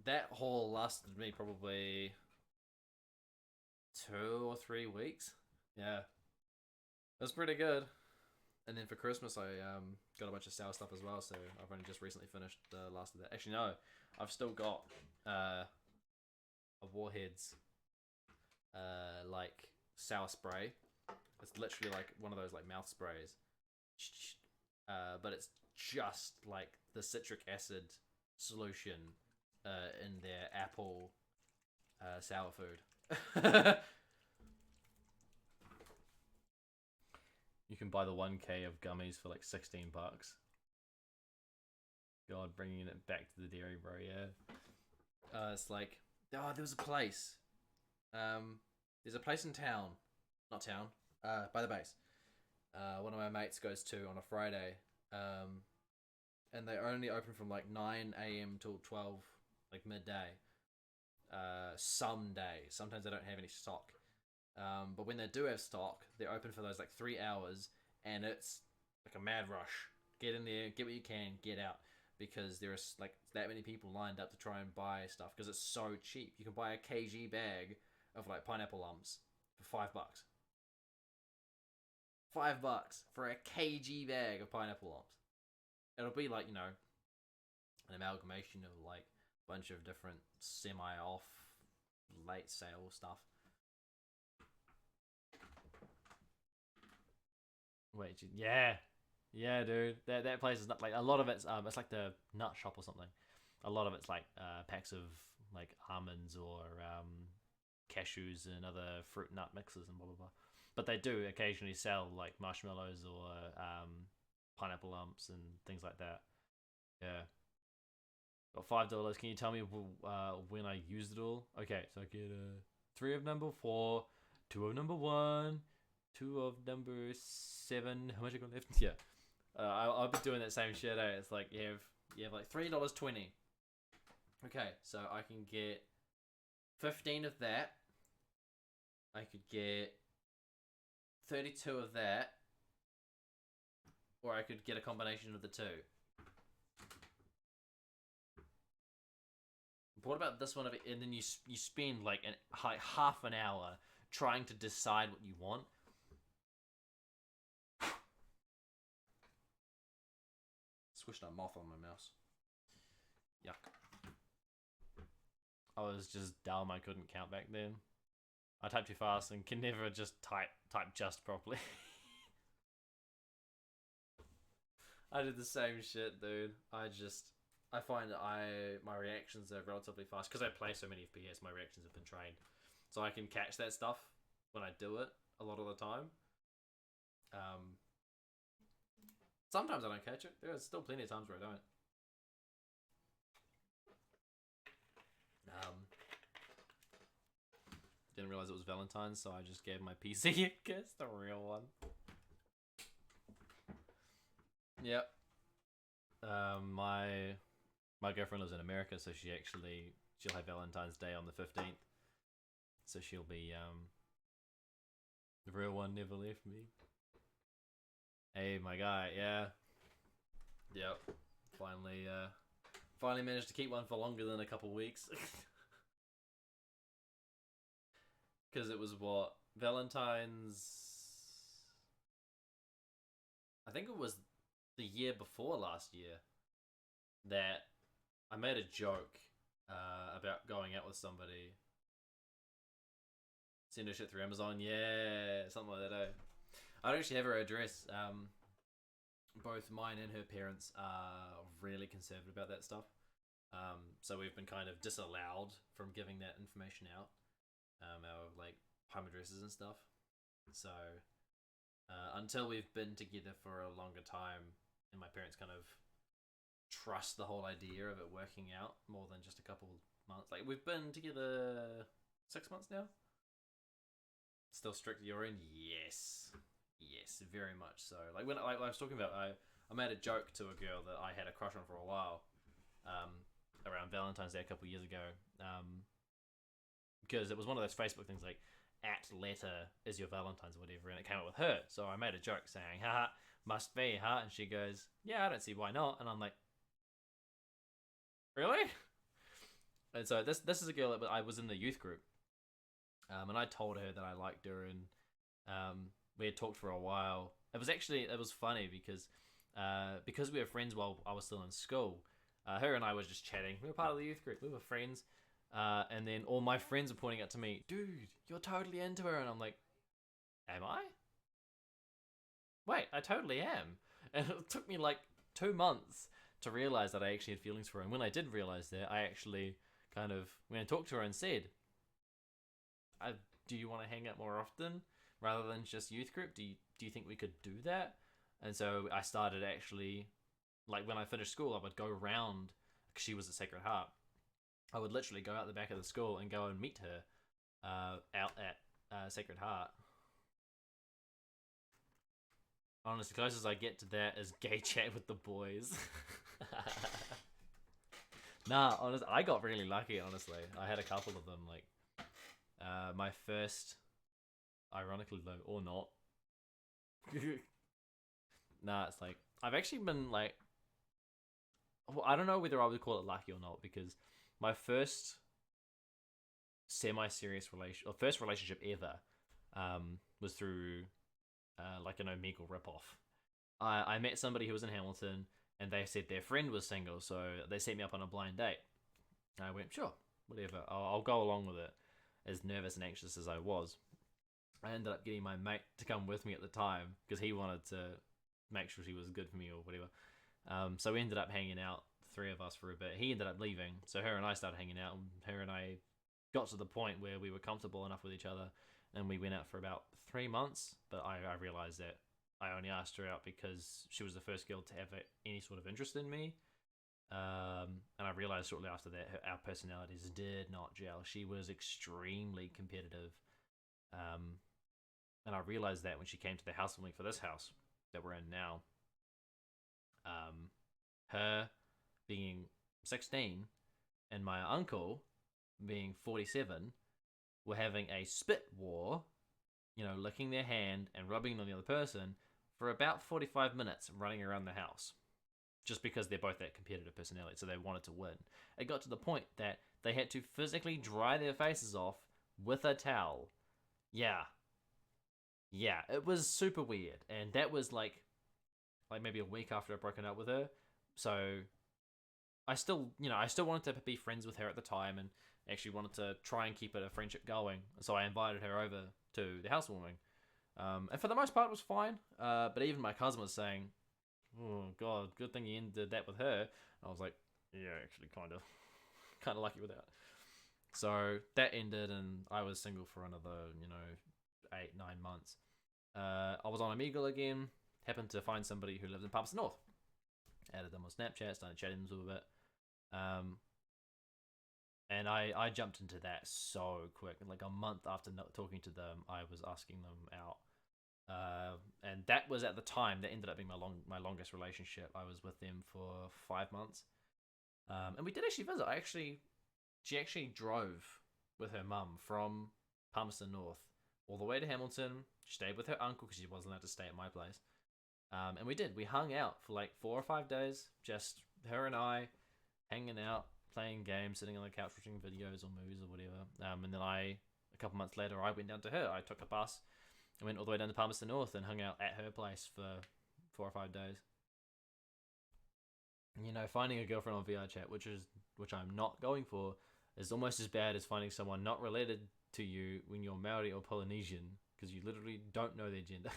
that haul lasted me probably 2 or 3 weeks. Yeah, it was pretty good. And then for Christmas, I got a bunch of sour stuff as well. So I've only just recently finished the last of that. Actually, no, I've still got a Warheads like sour spray. It's literally like one of those like mouth sprays, but it's just like the citric acid solution in their apple sour food. You can buy the 1K of gummies for like $16. God, bringing it back to the dairy, bro. Yeah. It's like, oh, there was a place. There's a place in town, not town, by the base. One of my mates goes to on a Friday. And they only open from like 9 a.m. till 12, like midday. Some days. Sometimes they don't have any stock. But when they do have stock, they're open for those like 3 hours, and it's like a mad rush. Get in there, get what you can, get out. Because there's like that many people lined up to try and buy stuff, because it's so cheap. You can buy a kg bag of like pineapple lumps for $5. $5 for a kg bag of pineapple lumps. It'll be like, you know, an amalgamation of like a bunch of different semi-off, late sale stuff. Wait, yeah, dude. That place is not like, a lot of it's like the nut shop or something. A lot of it's like packs of like almonds or cashews and other fruit nut mixes and blah blah blah. But they do occasionally sell like marshmallows or pineapple lumps and things like that. Yeah. Got $5. Can you tell me when I used it all? Okay, so I get 3 of number 4, 2 of number 1, 2 of number 7. How much I got left? Yeah. I'll be doing that same shit. It's like you have like $3.20. Okay, so I can get 15 of that. I could get 32 of that, or I could get a combination of the two. But what about this one of it? And then you spend like half an hour trying to decide what you want. Squished a moth on my mouse. Yuck. I was just dumb. I couldn't count back then. I type too fast and can never just type just properly. I did the same shit, dude. I find that my reactions are relatively fast because I play so many FPS. My reactions have been trained, so I can catch that stuff when I do it a lot of the time. Sometimes I don't catch it. There's still plenty of times where I don't. Didn't realize it was Valentine's, so I just gave my PC a kiss, the real one. Yep. My girlfriend lives in America, so she'll have Valentine's Day on the 15th. So she'll be the real one never left me. Hey, my guy, yeah. Yep. Finally managed to keep one for longer than a couple weeks. Because it was what? Valentine's... I think it was the year before last year. that I made a joke about going out with somebody. Send her shit through Amazon, yeah, something like that. I don't actually have her address. Both mine and her parents are really conservative about that stuff. So we've been kind of disallowed from giving that information out. Our like home addresses and stuff. So until we've been together for a longer time, and my parents kind of trust the whole idea of it working out more than just a couple months. Like we've been together 6 months now. Still strict you're in? Yes, very much so. Like when I was talking about, I made a joke to a girl that I had a crush on for a while, around Valentine's Day a couple of years ago, because it was one of those Facebook things like @letter is your Valentine's or whatever, and it came up with her. So I made a joke saying, haha, must be, huh? And she goes, yeah, I don't see why not. And I'm like, really? And so this is a girl that I was in the youth group, and I told her that I liked her, and we had talked for a while. It was funny because we were friends while I was still in school. Her and I were just chatting. We were part of the youth group. We were friends. And then all my friends are pointing out to me, dude, you're totally into her. And I'm like, am I? Wait, I totally am. And it took me like 2 months to realize that I actually had feelings for her. And when I did realize that, I actually kind of went and talked to her and said, do you want to hang out more often rather than just youth group? Do you think we could do that? And so I started actually, like when I finished school, I would go around, because she was at Sacred Heart. I would literally go out the back of the school and go and meet her out at Sacred Heart. Honestly, closest I get to that is gay chat with the boys. Nah, honestly, I got really lucky, honestly. I had a couple of them, like, my first, ironically though, or not. Nah, it's like, I've actually been like, well, I don't know whether I would call it lucky or not, because my first semi-serious first relationship ever was through like an Omegle ripoff. I met somebody who was in Hamilton, and they said their friend was single, so they set me up on a blind date. And I went, sure, whatever, I'll go along with it, as nervous and anxious as I was. I ended up getting my mate to come with me at the time, because he wanted to make sure she was good for me or whatever. So we ended up hanging out, the three of us, for a bit. He ended up leaving, so her and I started hanging out, and her and I got to the point where we were comfortable enough with each other, and we went out for about 3 months. But I realized that I only asked her out because she was the first girl to have any sort of interest in me. And I realized shortly after that our personalities did not gel. She was extremely competitive, and I realized that when she came to the housewarming for this house that we're in now. Her being 16 and my uncle being 47 were having a spit war, licking their hand and rubbing it on the other person for about 45 minutes, running around the house, just because they're both that competitive personality, so they wanted to win. It got to the point that they had to physically dry their faces off with a towel. Yeah, it was super weird, and that was like maybe a week after I'd broken up with her. So I still wanted to be friends with her at the time, and actually wanted to try and keep a friendship going. So I invited her over to the housewarming, and for the most part it was fine. But even my cousin was saying, "Oh God, good thing you ended that with her." And I was like, "Yeah, actually, kind of lucky with that." So that ended, and I was single for another 8-9 months. I was on Omegle again. Happened to find somebody who lives in Palmerston North. Added them on Snapchat, started chatting them a bit. And I jumped into that so quick. Like a month after talking to them, I was asking them out. And that was at the time that ended up being my longest relationship. I was with them for 5 months. And we did actually visit. She actually drove with her mum from Palmerston North all the way to Hamilton. She stayed with her uncle because she wasn't allowed to stay at my place. And we hung out for like 4 or 5 days, just her and I hanging out, playing games, sitting on the couch watching videos or movies or whatever. And then a couple months later, I went down to her. I took a bus and went all the way down to Palmerston North and hung out at her place for 4 or 5 days. You know, finding a girlfriend on VR chat, which I'm not going for, is almost as bad as finding someone not related to you when you're Maori or Polynesian, because you literally don't know their gender.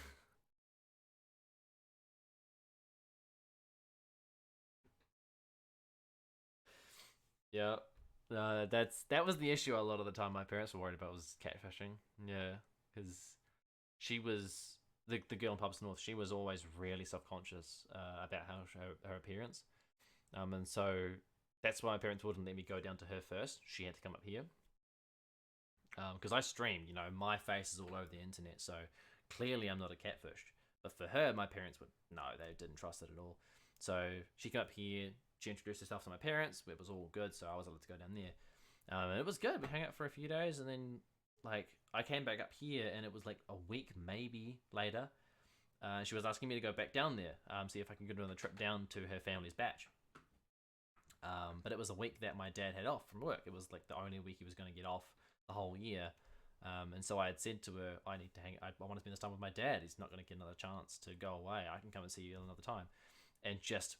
Yeah, that was the issue a lot of the time. My parents were worried about was catfishing. Yeah, because she was the girl in Pubs North. She was always really self conscious about how her appearance. And so that's why my parents wouldn't let me go down to her first. She had to come up here. Because I stream, you know, my face is all over the internet, so clearly I'm not a catfish. But for her, my parents would no, they didn't trust it at all. So she came up here. She introduced herself to my parents. It was all good, so I was allowed to go down there. And it was good. We hung out for a few days, and then like I came back up here, and it was like a week maybe later. She was asking me to go back down there, see if I can go on the trip down to her family's batch. But it was a week that my dad had off from work. It was like the only week he was going to get off the whole year. And so I had said to her, I want to spend this time with my dad. He's not going to get another chance to go away. I can come and see you another time. And just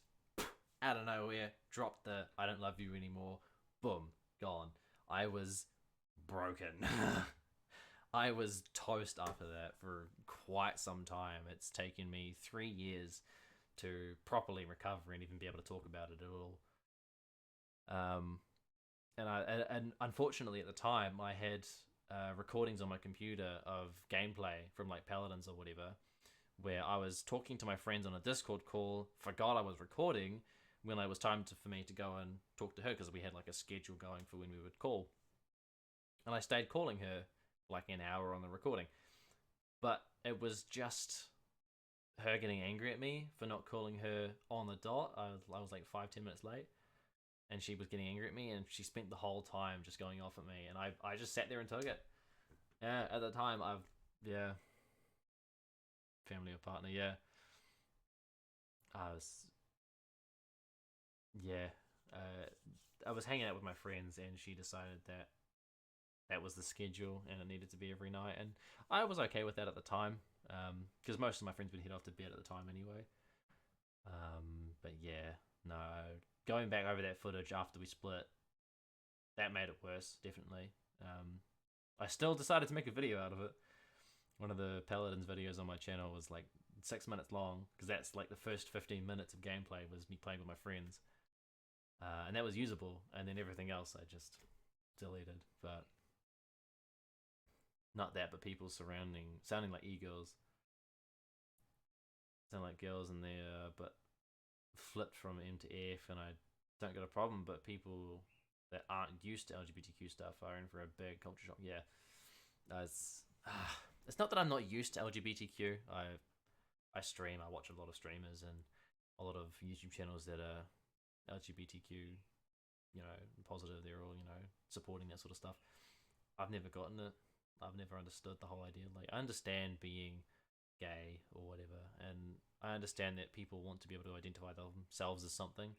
out of nowhere, dropped the I don't love you anymore. Boom, gone. I was broken. I was toast after that for quite some time. It's taken me 3 years to properly recover and even be able to talk about it at all. And unfortunately at the time I had recordings on my computer of gameplay from like Paladins or whatever, where I was talking to my friends on a Discord call, forgot I was recording when it was time for me to go and talk to her, because we had like a schedule going for when we would call. And I stayed calling her like an hour on the recording. But it was just her getting angry at me for not calling her on the dot. I was like 5-10 minutes late. And she was getting angry at me, and she spent the whole time just going off at me, and I just sat there and took it. Yeah, at the time, family or partner, yeah. Yeah, I was hanging out with my friends, and she decided that that was the schedule, and it needed to be every night, and I was okay with that at the time, because most of my friends would head off to bed at the time anyway. But yeah, no. Going back over that footage after we split, that made it worse, definitely. I still decided to make a video out of it. One of the Paladins videos on my channel was like 6 minutes long, because that's like the first 15 minutes of gameplay was me playing with my friends. And that was usable, and then everything else I just deleted. But not that, but people sounding like e-girls. Sound like girls in there, but flipped from M to F, and I don't got a problem, but people that aren't used to LGBTQ stuff are in for a big culture shock. Yeah, it's not that I'm not used to LGBTQ. I stream, I watch a lot of streamers and a lot of YouTube channels that are LGBTQ, you know, positive. They're all, you know, supporting that sort of stuff. I've never gotten it. I've never understood the whole idea. Like, I understand being gay or whatever, and I understand that people want to be able to identify themselves as something.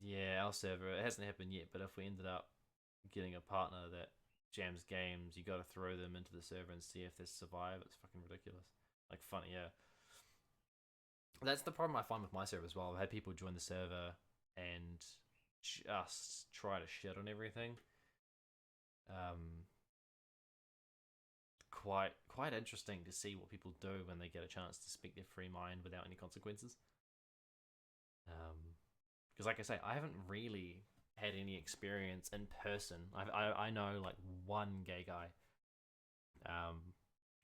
Yeah, our server, it hasn't happened yet, but if we ended up getting a partner that jams games, you gotta throw them into the server and see if they survive. It's fucking ridiculous. Like, funny, yeah. That's the problem I find with my server as well. I've had people join the server and just try to shit on everything. Quite interesting to see what people do when they get a chance to speak their free mind without any consequences. Because like I say, I haven't really had any experience in person. I know like one gay guy,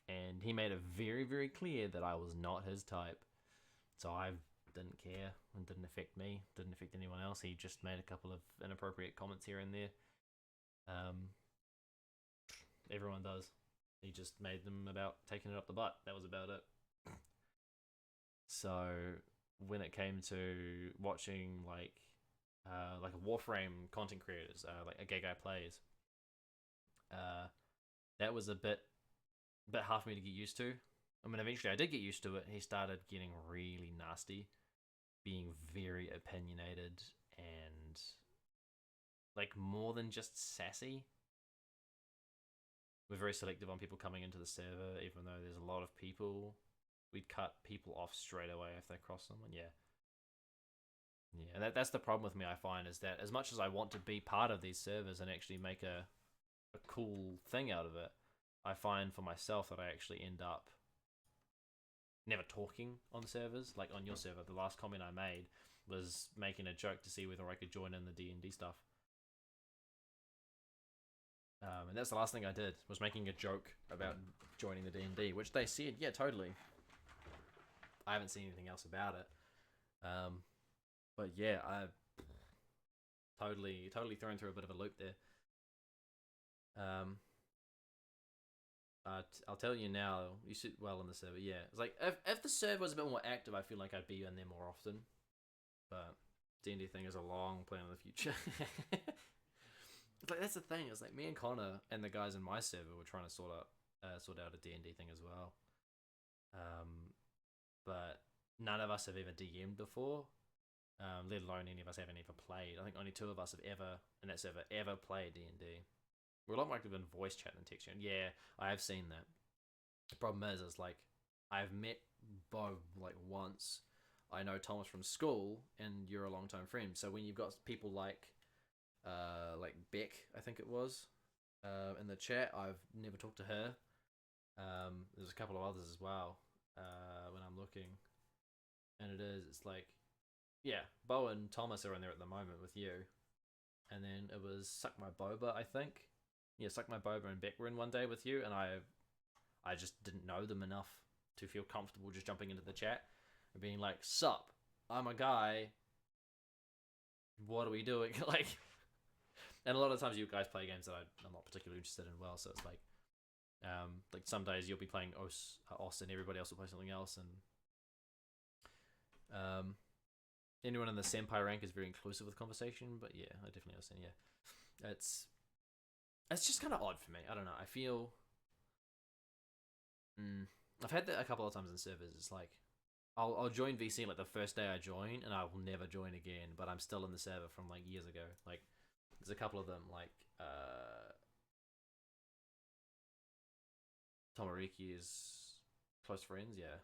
and he made it very, very clear that I was not his type. So I didn't care, and didn't affect me, didn't affect anyone else. He just made a couple of inappropriate comments here and there. Everyone does. He just made them about taking it up the butt. That was about it. So when it came to watching like a Warframe content creators, like a gay guy plays, that was a bit hard for me to get used to. I mean, eventually I did get used to it. He started getting really nasty, being very opinionated, and like more than just sassy. We're very selective on people coming into the server, even though there's a lot of people. We'd cut people off straight away if they cross someone. Yeah, Yeah, that's the problem with me, I find, is that as much as I want to be part of these servers and actually make a cool thing out of it, I find for myself that I actually end up never talking on servers. Like on your server, the last comment I made was making a joke to see whether I could join in the D&D stuff. And that's the last thing I did, was making a joke about joining the D&D, which they said, yeah, totally. I haven't seen anything else about it. But yeah, I totally thrown through a bit of a loop there. I'll tell you now, you sit well in the server. Yeah, it's like if the server was a bit more active, I feel like I'd be in there more often. But D&D thing is a long plan in the future. It's like that's the thing. It's like me and Connor and the guys in my server were trying to sort out a D&D thing as well. But none of us have ever DM'd before. Let alone any of us haven't ever played. I think only 2 of us have ever in that server ever played D&D. We're a lot more active in voice chat than text chat. Yeah, I have seen that. The problem is like I've met Bo like once. I know Thomas from school, and you're a long time friend. So when you've got people like Beck, I think it was, in the chat, I've never talked to her. There's a couple of others as well. When I'm looking, and it's like, yeah, Bo and Thomas are in there at the moment with you, and then it was Suck My Boba, I think. Yeah, Suck My Boba and Beck were in one day with you, and I just didn't know them enough to feel comfortable just jumping into the chat and being like, "Sup, I'm a guy. What are we doing?" Like, and a lot of times you guys play games that I'm not particularly interested in. Well, so it's like some days you'll be playing OS and everybody else will play something else, and anyone in the senpai rank is very inclusive with conversation. But yeah, I definitely understand. Yeah, it's just kind of odd for me. I don't know. I feel I've had that a couple of times in servers. It's like I'll join VC like the first day I join, and I will never join again. But I'm still in the server from like years ago. Like there's a couple of them like Tomariki is close friends. Yeah.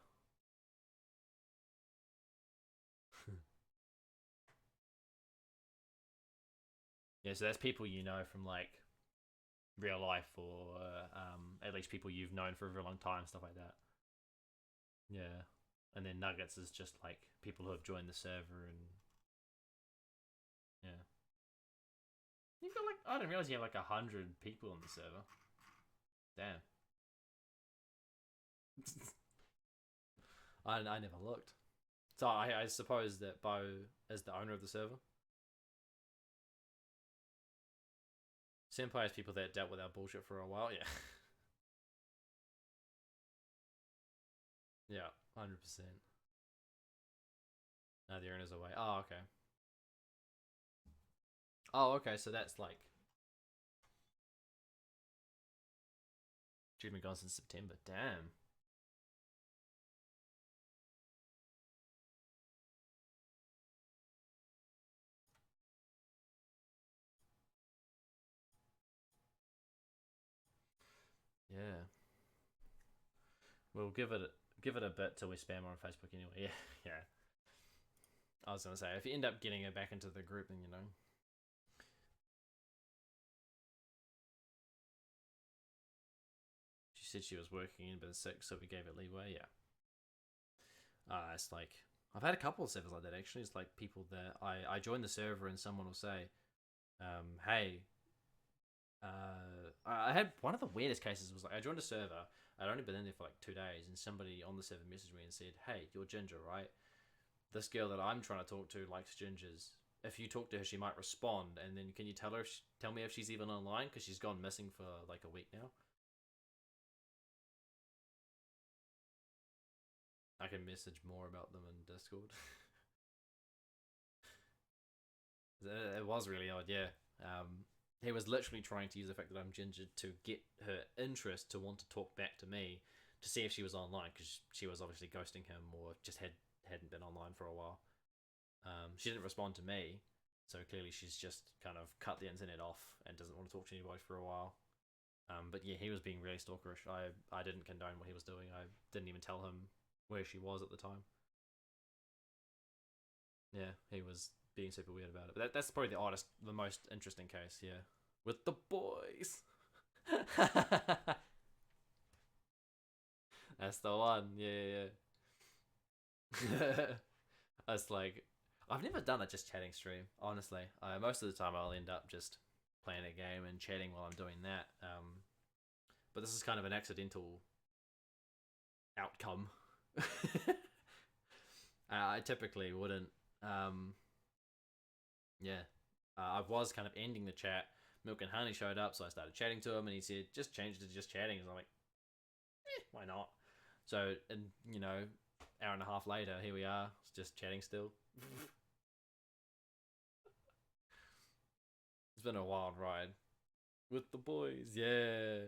Yeah, so that's people you know from like real life, or at least people you've known for a very long time, stuff like that. Yeah, and then Nuggets is just like people who have joined the server, and yeah, you've got like, I didn't realize you have like 100 people on the server. Damn. I never looked. So I suppose that Bo is the owner of the server. Senpai is people that dealt with our bullshit for a while, yeah. Yeah, 100%. No, the owner's away. Oh, okay. Oh, okay, so that's like... She's been gone since September, damn. Yeah. We'll give it a bit till we spam her on Facebook anyway. Yeah, yeah. I was gonna say, if you end up getting her back into the group, then you know. She said she was working and been sick, so we gave it leeway. Yeah. It's like I've had a couple of servers like that actually. It's like people that I join the server and someone will say, "Hey." I had one of the weirdest cases was like I joined a server. I'd only been in there for like 2 days, and somebody on the server messaged me and said, "Hey, you're Ginger, right? This girl that I'm trying to talk to likes gingers. If you talk to her, she might respond. And then can you tell her? Tell me if she's even online, because she's gone missing for like a week now." I can message more about them in Discord. It was really odd, yeah. He was literally trying to use the fact that I'm ginger to get her interest to want to talk back to me to see if she was online, because she was obviously ghosting him or just hadn't been online for a while. She didn't respond to me, so clearly she's just kind of cut the internet off and doesn't want to talk to anybody for a while. But yeah, he was being really stalkerish. I didn't condone what he was doing. I didn't even tell him where she was at the time. Yeah, he was being super weird about it. But that's probably the most interesting case, yeah. With the boys. That's the one, yeah. It's like, I've never done a just chatting stream, honestly. Most of the time I'll end up just playing a game and chatting while I'm doing that. But this is kind of an accidental outcome. I typically wouldn't. I was kind of ending the chat. Milk and Honey showed up, so I started chatting to him, and he said, just change it to just chatting. And I'm like, why not? So, and hour and a half later, here we are, it's just chatting still. It's been a wild ride with the boys, yeah.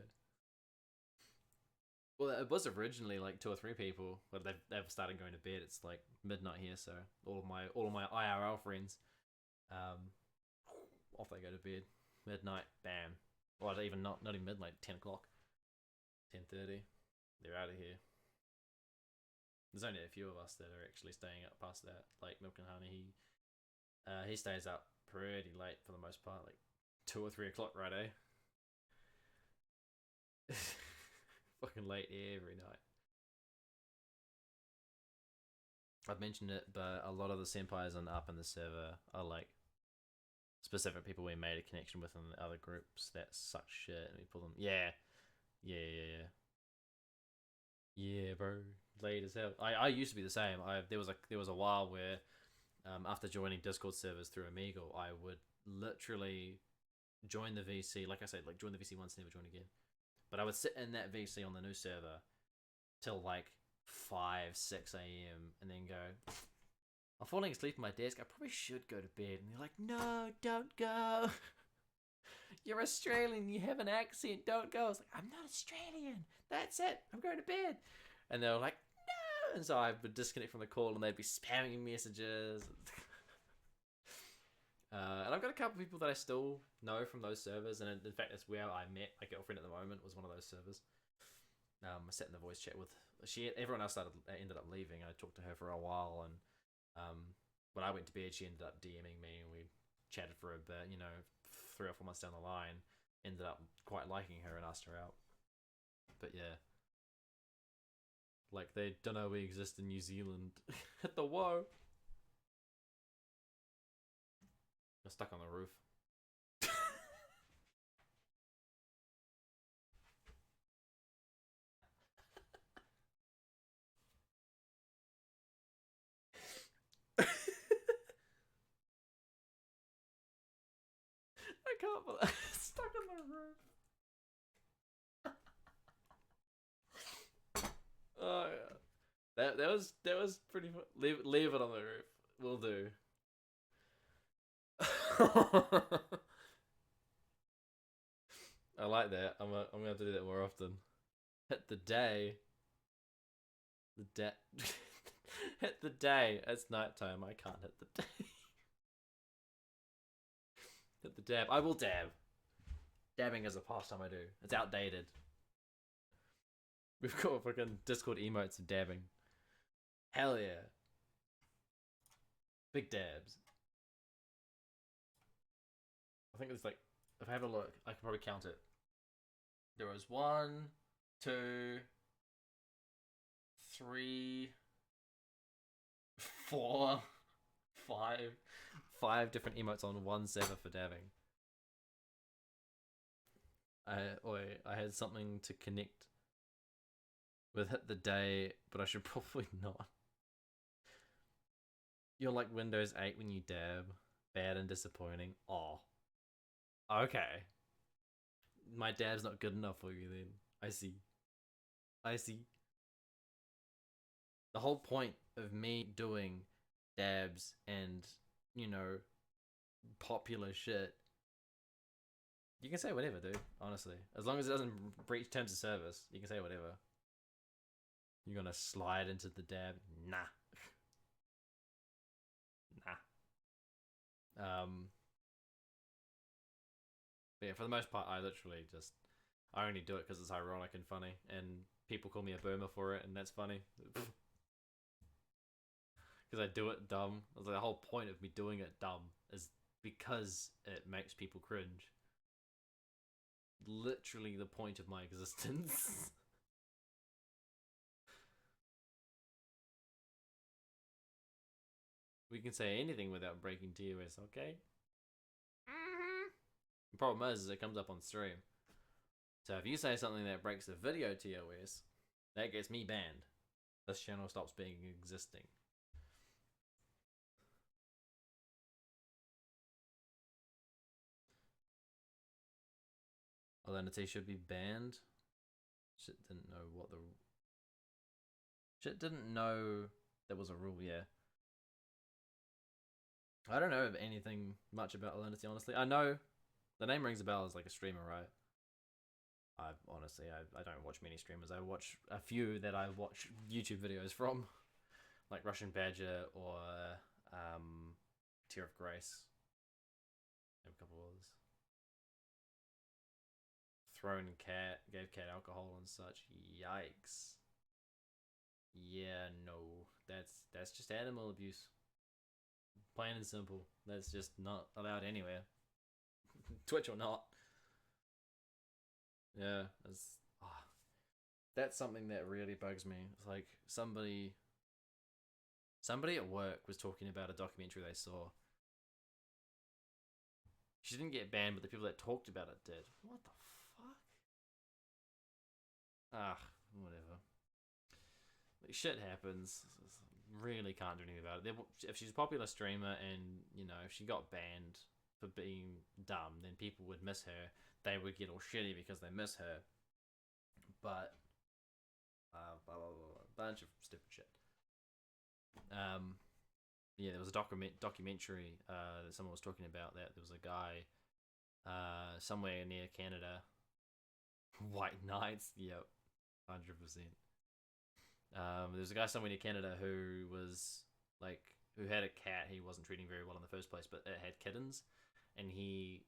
Well, it was originally like 2 or 3 people, but they've started going to bed. It's like midnight here, so all of my IRL friends, off they go to bed. Midnight, bam. Well, even not even midnight, 10 o'clock, 10:30. They're out of here. There's only a few of us that are actually staying up past that. Like Milk and Honey, he stays up pretty late for the most part, like 2 or 3 o'clock, right? Fucking late every night. I've mentioned it, but a lot of the senpais on up in the server are like specific people we made a connection with in the other groups that suck shit, and we pull them. Yeah, bro. Late as hell. I used to be the same. There was a while where, after joining Discord servers through Omegle, I would literally join the VC. Like I said, like join the VC once, never join again. But I would sit in that VC on the new server till like 5, 6 a.m. and then go, I'm falling asleep at my desk. I probably should go to bed. And they're like, no, don't go. You're Australian. You have an accent. Don't go. I was like, I'm not Australian. That's it. I'm going to bed. And they were like, no. And so I would disconnect from the call and they'd be spamming messages. And I've got a couple of people that I still know from those servers, and in fact, that's where I met my girlfriend at the moment. Was one of those servers. I sat in the voice chat with everyone else ended up leaving. I talked to her for a while, and when I went to bed, she ended up DMing me, and we chatted for a bit. 3 or 4 months down the line, ended up quite liking her and asked her out. But yeah, like they don't know we exist in New Zealand. Hit the whoa. I'm stuck on the roof. I can't believe I'm stuck on the roof. Oh yeah, that was pretty fun. Leave it on the roof. Will do. I like that. I'm gonna have to do that more often. Hit the day. Hit the day. It's nighttime. I can't hit the day. Hit the dab. I will dab. Dabbing is a pastime I do. It's outdated. We've got fucking Discord emotes of dabbing. Hell yeah. Big dabs. I think it's like, if I have a look, I can probably count it. There was 1, 2, 3, 4, 5 different emotes on one server for dabbing. I had something to connect with Hit the Day, but I should probably not. You're like Windows 8 when you dab. Bad and disappointing. Oh. Okay. My dab's not good enough for you then. I see. The whole point of me doing dabs and, popular shit, you can say whatever, dude, honestly. As long as it doesn't breach terms of service, you can say whatever. You're gonna slide into the dab? Nah. But yeah, for the most part, I only do it because it's ironic and funny, and people call me a boomer for it, and that's funny. Because I do it dumb. Like, the whole point of me doing it dumb is because it makes people cringe. Literally the point of my existence. We can say anything without breaking TOS, okay? The problem is it comes up on stream. So if you say something that breaks the video TOS, that gets me banned. This channel stops being existing. Alinity should be banned. Shit didn't know what the... Shit didn't know there was a rule, yeah. I don't know anything much about Alinity, honestly. I know the name rings a bell as like a streamer, right? I honestly, I don't watch many streamers. I watch a few that I watch YouTube videos from, like Russian Badger or Tear of Grace. I have a couple others. Thrown cat, gave cat alcohol and such. Yikes. Yeah, no, that's just animal abuse. Plain and simple. That's just not allowed anywhere. Twitch or not. Yeah, that's something that really bugs me. It's like somebody at work was talking about a documentary they saw. She didn't get banned, but the people that talked about it did. What the fuck? Whatever. Like, shit happens. Really can't do anything about it. If she's a popular streamer and, you know, if she got banned for being dumb, then people would miss her. They would get all shitty because they miss her. But blah, blah, blah, bunch of stupid shit. Yeah, there was a documentary that someone was talking about that there was a guy somewhere near Canada. White Knights, yep, 100%. There's a guy somewhere near Canada who was like, who had a cat he wasn't treating very well in the first place, but it had kittens, and he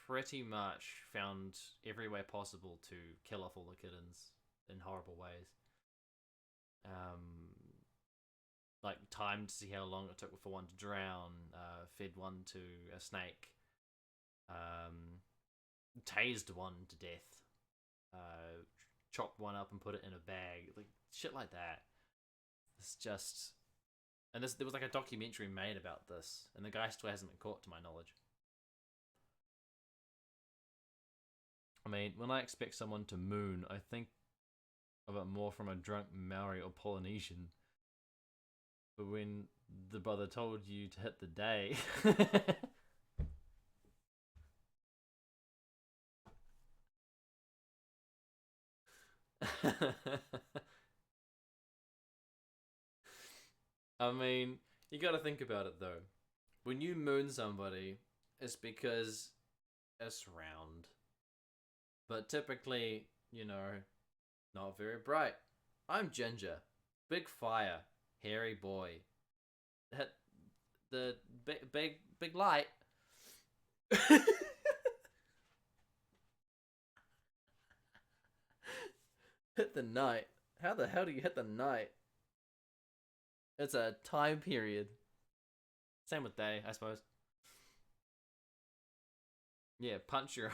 pretty much found every way possible to kill off all the kittens in horrible ways. Like timed to see how long it took for one to drown, fed one to a snake, tased one to death, chopped one up and put it in a bag, like shit like that. It's just, and there was like a documentary made about this, and the guy still hasn't been caught to my knowledge. I mean, when I expect someone to moon, I think of it more from a drunk Maori or Polynesian. But when the brother told you to hit the day... I mean, you gotta think about it though. When you moon somebody, it's because it's round. But typically, you know, not very bright. I'm Ginger. Big fire. Hairy boy. Hit the big light. Hit the night. How the hell do you hit the night? It's a time period. Same with day, I suppose. Yeah, punch your...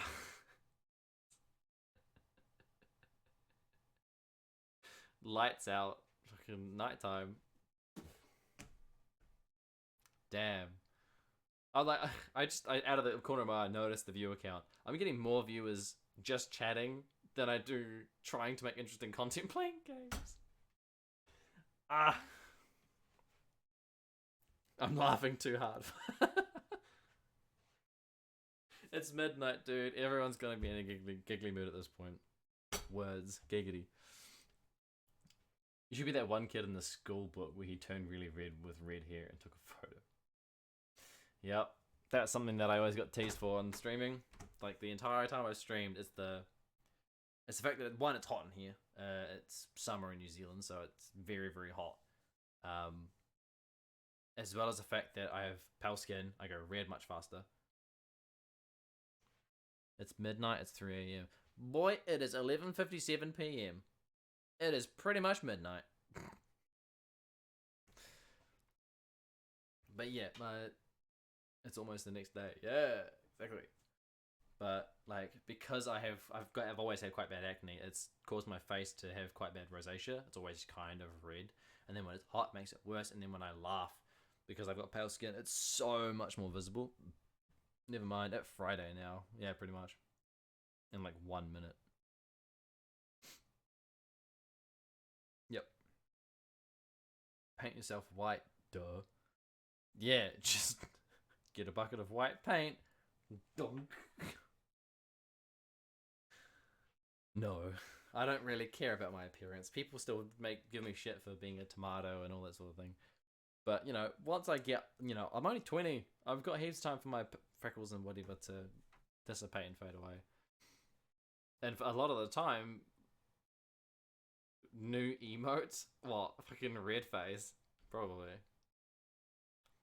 Lights out. Fucking nighttime. Damn. I out of the corner of my eye noticed the viewer count. I'm getting more viewers just chatting than I do trying to make interesting content playing games. I'm laughing too hard. It's midnight, dude. Everyone's gonna be in a giggly mood at this point. Words. Giggity. You should be that one kid in the school book where he turned really red with red hair and took a photo. Yep. That's something that I always got teased for on streaming. Like, the entire time I streamed, it's the fact that, one, it's hot in here. It's summer in New Zealand, so it's very, very hot. As well as the fact that I have pale skin, I go red much faster. It's midnight, it's 3 AM. Boy, it is 11:57 PM. It is pretty much midnight. But yeah, it's almost the next day. Yeah, exactly. But like, because I've always had quite bad acne, it's caused my face to have quite bad rosacea. It's always kind of red, and then when it's hot, it makes it worse. And then when I laugh, because I've got pale skin, it's so much more visible. Never mind, at Friday now. Yeah, pretty much. In like 1 minute. Yep. Paint yourself white, duh. Yeah, just get a bucket of white paint. Dunk. No, I don't really care about my appearance. People still give me shit for being a tomato and all that sort of thing. But, you know, once I get, you know, I'm only 20. I've got heaps of time for my freckles and whatever to dissipate and fade away. And for a lot of the time, new emotes? What? Fucking red face? Probably.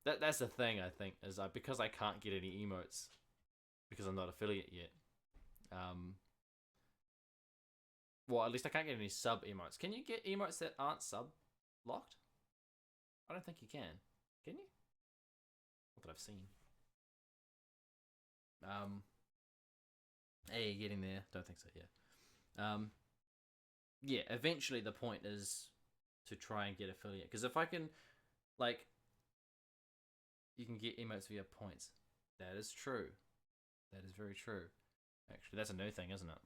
That's the thing, I think, is because I can't get any emotes, because I'm not affiliate yet. Well, at least I can't get any sub emotes. Can you get emotes that aren't sub locked? I don't think you can. Can you? Not that I've seen. Hey, getting there. Don't think so, yeah. Yeah, eventually the point is to try and get affiliate. Because if I can, like, you can get emotes via points. That is true. That is very true. Actually, that's a new thing, isn't it?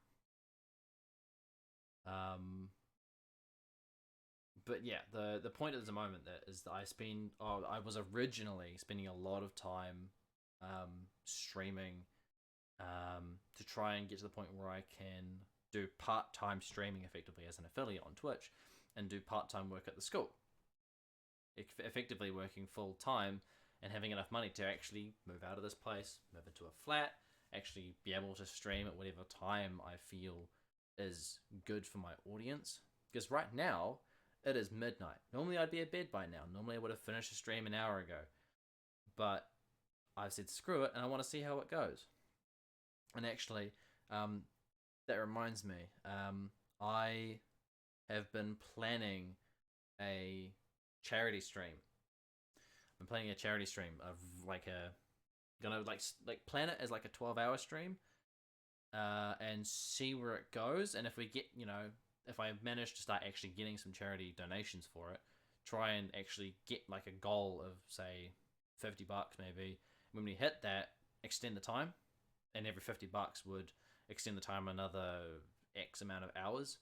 But yeah, the point at the moment that is that I was originally spending a lot of time streaming to try and get to the point where I can do part-time streaming effectively as an affiliate on Twitch and do part-time work at the school. Effectively working full-time and having enough money to actually move out of this place, move into a flat, actually be able to stream at whatever time I feel is good for my audience. Because right now, it is midnight. Normally I'd be in bed by now. Normally I would have finished the stream an hour ago. But I've said screw it and I want to see how it goes. And actually, that reminds me, I have been planning a charity stream. I'm planning a charity stream of gonna plan it as like a 12-hour stream, and see where it goes. And if we get, you know, if I manage to start actually getting some charity donations for it, try and actually get like a goal of say $50 maybe. When we hit that, extend the time, and every $50 would extend the time another X amount of hours.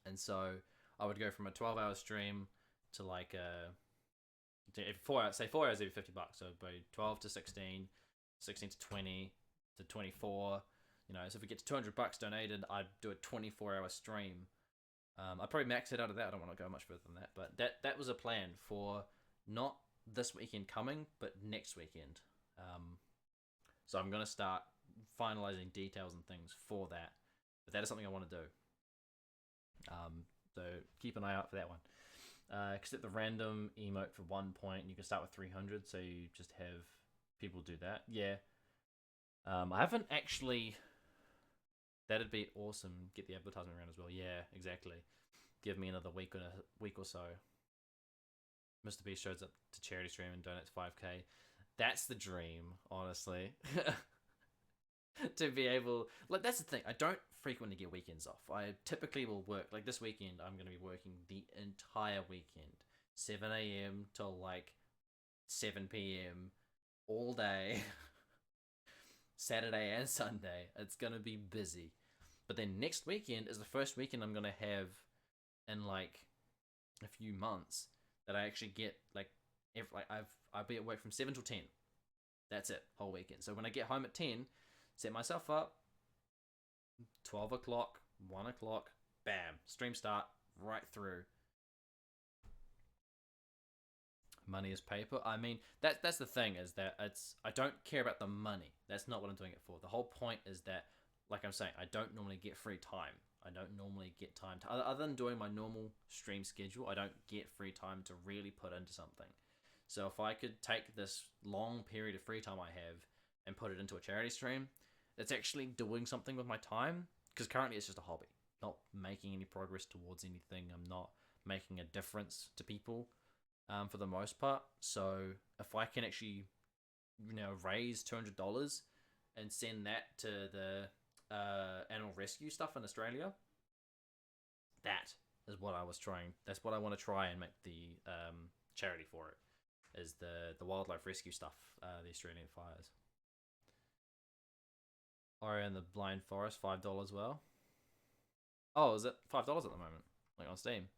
And so I would go from a 12-hour stream to like every 4 hours, say 4 hours every $50. So by 12 to 16, 16 to 20 to 24. You know, so if we get to $200 donated, I'd do a 24-hour stream. I'd probably max it out of that. I don't want to go much further than that, but that was a plan for not this weekend coming, but next weekend. So I'm gonna start finalizing details and things for that. But that is something I want to do. So keep an eye out for that one. Accept the random emote for 1 point. You can start with 300, so you just have people do that. Yeah. I haven't actually. That'd be awesome. Get the advertisement around as well. Yeah, exactly. Give me another week or so. Mr. Beast shows up to charity stream and donates 5k. That's the dream, honestly. To be able, like, that's the thing. I don't frequently get weekends off. I typically will work, like this weekend, I'm going to be working the entire weekend. 7 a.m. till like 7 p.m. all day. Saturday and Sunday. It's going to be busy. But then next weekend is the first weekend I'm going to have in like a few months that I actually get I'll be at work from 7 till 10. That's it, whole weekend. So when I get home at 10, set myself up, 12 o'clock, 1 o'clock, bam, stream start, right through. Money is paper. I mean, that's the thing, is that I don't care about the money. That's not what I'm doing it for. The whole point is that, like I'm saying, I don't normally get free time. I don't normally get time to, other than doing my normal stream schedule, I don't get free time to really put into something. So if I could take this long period of free time I have and put it into a charity stream, it's actually doing something with my time, because currently it's just a hobby. Not making any progress towards anything. I'm not making a difference to people. for the most part. So if I can actually, raise $200 and send that to the animal rescue stuff in Australia, that is what I was trying. That's what I want to try and make the charity for it. Is the wildlife rescue stuff, the Australian fires. Ori and the Blind Forest, $5 well. Oh, is it $5 at the moment? Like on Steam?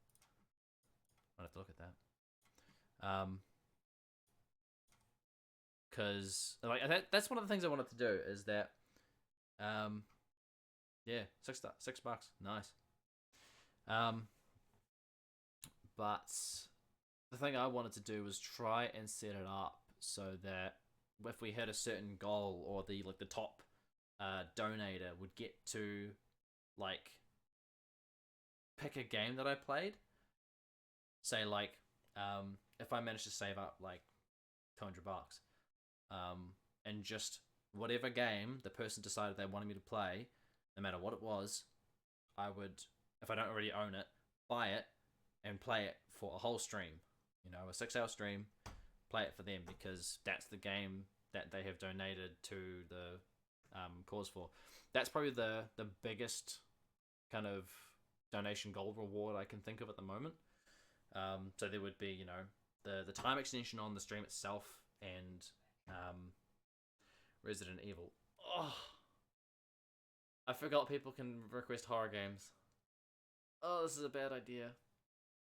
I'll have to look at that. Cause like that's one of the things I wanted to do is that, yeah, $6, nice. But the thing I wanted to do was try and set it up so that if we hit a certain goal, or the top donator would get to like pick a game that I played. Say like if I managed to save up like $200, and just whatever game the person decided they wanted me to play, no matter what it was, I would, if I don't already own it, buy it and play it for a whole stream. A 6-hour stream, play it for them, because that's the game that they have donated to the cause for. That's probably the biggest kind of donation gold reward I can think of at the moment. So there would be, the time extension on the stream itself, and Resident Evil. Oh, I forgot people can request horror games. Oh, this is a bad idea.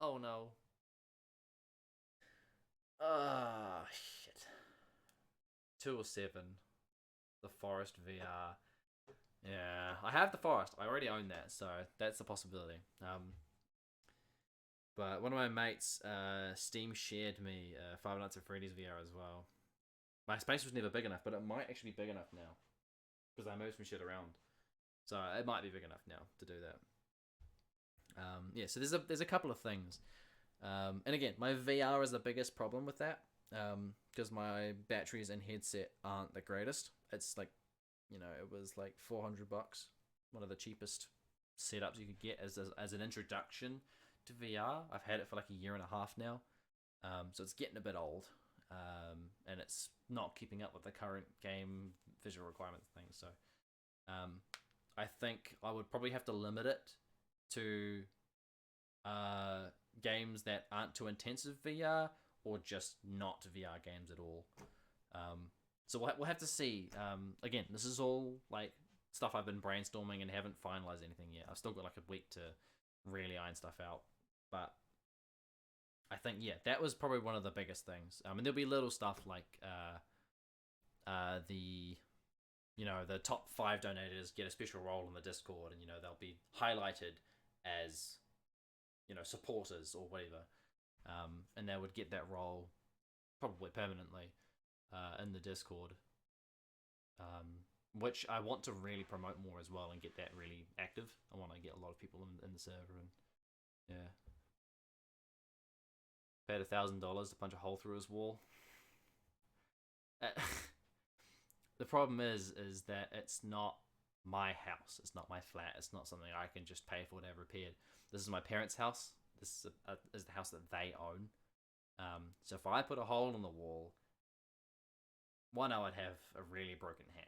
Oh no. Ah, shit. 207. The Forest VR. Yeah, I have the Forest. I already own that, so that's a possibility. But one of my mates, Steam shared me Five Nights at Freddy's VR as well. My space was never big enough, but it might actually be big enough now, because I moved some shit around. So it might be big enough now to do that. Yeah, so there's a couple of things. And again, my VR is the biggest problem with that, because my batteries and headset aren't the greatest. It's like, it was like $400, one of the cheapest setups you could get as an introduction to VR. I've had it for like a year and a half now, so it's getting a bit old, and it's not keeping up with the current game visual requirements things. So I think I would probably have to limit it to games that aren't too intensive VR, or just not VR games at all. So we'll have to see. Again, this is all like stuff I've been brainstorming and haven't finalized anything yet. I've still got like a week to really iron stuff out. But I think, yeah, that was probably one of the biggest things. And there'll be little stuff like the top 5 donators get a special role in the Discord, and they'll be highlighted as supporters or whatever, and they would get that role probably permanently in the Discord, which I want to really promote more as well and get that really active. I want to get a lot of people in the server, and yeah. Paid $1,000 to punch a hole through his wall. The problem is that it's not my house. It's not my flat. It's not something I can just pay for to have repaired. This is my parents' house. This is the house that they own. So if I put a hole in the wall, one, I would have a really broken hand.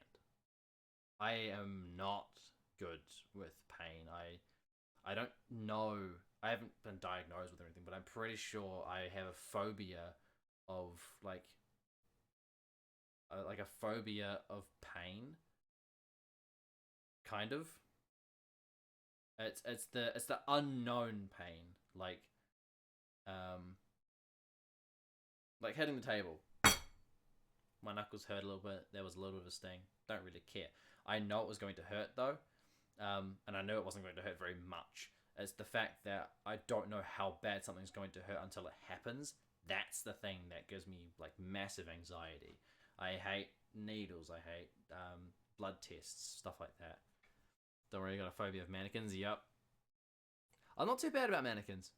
I am not good with pain. I don't know. I haven't been diagnosed with anything, but I'm pretty sure I have a phobia of like a phobia of pain. Kind of. It's the unknown pain, like hitting the table. My knuckles hurt a little bit. There was a little bit of a sting. Don't really care. I know it was going to hurt though, and I knew it wasn't going to hurt very much. It's the fact that I don't know how bad something's going to hurt until it happens. That's the thing that gives me like massive anxiety. I hate needles. I hate blood tests, stuff like that. Don't worry, I got a phobia of mannequins. Yep. I'm not too bad about mannequins.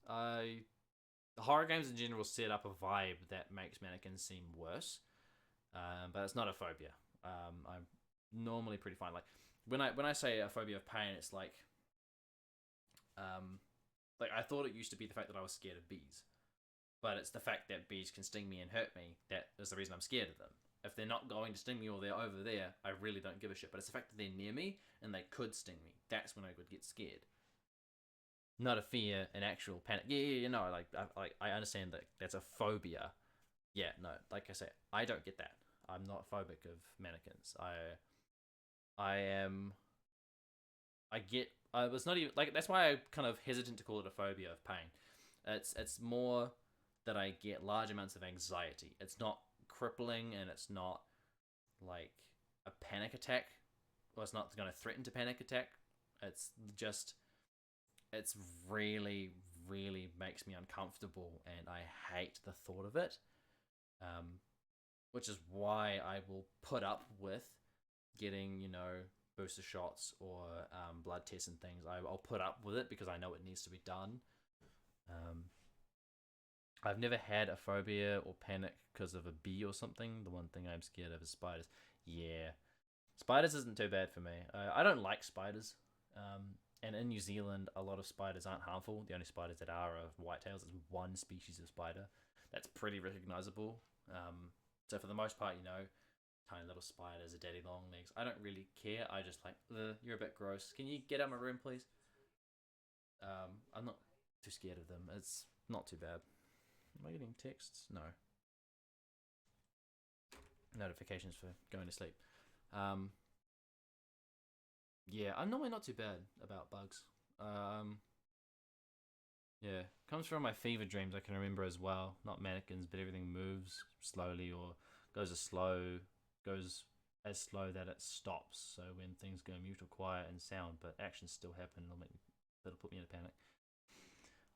Horror games in general set up a vibe that makes mannequins seem worse, but it's not a phobia. I'm normally pretty fine. Like when I say a phobia of pain, it's like I thought it used to be the fact that I was scared of bees, But it's the fact that bees can sting me and hurt me that is the reason I'm scared of them. If they're not going to sting me or they're over there, I really don't give a shit. But it's the fact that they're near me and they could sting me. That's when I would get scared. Not a fear, an actual panic. Yeah, no, I understand that that's a phobia. Yeah, no, like I say, I don't get that. I'm not phobic of mannequins. I was not even, like, that's why I kind of hesitant to call it a phobia of pain. It's more that I get large amounts of anxiety. It's not crippling and it's not like a panic attack. Well, it's not going to threaten to panic attack. It's just, it's really, really makes me uncomfortable and I hate the thought of it. Which is why I will put up with getting, you know, booster shots or blood tests and things. I'll put up with it because I know it needs to be done. I've never had a phobia or panic because of a bee or something. The one thing I'm scared of is spiders. Yeah, spiders isn't too bad for me. I don't like spiders. And in New Zealand, a lot of spiders aren't harmful. The only spiders that are whitetails. It's one species of spider. That's pretty recognizable. So for the most part, you know, tiny little spiders, a daddy long legs. I don't really care. I just like, you're a bit gross. Can you get out of my room, please? I'm not too scared of them. It's not too bad. Am I getting texts? No. Notifications for going to sleep. Yeah, I'm normally not too bad about bugs. Yeah, comes from my fever dreams. I can remember as well. Not mannequins, but everything moves slowly or goes as slow that it stops. So when things go mute or quiet and sound, but actions still happen, it'll put me in a panic.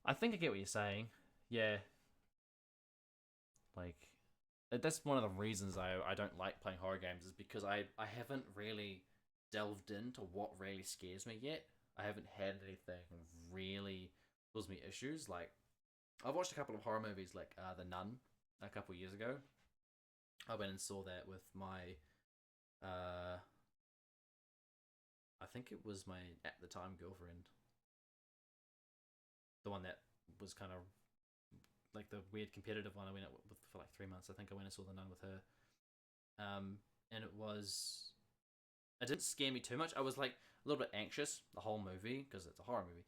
I think I get what you're saying. Yeah. Like, that's one of the reasons I don't like playing horror games is because I haven't really delved into what really scares me yet. I haven't had anything really cause me issues. Like, I've watched a couple of horror movies like The Nun a couple of years ago. I went and saw that with my I think it was my at the time girlfriend, the one that was kind of like the weird competitive one. I went out with for like 3 months. I think I went and saw The Nun with her. And it didn't scare me too much. I was like a little bit anxious the whole movie because it's a horror movie,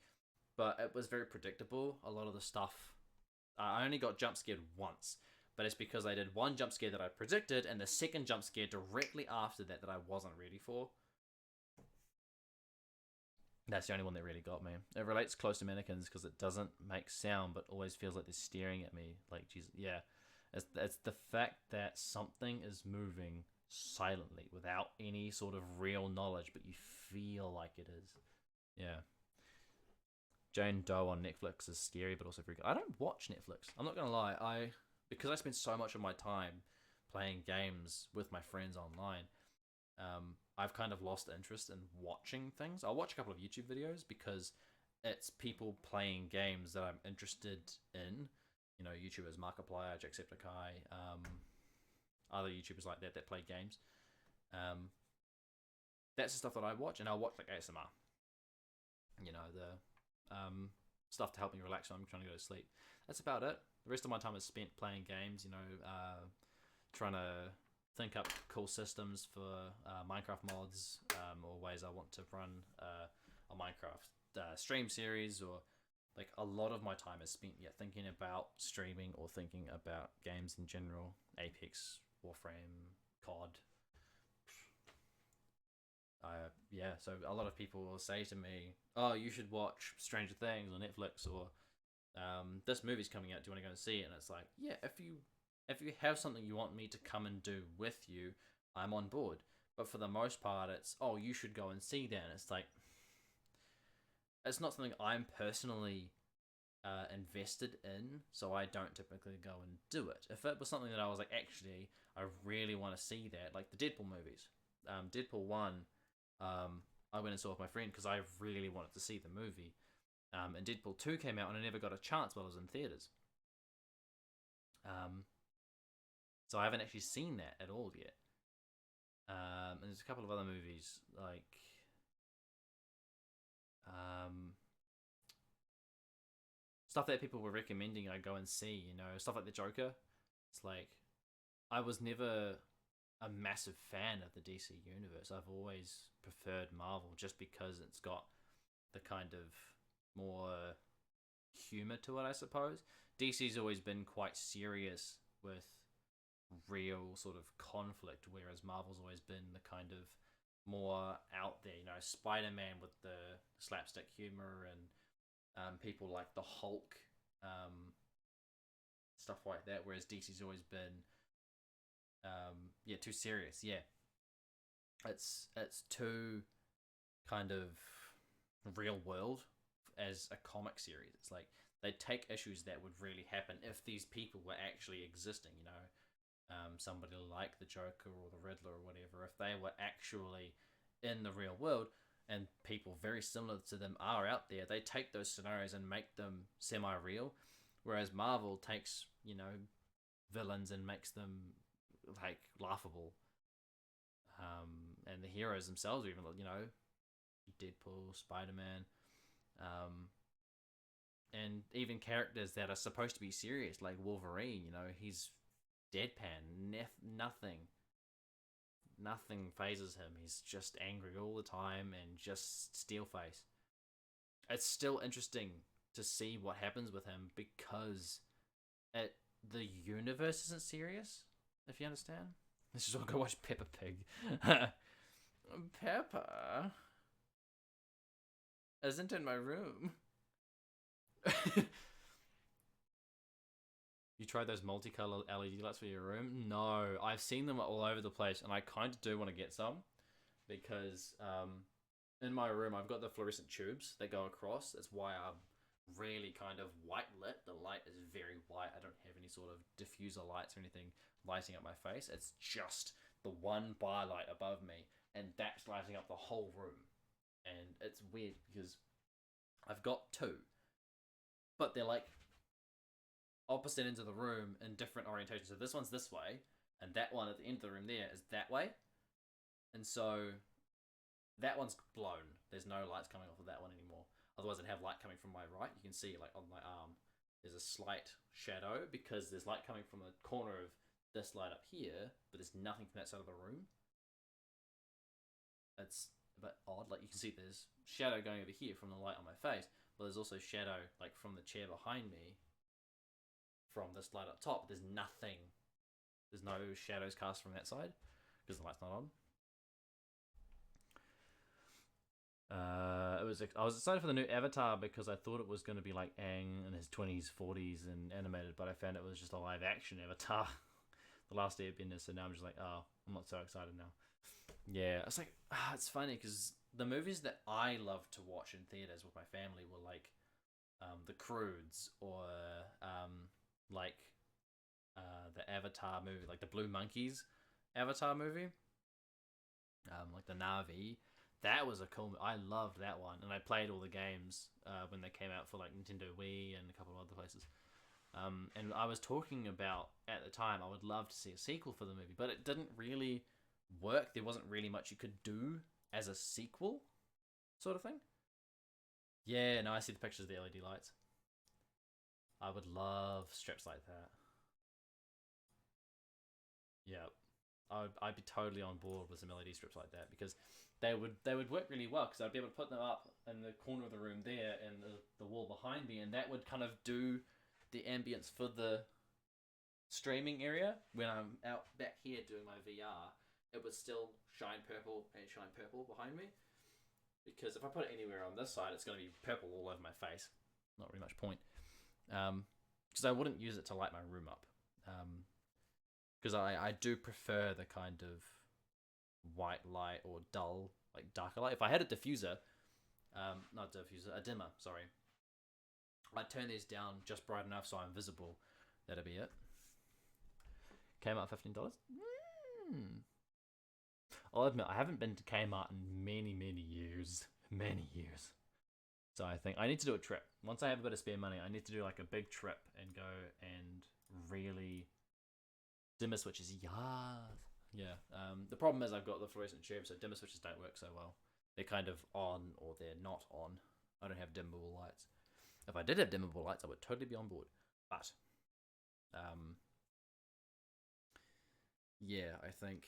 but it was very predictable. A lot of the stuff, I only got jump scared once, but it's because I did one jump scare that I predicted and the second jump scare directly after that I wasn't ready for. That's the only one that really got me. It relates close to mannequins because it doesn't make sound but always feels like they're staring at me. Like, Jesus, yeah. It's the fact that something is moving silently without any sort of real knowledge, but you feel like it is. Yeah. Jane Doe on Netflix is scary but also very good. I don't watch Netflix. I'm not going to lie. Because I spend so much of my time playing games with my friends online, I've kind of lost interest in watching things. I'll watch a couple of YouTube videos because it's people playing games that I'm interested in. You know, YouTubers Markiplier, Jacksepticeye, other YouTubers like that play games. That's the stuff that I watch, and I'll watch like ASMR. You know, the stuff to help me relax when I'm trying to go to sleep. That's about it. The rest of my time is spent playing games, you know, trying to think up cool systems for Minecraft mods, or ways I want to run a Minecraft stream series, or like a lot of my time is spent thinking about streaming or thinking about games in general. Apex, Warframe, COD. So a lot of people will say to me, oh, you should watch Stranger Things on Netflix, or this movie's coming out, do you want to go and see it? And it's like, yeah, if you have something you want me to come and do with you, I'm on board. But for the most part, it's, oh, you should go and see that. And it's like, it's not something I'm personally invested in, so I don't typically go and do it. If it was something that I was like, actually, I really want to see that, like the Deadpool movies. Deadpool 1, I went and saw with my friend because I really wanted to see the movie. And Deadpool 2 came out and I never got a chance while I was in theaters. So I haven't actually seen that at all yet. And there's a couple of other movies like stuff that people were recommending I go and see, you know, stuff like the Joker. It's like, I was never a massive fan of the DC universe. I've always preferred Marvel just because it's got the kind of more humor to it, I suppose. DC's always been quite serious with real sort of conflict, whereas Marvel's always been the kind of more out there, you know, Spider-Man with the slapstick humor, and people like the Hulk, stuff like that, whereas DC's always been too serious. It's too kind of real world as a comic series. It's like they take issues that would really happen if these people were actually existing, you know. Somebody like the Joker or the Riddler or whatever, if they were actually in the real world and people very similar to them are out there, they take those scenarios and make them semi-real, whereas Marvel takes, you know, villains and makes them like laughable, and the heroes themselves are even, you know, Deadpool, Spider-Man, and even characters that are supposed to be serious like Wolverine, you know, he's deadpan, nothing phases him. He's just angry all the time and just steel face. It's still interesting to see what happens with him because the universe isn't serious, if you understand. Let's just all go watch Peppa Pig. Peppa isn't in my room. You tried those multicolor LED lights for your room? No, I've seen them all over the place, and I kind of do want to get some because in my room I've got the fluorescent tubes that go across. That's why I'm really kind of white lit. The light is very white. I don't have any sort of diffuser lights or anything lighting up my face. It's just the one bar light above me, and that's lighting up the whole room. And it's weird because I've got two, but they're like opposite ends of the room in different orientations. So this one's this way, and that one at the end of the room there is that way. And so that one's blown. There's no lights coming off of that one anymore. Otherwise I'd have light coming from my right. You can see like on my arm there's a slight shadow because there's light coming from the corner of this light up here, but there's nothing from that side of the room. It's a bit odd. Like you can see there's shadow going over here from the light on my face, but there's also shadow like from the chair behind me from this light up top. There's nothing. There's no shadows cast from that side because the light's not on. I was excited for the new Avatar because I thought it was going to be like Aang in his 20s, 40s and animated, but I found it was just a live action Avatar. The Last Airbender, so now I'm just like, oh, I'm not so excited now. Yeah, it's like, it's funny because the movies that I love to watch in theaters with my family were like The Croods or the Avatar movie, like the Blue Monkeys Avatar movie, like the Na'vi. That was a cool. I loved that one, and I played all the games when they came out for like Nintendo Wii and a couple of other places. And I was talking about at the time I would love to see a sequel for the movie, but it didn't really work. There wasn't really much you could do as a sequel, sort of thing. Yeah, no, I see the pictures of the LED lights. I would love strips like that. Yeah, I'd be totally on board with some LED strips like that because they would work really well because I'd be able to put them up in the corner of the room there and the wall behind me, and that would kind of do the ambience for the streaming area. When I'm out back here doing my VR, it would still shine purple behind me, because if I put it anywhere on this side, it's going to be purple all over my face. Not really much point. Because I wouldn't use it to light my room up. Because I do prefer the kind of white light or dull, like darker light. If I had a diffuser, a dimmer, sorry, I'd turn these down just bright enough so I'm visible. That'd be it. Kmart $15? I'll admit, I haven't been to Kmart in many years. Many years. So I think I need to do a trip. Once I have a bit of spare money, I need to do like a big trip and go and really dimmer switches. Yeah. The problem is I've got the fluorescent tube, so dimmer switches don't work so well. They're kind of on or they're not on. I don't have dimmable lights. If I did have dimmable lights, I would totally be on board. But, yeah, I think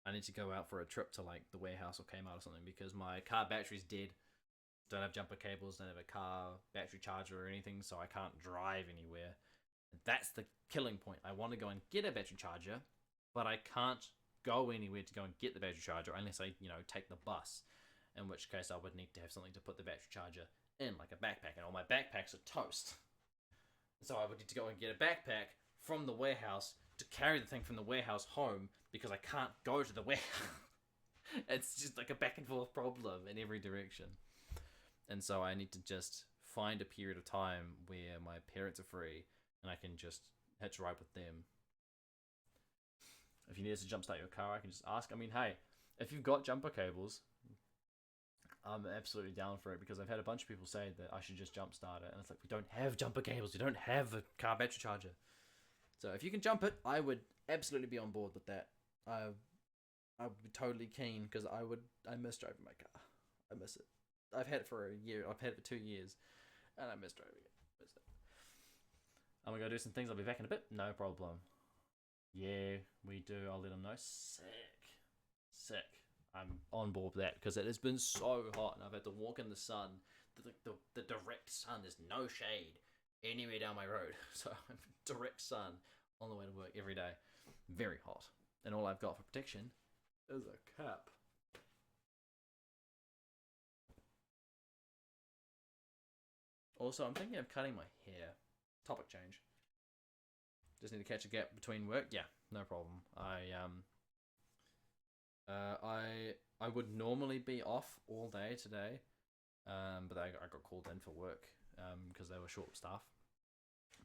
I need to go out for a trip to like the warehouse or Kmart or something because my car battery's dead. Don't have jumper cables, don't have a car battery charger or anything, so I can't drive anywhere. That's the killing point. I want to go and get a battery charger, but I can't go anywhere to go and get the battery charger unless I, take the bus. In which case I would need to have something to put the battery charger in, like a backpack, and all my backpacks are toast. So I would need to go and get a backpack from the warehouse to carry the thing from the warehouse home because I can't go to the warehouse. It's just like a back and forth problem in every direction. And so I need to just find a period of time where my parents are free and I can just hitch a ride with them. If you need us to jumpstart your car, I can just ask. I mean, hey, if you've got jumper cables, I'm absolutely down for it because I've had a bunch of people say that I should just jumpstart it. And it's like, we don't have jumper cables. We don't have a car battery charger. So if you can jump it, I would absolutely be on board with that. I would be totally keen because I miss driving my car. I miss it. I've had it for a year. I've had it for 2 years, and I miss driving it. Miss it. I'm gonna go do some things. I'll be back in a bit. No problem. Yeah, we do. I'll let them know. Sick. I'm on board with that because it has been so hot, and I've had to walk in the sun, the direct sun. There's no shade anywhere down my road, so I'm direct sun on the way to work every day. Very hot, and all I've got for protection is a cap. Also, I'm thinking of cutting my hair. Topic change. Just need to catch a gap between work. Yeah, no problem. I would normally be off all day today, but I got called in for work because they were short staff.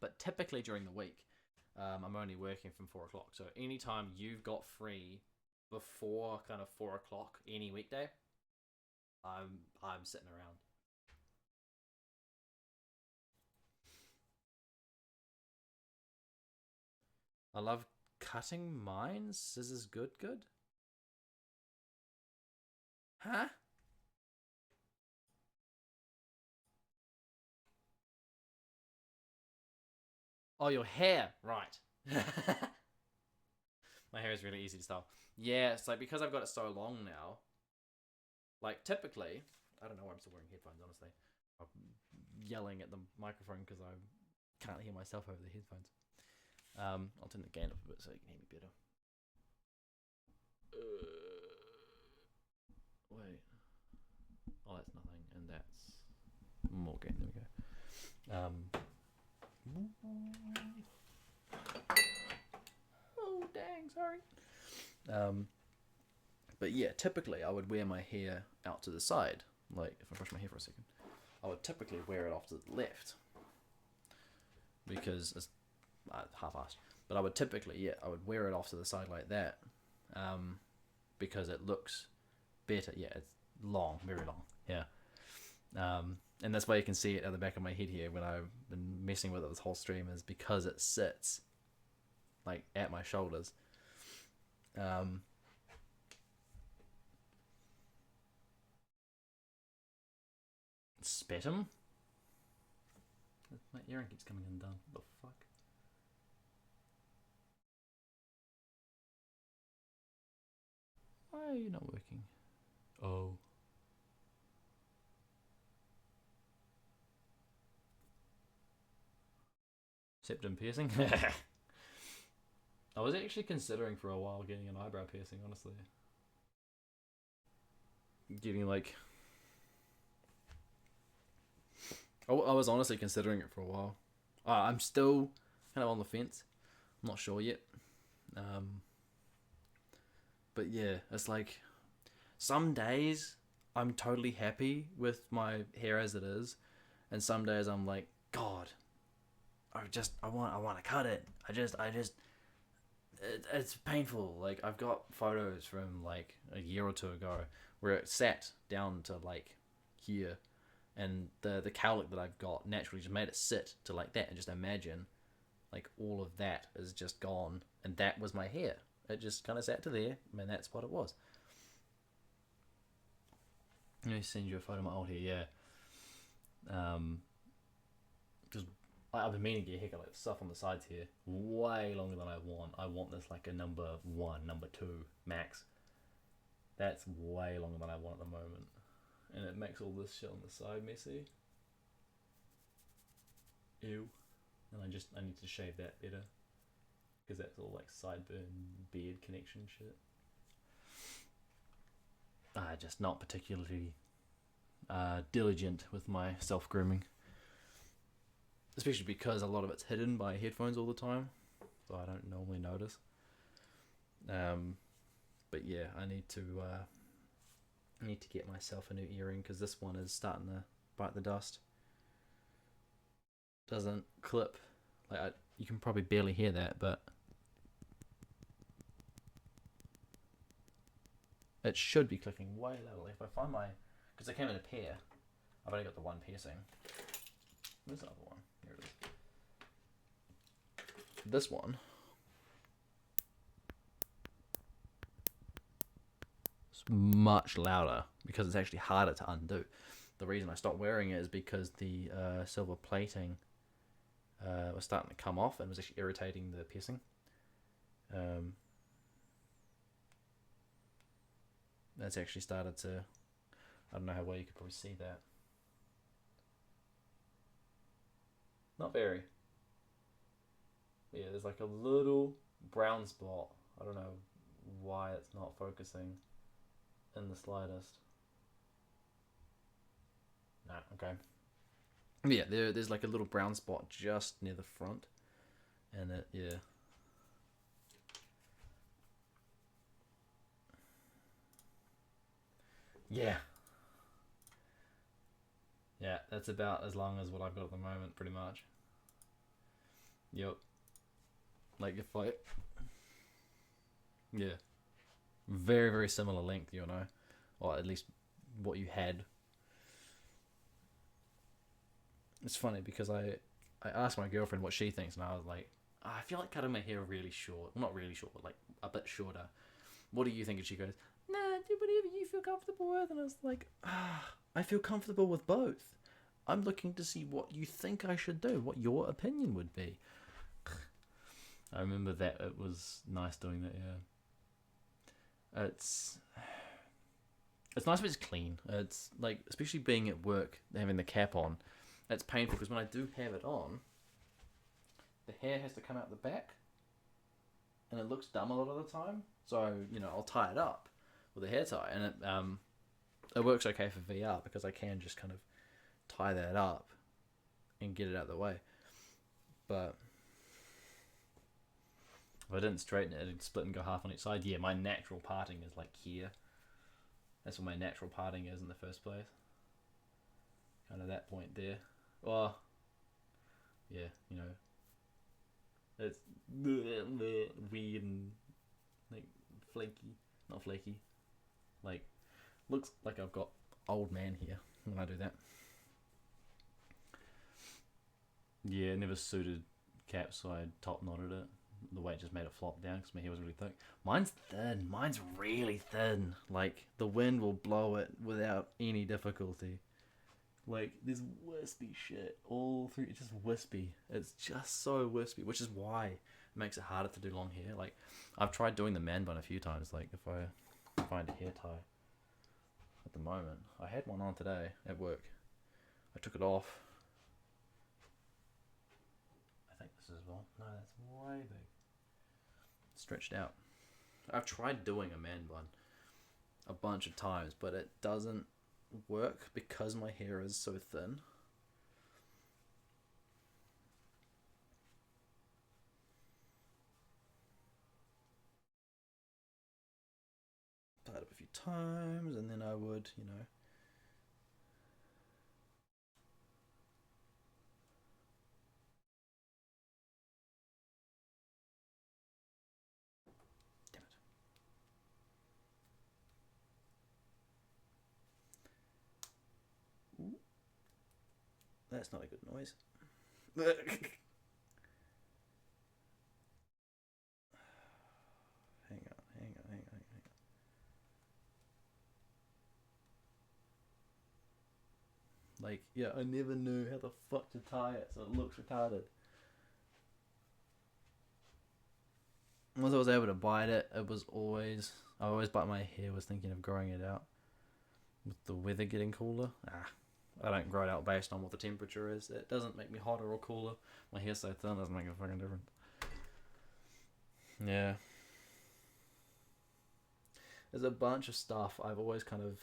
But typically during the week, I'm only working from 4 o'clock. So anytime you've got free before kind of 4 o'clock any weekday, I'm sitting around. I love cutting mine. Scissors good? Huh? Oh, your hair. Right. My hair is really easy to style. Yeah, it's like because I've got it so long now, like typically, I don't know why I'm still wearing headphones, honestly. I'm yelling at the microphone because I can't hear myself over the headphones. I'll turn the gain up a bit so you can hear me better. Wait. Oh, that's nothing, and that's more gain. There we go. Oh, dang, sorry. But yeah, typically I would wear my hair out to the side. Like, if I brush my hair for a second, I would typically wear it off to the left because it's half-assed. But I would typically, I would wear it off to the side like that because it looks better. Yeah, it's long, very long. Yeah. And that's why you can see it at the back of my head here when I've been messing with it this whole stream is because it sits like at my shoulders. Spat him? My earring keeps coming undone. What the fuck? Why are you not working? Oh. Septum piercing? I was actually considering for a while getting an eyebrow piercing, honestly. Getting like... I was honestly considering it for a while. I'm still kind of on the fence. I'm not sure yet. But yeah, it's like... Some days I'm totally happy with my hair as it is. And some days I'm like, God... I want to cut it. It's painful. Like I've got photos from like a year or two ago where it sat down to like here, and the cowlick that I've got naturally just made it sit to like that, and just imagine like all of that is just gone, and that was my hair. It just kind of sat to there, and that's what it was. Let me send you a photo of my old hair. Yeah. I've been meaning to get a haircut, like the stuff on the sides here, way longer than I want. I want this like a number 1, number 2 max. That's way longer than I want at the moment, and it makes all this shit on the side messy. Ew. And I need to shave that better, because that's all like sideburn beard connection shit. Just not particularly diligent with my self grooming. Especially because a lot of it's hidden by headphones all the time, so I don't normally notice. But yeah, I need to get myself a new earring, because this one is starting to bite the dust. Doesn't clip, like you can probably barely hear that, but it should be clicking way louder. If I find my, because I came in a pair, I've only got the one piercing. Where's the other one? Here it is. This one is much louder because it's actually harder to undo. The reason I stopped wearing it is because the silver plating was starting to come off and was actually irritating the piercing. That's actually started to, I don't know how well you could probably see that. Not very. Yeah, there's like a little brown spot. I don't know why it's not focusing in the slightest. Nah, okay. Yeah, there's like a little brown spot just near the front. And it, yeah. Yeah. Yeah, that's about as long as what I've got at the moment, pretty much. Yep. Like if I... Yeah. Very, very similar length, you know. Or at least what you had. It's funny because I asked my girlfriend what she thinks, and I was like, I feel like cutting my hair really short. Well, not really short, but like a bit shorter. What do you think? And she goes, nah, do whatever you feel comfortable with. And I was like, I feel comfortable with both. I'm looking to see what you think I should do, what your opinion would be. I remember that it was nice doing that, yeah. It's nice when it's clean. It's like, especially being at work, having the cap on, it's painful because when I do have it on, the hair has to come out the back, and it looks dumb a lot of the time. So, you know, I'll tie it up with a hair tie, and it works okay for VR because I can just kind of tie that up and get it out of the way. But if I didn't straighten it, it'd split and go half on each side. Yeah, my natural parting is like here. That's what my natural parting is in the first place. Kind of that point there. Well, yeah, you know, it's weird and like flaky. Not flaky. Like, looks like I've got old man here when I do that. Yeah, it never suited cap, so I top knotted it. The weight just made it flop down because my hair was really thick. Mine's thin. Mine's really thin. Like, the wind will blow it without any difficulty. Like, there's wispy shit all through. It's just wispy. It's just so wispy, which is why it makes it harder to do long hair. Like, I've tried doing the man bun a few times. Like, if I find a hair tie at the moment. I had one on today at work. I took it off. I think this is well. No, that's way big. Stretched out. I've tried doing a man bun a bunch of times, but it doesn't work because my hair is so thin. Tied up a few times, and then I would, you know, damn it. Ooh. That's not a good noise. Hang on. Like, yeah, I never knew how the fuck to tie it so it looks retarded. Once I was able to bite it, I always bite my hair, was thinking of growing it out. With the weather getting cooler, I don't grow it out based on what the temperature is. It doesn't make me hotter or cooler. My hair's so thin, it doesn't make a fucking difference. Yeah. There's a bunch of stuff I've always kind of...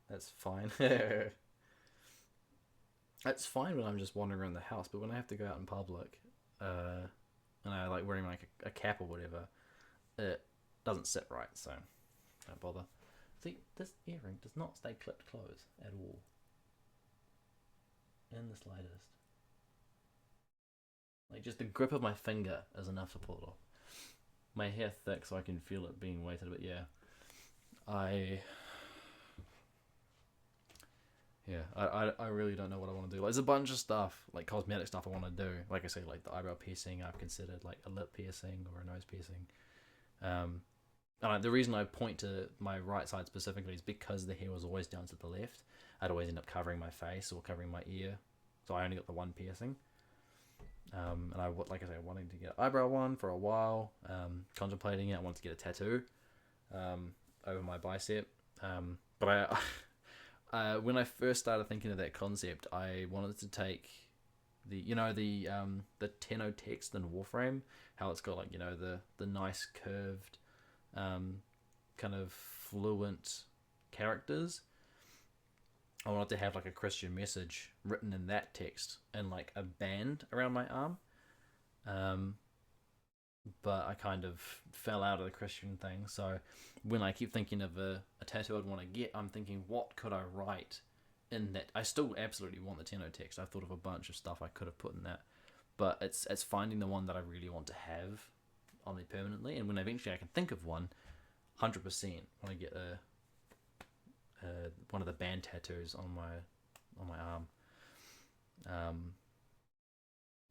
That's fine. That's fine when I'm just wandering around the house, but when I have to go out in public, and I like wearing like a cap or whatever, it doesn't sit right, so don't bother. See, this earring does not stay clipped closed at all. In the slightest. Like, just the grip of my finger is enough to pull it off. My hair thick so I can feel it being weighted, but yeah. I really don't know what I want to do. Like, there's a bunch of stuff, like cosmetic stuff I want to do. Like I say, like the eyebrow piercing, I've considered like a lip piercing or a nose piercing. The reason I point to my right side specifically is because the hair was always down to the left. I'd always end up covering my face or covering my ear, so I only got the one piercing. And like I say, wanting to get an eyebrow one for a while, contemplating it. I wanted to get a tattoo over my bicep, but when I first started thinking of that concept, I wanted to take the Tenno text in Warframe, how it's got like the nice curved kind of fluent characters. I wanted to have like a Christian message written in that text and like a band around my arm. But I kind of fell out of the Christian thing. So when I keep thinking of a tattoo I'd want to get, I'm thinking, what could I write in that? I still absolutely want the Tenno text. I've thought of a bunch of stuff I could have put in that. But it's finding the one that I really want to have on me permanently. And when eventually I can think of one, 100% when I get one of the band tattoos on my arm,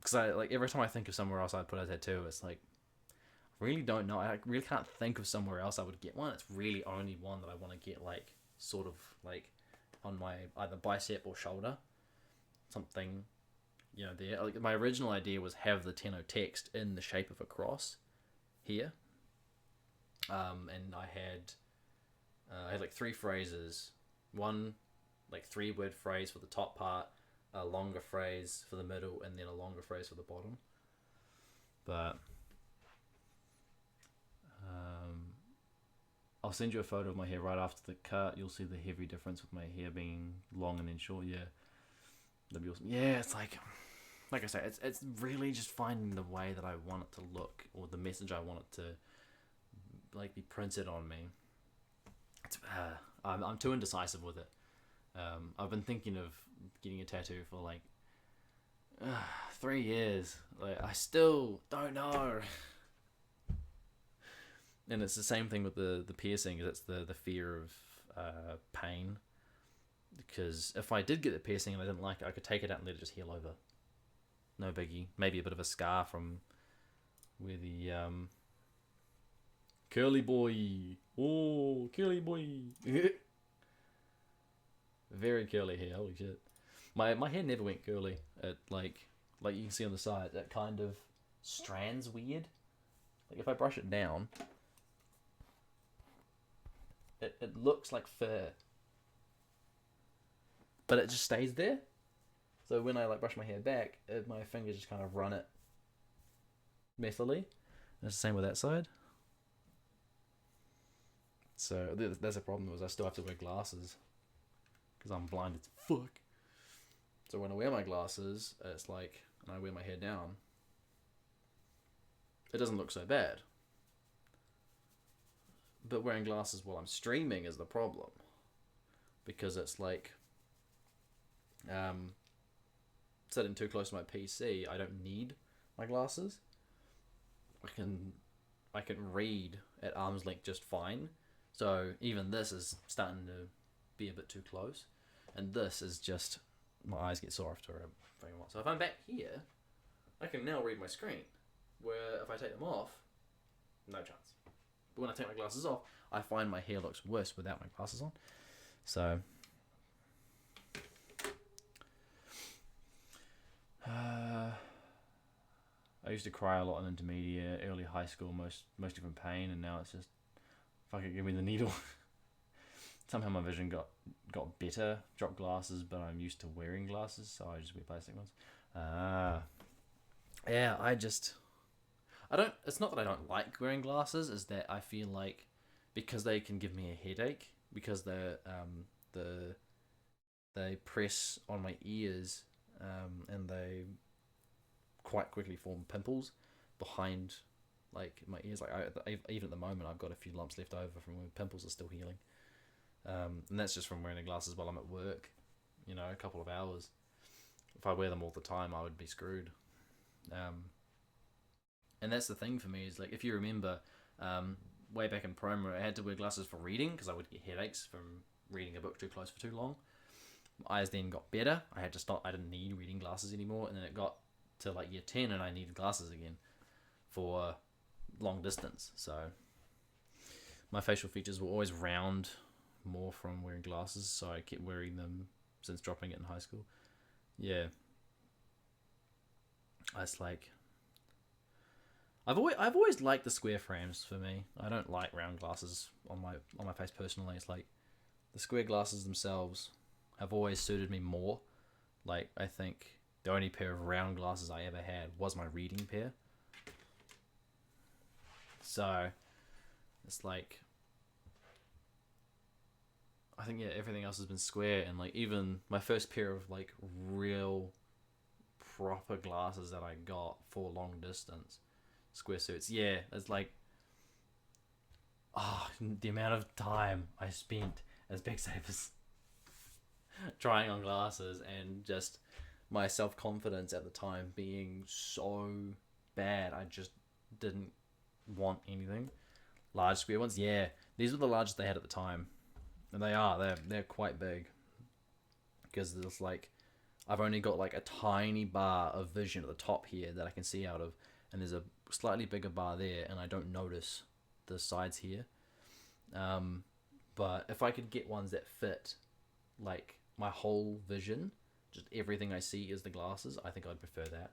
because I like every time I think of somewhere else I'd put a tattoo, it's like I really don't know. I really can't think of somewhere else I would get one. It's really only one that I want to get like sort of like on my either bicep or shoulder, something there. Like my original idea was have the Tenno text in the shape of a cross here, and I had like 3 phrases, one like 3-word phrase for the top part, a longer phrase for the middle, and then a longer phrase for the bottom. But I'll send you a photo of my hair right after the cut. You'll see the heavy difference with my hair being long and then short. Yeah, that'd be awesome. Yeah, it's like I say, it's really just finding the way that I want it to look, or the message I want it to like be printed on me. I'm too indecisive with it. I've been thinking of getting a tattoo for like 3 years. Like, I still don't know. And it's the same thing with the piercing. It's the fear of pain. Because if I did get the piercing and I didn't like it, I could take it out and let it just heal over. No biggie. Maybe a bit of a scar from where the curly boy. Oh, curly boy. Very curly hair. Holy shit. My hair never went curly. It like you can see on the side, it kind of strands weird. Like if I brush it down, it looks like fur, but it just stays there. So when I like brush my hair back, my fingers just kind of run it messily. And it's the same with that side. So there's a problem, is I still have to wear glasses because I'm blind as fuck. So when I wear my glasses, it's like, and I wear my hair down, it doesn't look so bad. But wearing glasses while I'm streaming is the problem, because it's like sitting too close to my PC. I don't need my glasses. I can read at arm's length just fine. So even this is starting to be a bit too close, and this is just, my eyes get sore after a very while. So if I'm back here, I can now read my screen, where if I take them off, no chance. But when I take my glasses off, I find my hair looks worse without my glasses on. So I used to cry a lot in intermediate, early high school, mostly from pain, and now it's just, fuck it, give me the needle. Somehow my vision got better. Dropped glasses, but I'm used to wearing glasses, so I just wear plastic ones. Yeah, I don't. It's not that I don't like wearing glasses. Is that I feel like because they can give me a headache because they press on my ears, and they quite quickly form pimples behind like my ears. Like even at the moment, I've got a few lumps left over from when pimples are still healing. And that's just from wearing the glasses while I'm at work, you know, a couple of hours. If I wear them all the time, I would be screwed. And that's the thing for me is like, if you remember, way back in primary, I had to wear glasses for reading because I would get headaches from reading a book too close for too long. My eyes then got better. I had to stop. I didn't need reading glasses anymore, and then it got to like year 10, and I needed glasses again for long distance. So my facial features were always round, more from wearing glasses, so I kept wearing them since dropping it in high school. Yeah, it's like I've always liked the square frames for me. I don't like round glasses on my face personally. It's like the square glasses themselves have always suited me more. Like I think the only pair of round glasses I ever had was my reading pair. So it's like I think, yeah, everything else has been square, and like even my first pair of like real proper glasses that I got for long distance square suits, yeah, it's like the amount of time I spent as Specsavers trying on glasses, and just my self-confidence at the time being so bad, I just didn't want anything. Large square ones, yeah, these were the largest they had at the time. And they're quite big, because there's like, I've only got like a tiny bar of vision at the top here that I can see out of, and there's a slightly bigger bar there, and I don't notice the sides here. But if I could get ones that fit like my whole vision, just everything I see is the glasses, I think I'd prefer that.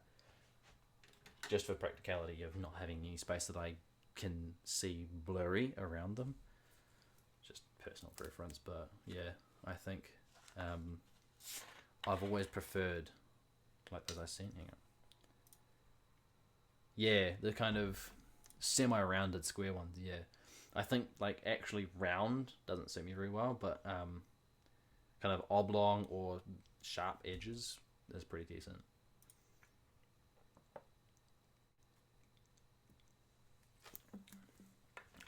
Just for practicality of not having any space that I can see blurry around them. Just personal preference, but yeah, I think I've always preferred like those I sent. Hang on. Yeah, the kind of semi-rounded square ones. Yeah, I think like actually round doesn't suit me very well, but kind of oblong or sharp edges is pretty decent.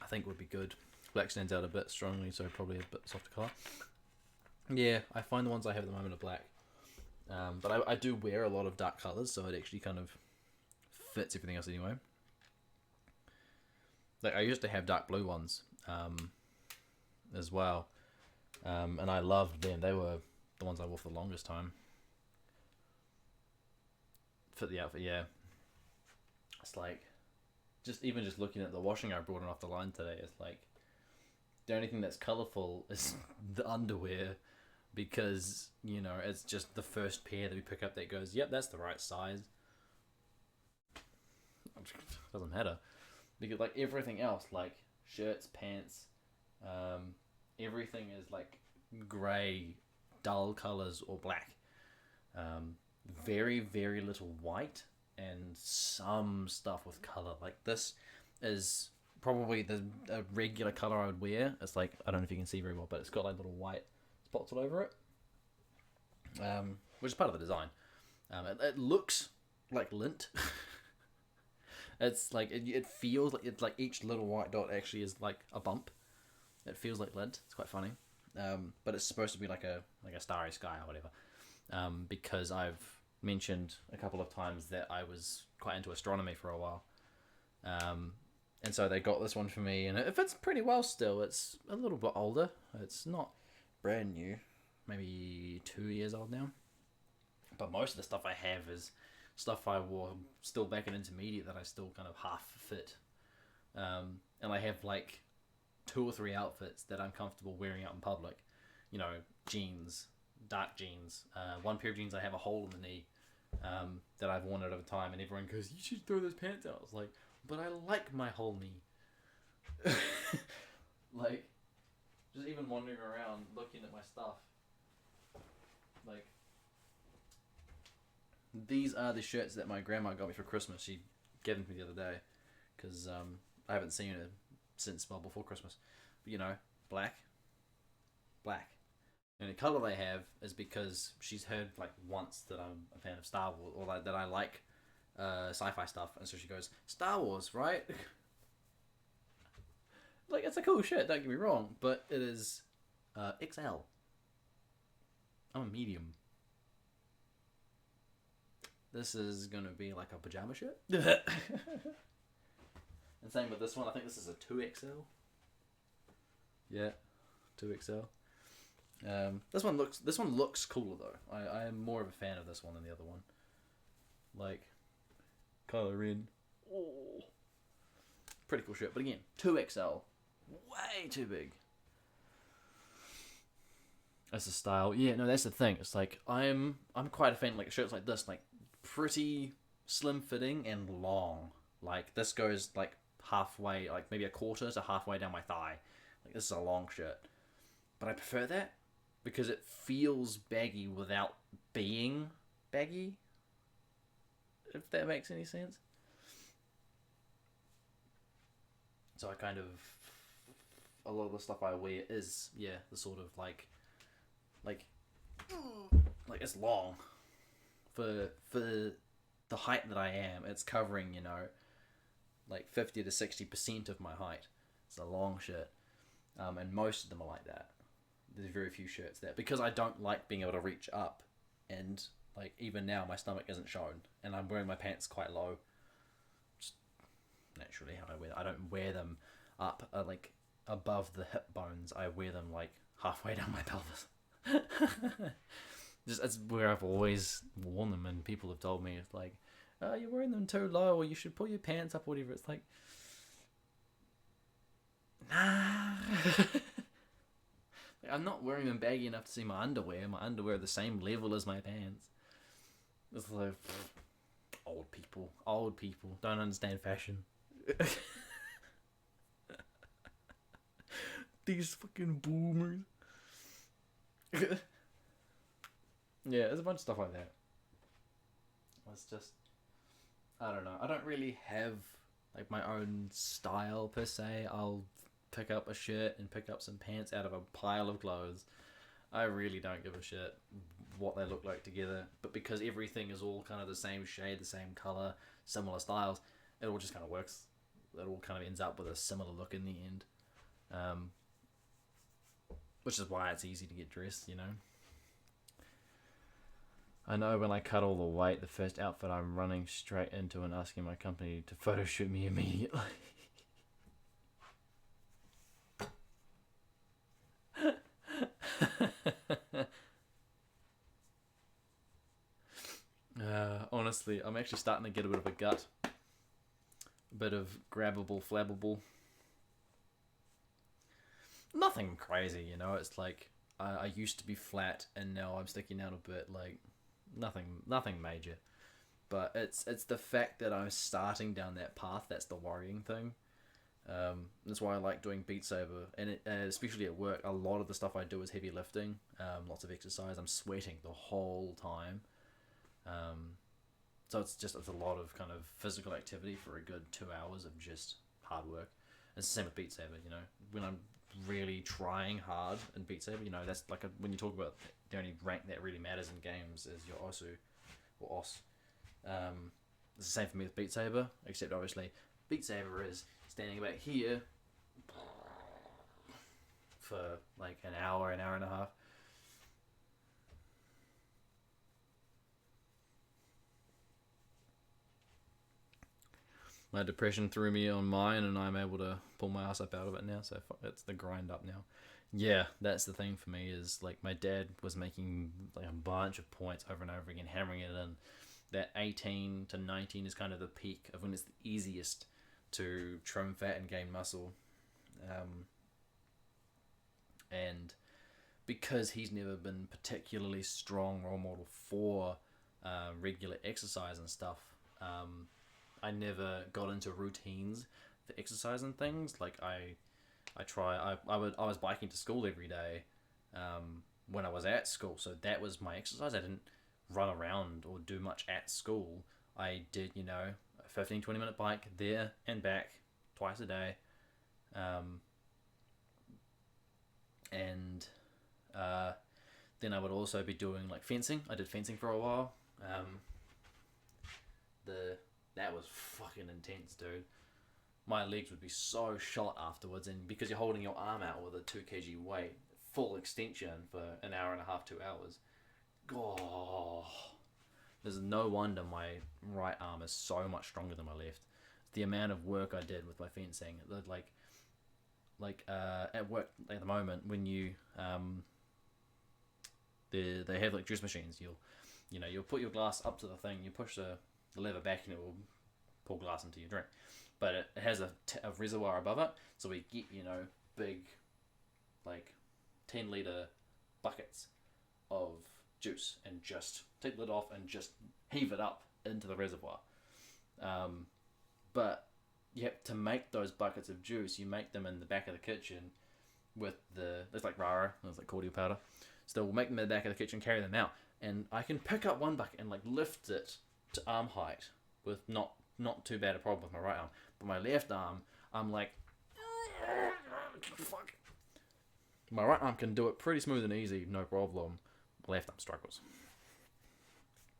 I think would be good. Black stands out a bit strongly, so probably a bit softer colour. Yeah, I find the ones I have at the moment are black. But I do wear a lot of dark colours, so it actually kind of fits everything else anyway. Like I used to have dark blue ones as well. And I loved them. They were the ones I wore for the longest time. Fit the outfit, yeah. It's like, just looking at the washing I brought in off the line today, it's like, the only thing that's colourful is the underwear, because, you know, it's just the first pair that we pick up that goes, yep, that's the right size. Doesn't matter. Because, like, everything else, like shirts, pants, everything is, like, grey, dull colours or black. Very, very little white, and some stuff with colour. Like, this is probably a regular colour I would wear. It's like, I don't know if you can see very well, but it's got like little white spots all over it, which is part of the design. It looks like lint. It's like, it feels like it's like each little white dot actually is like a bump. It feels like lint. It's quite funny. But it's supposed to be like a starry sky or whatever. Because I've mentioned a couple of times that I was quite into astronomy for a while. And so they got this one for me, and it fits pretty well still. It's a little bit older. It's not brand new. Maybe 2 years old now. But most of the stuff I have is stuff I wore still back in intermediate that I still kind of half fit. And I have like 2 or 3 outfits that I'm comfortable wearing out in public. You know, jeans, dark jeans. One pair of jeans I have a hole in the knee. that I've worn it over time, and everyone goes, "You should throw those pants out." I was like, "But I like my whole knee." Like, just even wandering around looking at my stuff. Like, these are the shirts that my grandma got me for Christmas. She gave them to me the other day, because I haven't seen her since, well, before Christmas. But, you know, black. And the colour they have is because she's heard, like, once that I'm a fan of Star Wars, or like, that I like sci-fi stuff, and so she goes, "Star Wars, right?" Like, it's a cool shirt, don't get me wrong, but it is XL. I'm a medium. This is going to be like a pajama shirt. And same with this one. I think this is a 2XL. Yeah, 2XL. This one looks cooler though. I am more of a fan of this one than the other one. Like, color in. Oh, pretty cool shirt. But again, 2XL. Way too big. That's the style. Yeah, no, that's the thing. It's like I'm quite a fan of like shirts like this, like pretty slim fitting and long. Like this goes like halfway, like maybe a quarter to halfway down my thigh. Like this is a long shirt. But I prefer that because it feels baggy without being baggy. If that makes any sense. So I kind of, a lot of the stuff I wear is, yeah, the sort of like it's long for the height that I am. It's covering, you know, like 50 to 60% of my height. It's a long shirt, and most of them are like that. There's very few shirts that, because I don't like being able to reach up, and like even now my stomach isn't shown, and I'm wearing my pants quite low. Just naturally how I wear. I don't wear them up like above the hip bones. I wear them like halfway down my pelvis. Just that's where I've always worn them, and people have told me it's like, "Oh, you're wearing them too low, or you should pull your pants up," or whatever. It's like, nah. I'm not wearing them baggy enough to see my underwear. My underwear are the same level as my pants. It's like, old people don't understand fashion. These fucking boomers. Yeah, there's a bunch of stuff like that. It's just, I don't know. I don't really have like my own style per se. I'll pick up a shirt and pick up some pants out of a pile of clothes. I really don't give a shit what they look like together. But because everything is all kind of the same shade, the same color, similar styles, it all just kind of works. It all kind of ends up with a similar look in the end. Which is why it's easy to get dressed, you know. I know when I cut all the weight, the first outfit I'm running straight into and asking my company to photo shoot me immediately. Honestly, I'm actually starting to get a bit of a gut. A bit of grabbable, flabbable. Nothing crazy, you know. It's like I used to be flat and now I'm sticking out a bit. Like nothing major. But it's the fact that I'm starting down that path that's the worrying thing. That's why I like doing Beat Saber, and especially at work, a lot of the stuff I do is heavy lifting, lots of exercise. I'm sweating the whole time, so it's a lot of kind of physical activity for a good 2 hours of just hard work. It's the same with Beat Saber, you know. When I'm really trying hard in Beat Saber, you know, that's like when you talk about the only rank that really matters in games is your Osu or Os. It's the same for me with Beat Saber, except obviously Beat Saber is standing about here for like an hour and a half. My depression threw me on mine, and I'm able to pull my ass up out of it now, so it's the grind up now. Yeah, that's the thing for me, is like my dad was making like a bunch of points over and over again, hammering it in. That 18 to 19 is kind of the peak of when it's the easiest to trim fat and gain muscle. And because he's never been particularly strong role model for regular exercise and stuff. I never got into routines for exercise and things. Like I was biking to school every day when I was at school, so that was my exercise. I didn't run around or do much at school. I did, you know, a 15-20 minute bike there and back twice a day. And then I would also be doing like fencing. I did fencing for a while. That was fucking intense, dude. My legs would be so shot afterwards, and because you're holding your arm out with a 2 kg weight, full extension for an hour and a half, 2 hours. Oh, there's no wonder my right arm is so much stronger than my left. The amount of work I did with my fencing, like at work at the moment, when you they have like juice machines. You'll put your glass up to the thing, you push the lever back, and it will pour glass into your drink. But it has a reservoir above it, so we get, you know, big, like 10-litre buckets of juice and just take the lid off and just heave it up into the reservoir. But you have to make those buckets of juice. You make them in the back of the kitchen with there's like rara, there's like cordial powder. So we'll make them in the back of the kitchen, carry them out, and I can pick up one bucket and like lift it to arm height with not too bad a problem with my right arm. But my left arm, I'm like, fuck. My right arm can do it pretty smooth and easy, no problem. My left arm struggles.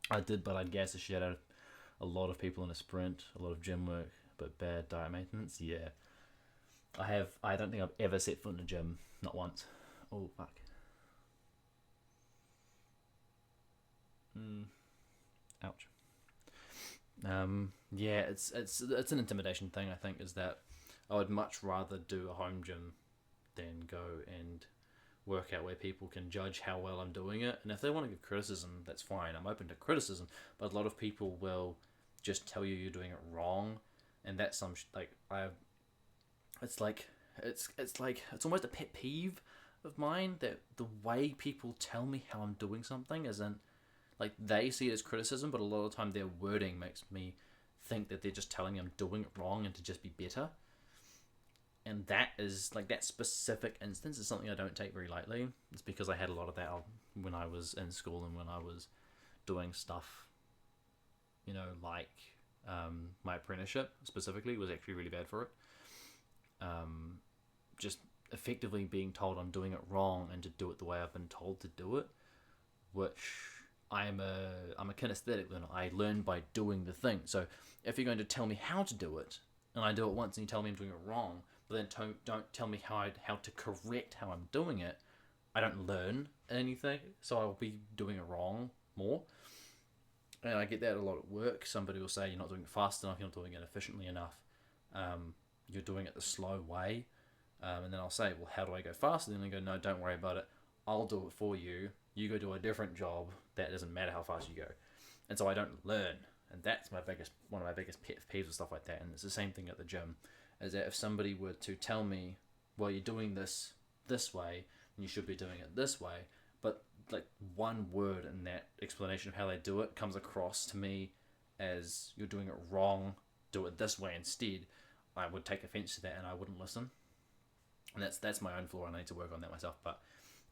But I'd gas the shit out of a lot of people in a sprint, a lot of gym work, but bad diet maintenance. Yeah, I don't think I've ever set foot in a gym, not once. Oh fuck. Ouch. Yeah, it's an intimidation thing. I think is that I would much rather do a home gym than go and work out where people can judge how well I'm doing it. And if they want to give criticism, that's fine. I'm open to criticism, but a lot of people will just tell you you're doing it wrong, and that's it's almost a pet peeve of mine that the way people tell me how I'm doing something isn't like they see it as criticism, but a lot of the time their wording makes me think that they're just telling me I'm doing it wrong and to just be better. And that is like that specific instance is something I don't take very lightly. It's because I had a lot of that when I was in school and when I was doing stuff, you know, like my apprenticeship specifically was actually really bad for it. Just effectively being told I'm doing it wrong and to do it the way I've been told to do it, which I'm a kinesthetic learner. I learn by doing the thing. So if you're going to tell me how to do it, and I do it once and you tell me I'm doing it wrong, but then don't tell me how to correct how I'm doing it, I don't learn anything, so I'll be doing it wrong more. And I get that a lot at work. Somebody will say you're not doing it fast enough, you're not doing it efficiently enough, you're doing it the slow way. And then I'll say, well, how do I go faster? And then they go, no, don't worry about it. I'll do it for you. You go do a different job. That doesn't matter how fast you go. And so I don't learn. And that's one of my biggest pet peeves and stuff like that. And it's the same thing at the gym. Is that if somebody were to tell me, well, you're doing this way, and you should be doing it this way, but like one word in that explanation of how they do it comes across to me as you're doing it wrong, do it this way instead, I would take offense to that and I wouldn't listen. And that's my own flaw. I need to work on that myself. But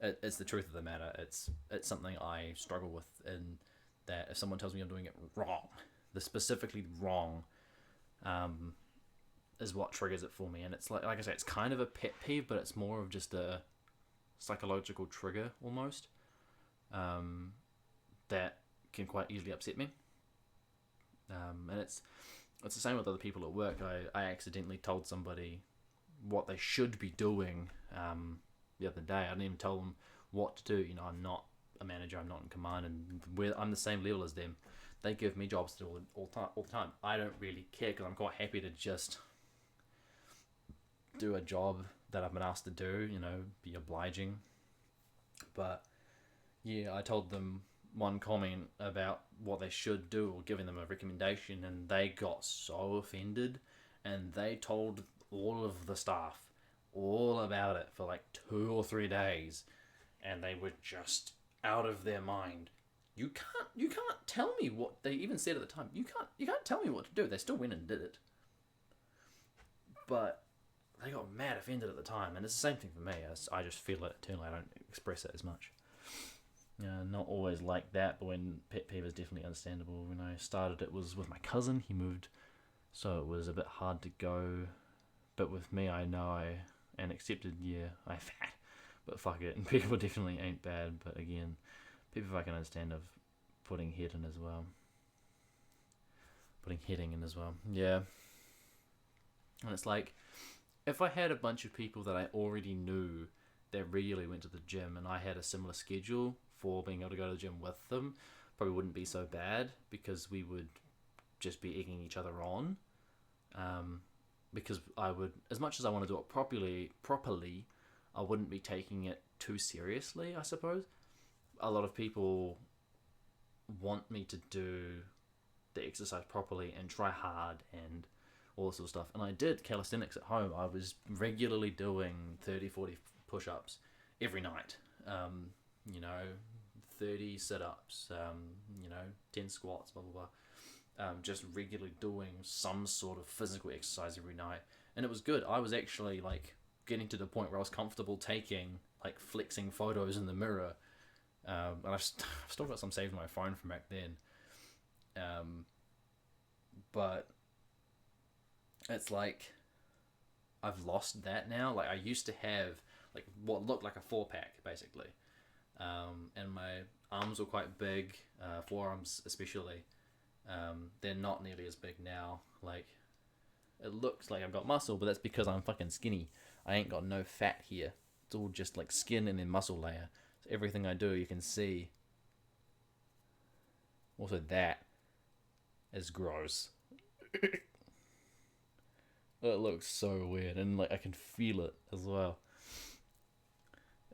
it's the truth of the matter. It's something I struggle with, in that if someone tells me I'm doing it wrong, the specifically wrong, is what triggers it for me. And it's like I say, it's kind of a pet peeve, but it's more of just a psychological trigger almost, that can quite easily upset me. And it's the same with other people at work. I accidentally told somebody what they should be doing the other day. I didn't even tell them what to do. You know, I'm not a manager, I'm not in command, and I'm the same level as them. They give me jobs to do all the time. I don't really care because I'm quite happy to just do a job that I've been asked to do, you know, be obliging. But yeah, I told them one comment about what they should do or giving them a recommendation, and they got so offended, and they told all of the staff all about it for like 2 or 3 days, and they were just out of their mind. you can't tell me what they even said at the time. You can't tell me what to do. They still went and did it. But they got mad offended at the time, and it's the same thing for me. I just feel it internally. I don't express it as much. Not always like that, but when pet peeve is definitely understandable. When I started, it was with my cousin. He moved, so it was a bit hard to go. But with me, I know and accepted. Yeah, I fat, but fuck it. And people definitely ain't bad. But again, people I can understand of putting head in as well. Putting heading in as well. Yeah. And it's like, if I had a bunch of people that I already knew that regularly went to the gym, and I had a similar schedule for being able to go to the gym with them, probably wouldn't be so bad, because we would just be egging each other on. Because I would, as much as I want to do it properly, I wouldn't be taking it too seriously, I suppose. A lot of people want me to do the exercise properly and try hard and all this sort of stuff. And I did calisthenics at home. I was regularly doing 30, 40 push-ups every night. 30 sit-ups, 10 squats, blah, blah, blah. Just regularly doing some sort of physical exercise every night. And it was good. I was actually, like, getting to the point where I was comfortable taking, like, flexing photos in the mirror. And I've still got some saved on my phone from back then. But it's like, I've lost that now. Like, I used to have, like, what looked like a 4-pack, basically. And my arms were quite big, forearms especially. They're not nearly as big now. Like, it looks like I've got muscle, but that's because I'm fucking skinny. I ain't got no fat here. It's all just like skin and then muscle layer. So everything I do, you can see. Also, that is gross. It looks so weird, and like I can feel it as well.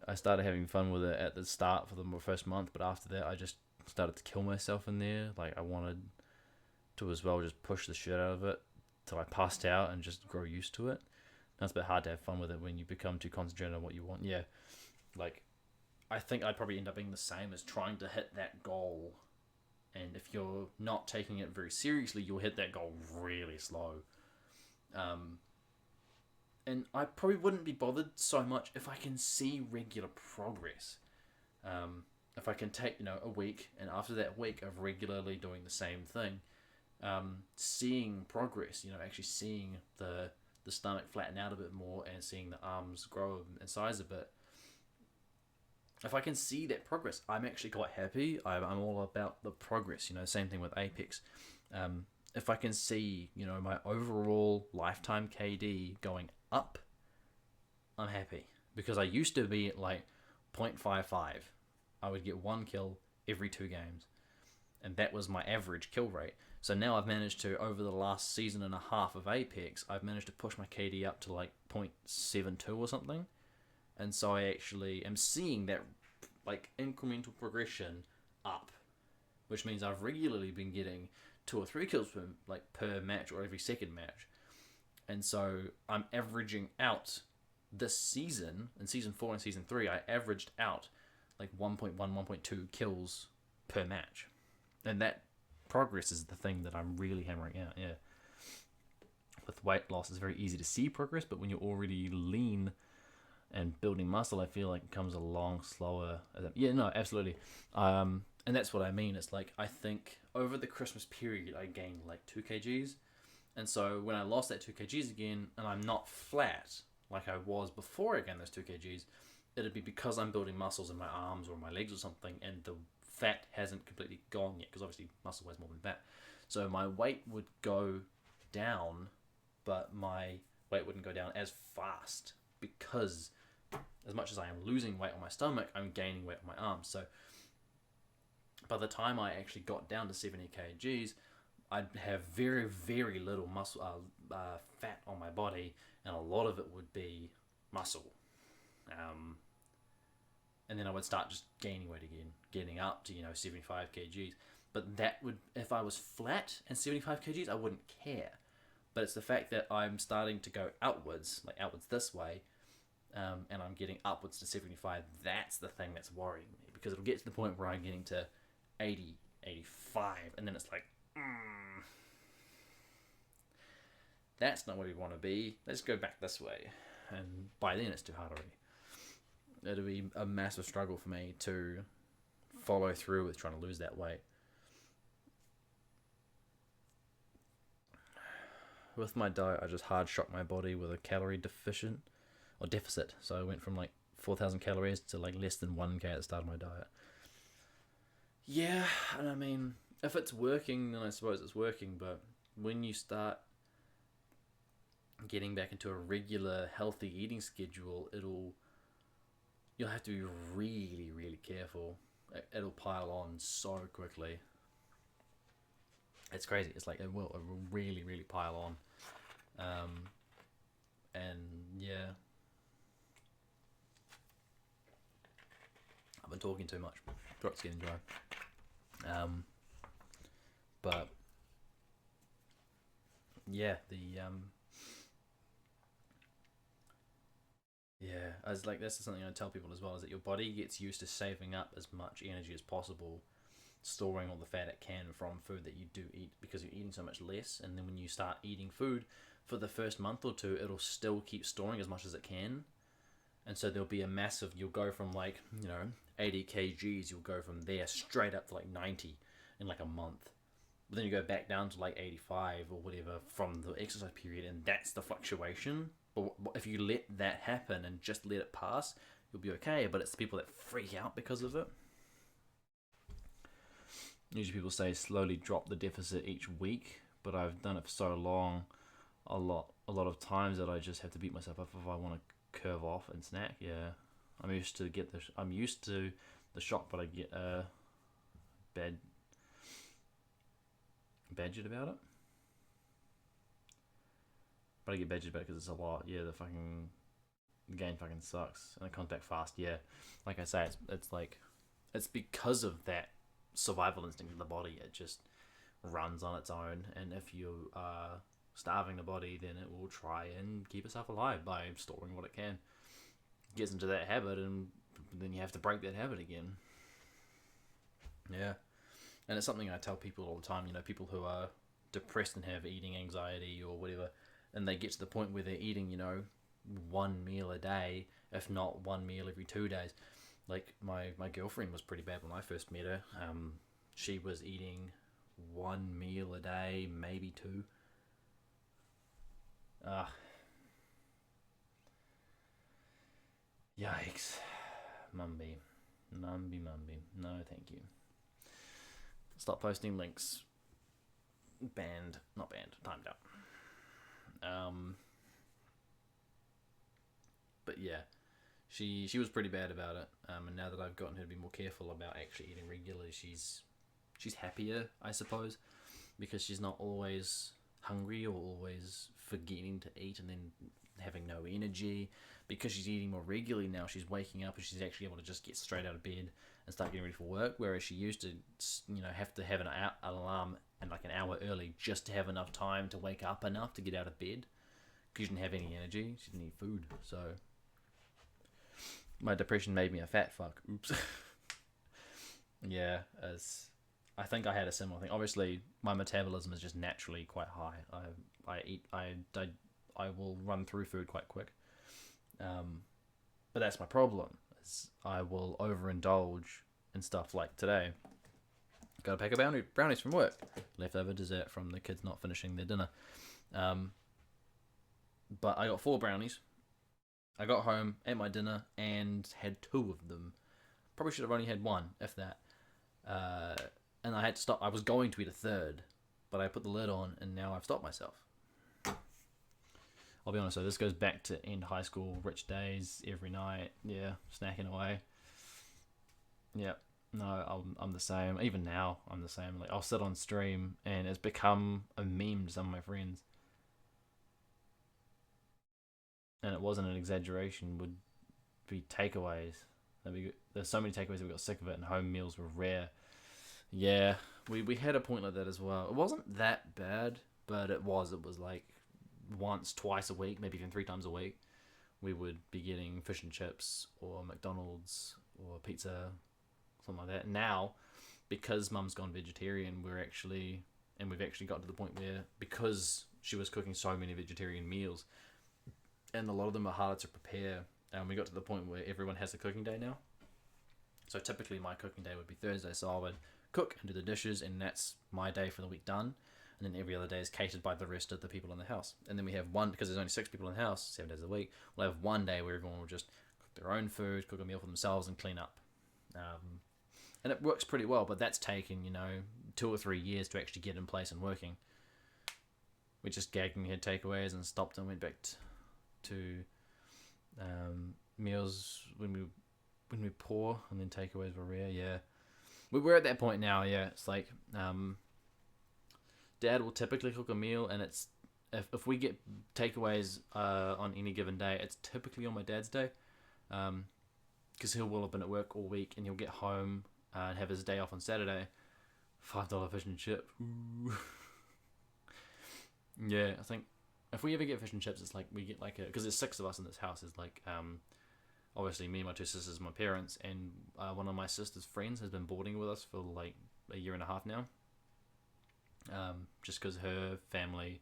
I started having fun with it at the start for the first month, but after that I just started to kill myself in there. Like, I wanted to as well just push the shit out of it till I passed out and just grow used to it. Now it's a bit hard to have fun with it when you become too concentrated on what you want. Yeah, like, I think I'd probably end up being the same as trying to hit that goal. And if you're not taking it very seriously, you'll hit that goal really slow. And I probably wouldn't be bothered so much if I can see regular progress. If I can take, a week, and after that week of regularly doing the same thing, seeing progress, actually seeing the stomach flatten out a bit more and seeing the arms grow in size a bit. If I can see that progress, I'm actually quite happy. I'm all about the progress, same thing with Apex. If I can see, my overall lifetime KD going up, I'm happy. Because I used to be at like 0.55. I would get 1 kill every 2 games. And that was my average kill rate. So now I've managed to, over the last season and a half of Apex, I've managed to push my KD up to like 0.72 or something. And so I actually am seeing that like incremental progression up. Which means I've regularly been getting 2 or 3 kills per match or every second match. And so I'm averaging out this season, in Season 4 and Season 3, I averaged out like 1.1, 1.2 kills per match. And that progress is the thing that I'm really hammering out, yeah. With weight loss, it's very easy to see progress, but when you're already lean and building muscle, I feel like it comes along slower. Yeah, no, absolutely. And that's what I mean. It's like, I think over the Christmas period, I gained like 2 kgs. And so when I lost that 2 kgs again, and I'm not flat like I was before I gained those 2 kgs, it'd be because I'm building muscles in my arms or my legs or something, and the fat hasn't completely gone yet, because obviously muscle weighs more than fat. So my weight would go down, but my weight wouldn't go down as fast, because as much as I am losing weight on my stomach, I'm gaining weight on my arms. So by the time I actually got down to 70 kgs, I'd have very, very little muscle, fat on my body, and a lot of it would be muscle. And then I would start just gaining weight again, getting up to 75 kgs. But that would, if I was flat and 75 kgs, I wouldn't care. But it's the fact that I'm starting to go outwards, like outwards this way, and I'm getting upwards to 75. That's the thing that's worrying me, because it'll get to the point where I'm getting to 80, 85, and then it's like, that's not where we want to be. Let's go back this way. And by then it's too hard already. It'll be a massive struggle for me to follow through with trying to lose that weight. With my diet, I just hard shocked my body with a calorie deficit. So I went from like 4,000 calories to like less than 1k at the start of my diet. Yeah, and I mean, if it's working, then I suppose it's working, but when you start getting back into a regular healthy eating schedule, you'll have to be really, really careful. It'll pile on so quickly. It's crazy. It's like it will really, really pile on. And yeah, I've been talking too much. Throat's getting dry. But yeah, yeah, as like this is something I tell people as well, is that your body gets used to saving up as much energy as possible, storing all the fat it can from food that you do eat, because you're eating so much less. And then when you start eating food for the first month or two, it'll still keep storing as much as it can. And so there'll be a massive, you'll go from like, 80 kgs, you'll go from there straight up to like 90 in like a month. But then you go back down to like 85 or whatever from the exercise period, and that's the fluctuation. But if you let that happen and just let it pass, you'll be okay. But it's the people that freak out because of it. Usually people say slowly drop the deficit each week, but I've done it for so long, a lot of times, that I just have to beat myself up if I want to curve off and snack. Yeah, I'm used to the shock, but I get badgered about it. But I get badgered about it because it's a lot. Yeah, the game fucking sucks, and it comes back fast. Yeah, like I say, it's because of that survival instinct in the body. It just runs on its own, and if you are starving the body, then it will try and keep itself alive by storing what it can. It gets into that habit, and then you have to break that habit again. Yeah, and it's something I tell people all the time. People who are depressed and have eating anxiety or whatever, and they get to the point where they're eating, one meal a day, if not one meal every 2 days. Like my girlfriend was pretty bad when I first met her. She was eating one meal a day, maybe two. Yikes. Mumby. No, thank you. Stop posting links. Banned. Not banned. Timed out. But yeah, she was pretty bad about it. And now that I've gotten her to be more careful about actually eating regularly, she's happier, I suppose, because she's not always hungry or always forgetting to eat and then having no energy. Because she's eating more regularly now, she's waking up and she's actually able to just get straight out of bed and start getting ready for work, whereas she used to have to have an alarm and like an hour early just to have enough time to wake up enough to get out of bed, because she didn't have any energy, she didn't eat food. So my depression made me a fat fuck. Oops. Yeah, I think I had a similar thing. Obviously my metabolism is just naturally quite high. I will run through food quite quick. But that's my problem, is I will overindulge in stuff like today. Got a pack of brownies from work. Leftover dessert from the kids not finishing their dinner. But I got 4 brownies. I got home, ate my dinner, and had 2 of them. Probably should have only had 1, if that. And I had to stop. I was going to eat a 3rd, but I put the lid on, and now I've stopped myself. I'll be honest, so this goes back to end high school, rich days, every night, yeah, snacking away. Yeah, no, I'm the same. Even now, I'm the same. Like, I'll sit on stream, and it's become a meme to some of my friends. And it wasn't an exaggeration, would be takeaways. There's so many takeaways that we got sick of it, and home meals were rare. Yeah, we had a point like that as well. It wasn't that bad, but it was like once, twice a week, maybe even 3 times a week, we would be getting fish and chips or McDonald's or pizza, something like that. Now because Mum's gone vegetarian, we've actually got to the point where, because she was cooking so many vegetarian meals, and a lot of them are harder to prepare, and we got to the point where everyone has a cooking day now. So typically my cooking day would be Thursday, so I would cook and do the dishes, and that's my day for the week done. And then every other day is catered by the rest of the people in the house. And then we have one, because there's only 6 people in the house, 7 days a week, we'll have one day where everyone will just cook their own food, cook a meal for themselves, and clean up. And it works pretty well, but that's taken, 2 or 3 years to actually get in place and working. We just gagged and had takeaways and stopped and went back to meals when we pour, and then takeaways were rare. Yeah, we're at that point now. Yeah, it's like Dad will typically cook a meal, and it's if we get takeaways on any given day, it's typically on my dad's day, because he will have been at work all week, and he'll get home and have his day off on Saturday. $5 fish and chip. Ooh. Yeah, I think if we ever get fish and chips, it's like we get like because there's 6 of us in this house. It's like obviously me, my 2 sisters, my parents, and one of my sister's friends has been boarding with us for like a year and a half now. Just because her family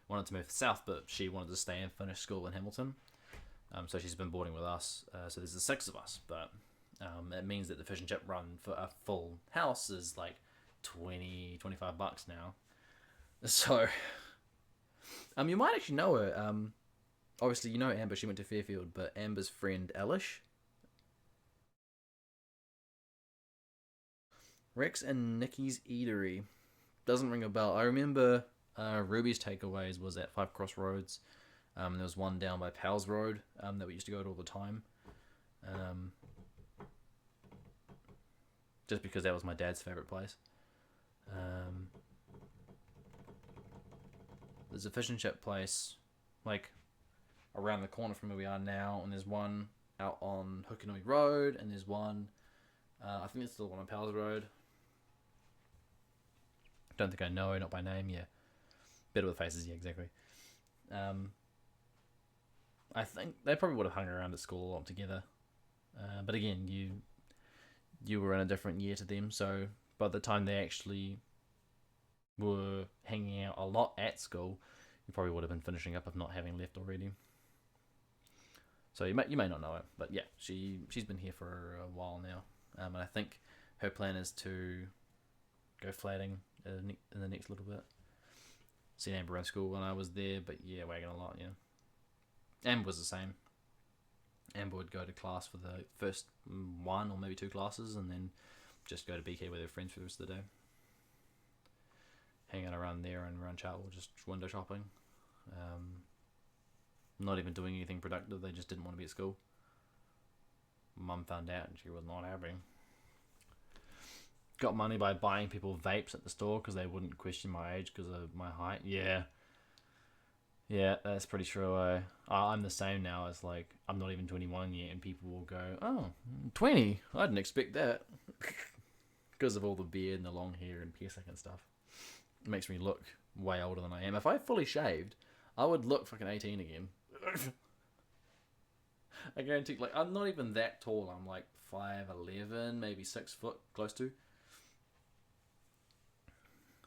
wanted to move south, but she wanted to stay and finish school in Hamilton. So she's been boarding with us. So there's the 6 of us, but it means that the fish and chip run for a full house is like $20-$25 now. So you might actually know her. Obviously you know Amber, she went to Fairfield, but Amber's friend Elish, Rex and Nikki's Eatery, doesn't ring a bell. I remember Ruby's Takeaways was at 5 Crossroads. There was one down by Powell's Road that we used to go to all the time. Just because that was my dad's favourite place. There's a fish and chip place like around the corner from where we are now, and there's one out on Hukanui Road, and there's one I think it's still one on Powell's Road. Don't think I know, not by name. Yeah, Better with Faces. Yeah, exactly. I think they probably would have hung around at school a lot together, but again, you were in a different year to them, so by the time they actually were hanging out a lot at school, you probably would have been finishing up if not having left already. So you may not know it, but yeah, she's been here for a while now, and I think her plan is to go flatting in the next little bit. Seen Amber in school when I was there, but yeah, wagging a lot. Yeah, Amber was the same. Amber would go to class for the first 1 or maybe 2 classes, and then just go to BK with her friends for the rest of the day. Hanging around there and around Chartwell, just window shopping. Not even doing anything productive, they just didn't want to be at school. Mum found out and she was not happy. Got money by buying people vapes at the store because they wouldn't question my age because of my height. Yeah, that's pretty true. I'm the same now. It's like I'm not even 21 yet, and people will go, "Oh, 20? I didn't expect that," because of all the beard and the long hair and piercing and stuff. It makes me look way older than I am. If I fully shaved, I would look fucking 18 again. I guarantee. Like, I'm not even that tall. I'm like 5'11", maybe 6 foot, close to.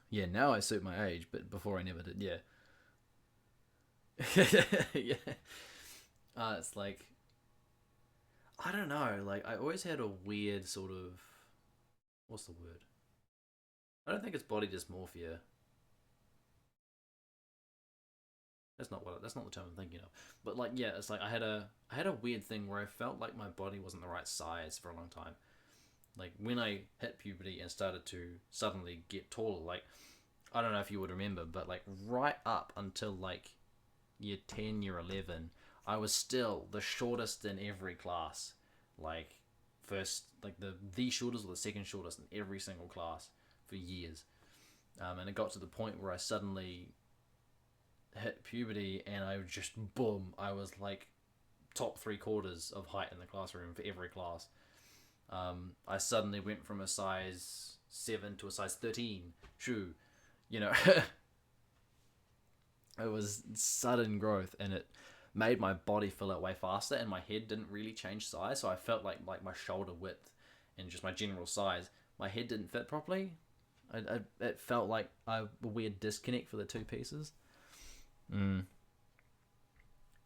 Yeah, now I suit my age, but before I never did. Yeah. Yeah. It's like, I don't know. Like, I always had a weird sort of, what's the word? I don't think it's body dysmorphia. That's not the term I'm thinking of. But like, yeah, it's like I had a weird thing where I felt like my body wasn't the right size for a long time. Like when I hit puberty and started to suddenly get taller, like I don't know if you would remember, but like right up until like year 10, year 11, I was still the shortest in every class. Like first, like the shortest or the second shortest in every single class for years. And it got to the point where I suddenly hit puberty and I just boom, I was like top 3/4 of height in the classroom for every class. I suddenly went from a size 7 to a size 13 shoe, you know. It was sudden growth, and it made my body fill out way faster, and my head didn't really change size, so I felt like my shoulder width and just my general size my head didn't fit properly. It felt like a weird disconnect for the two pieces.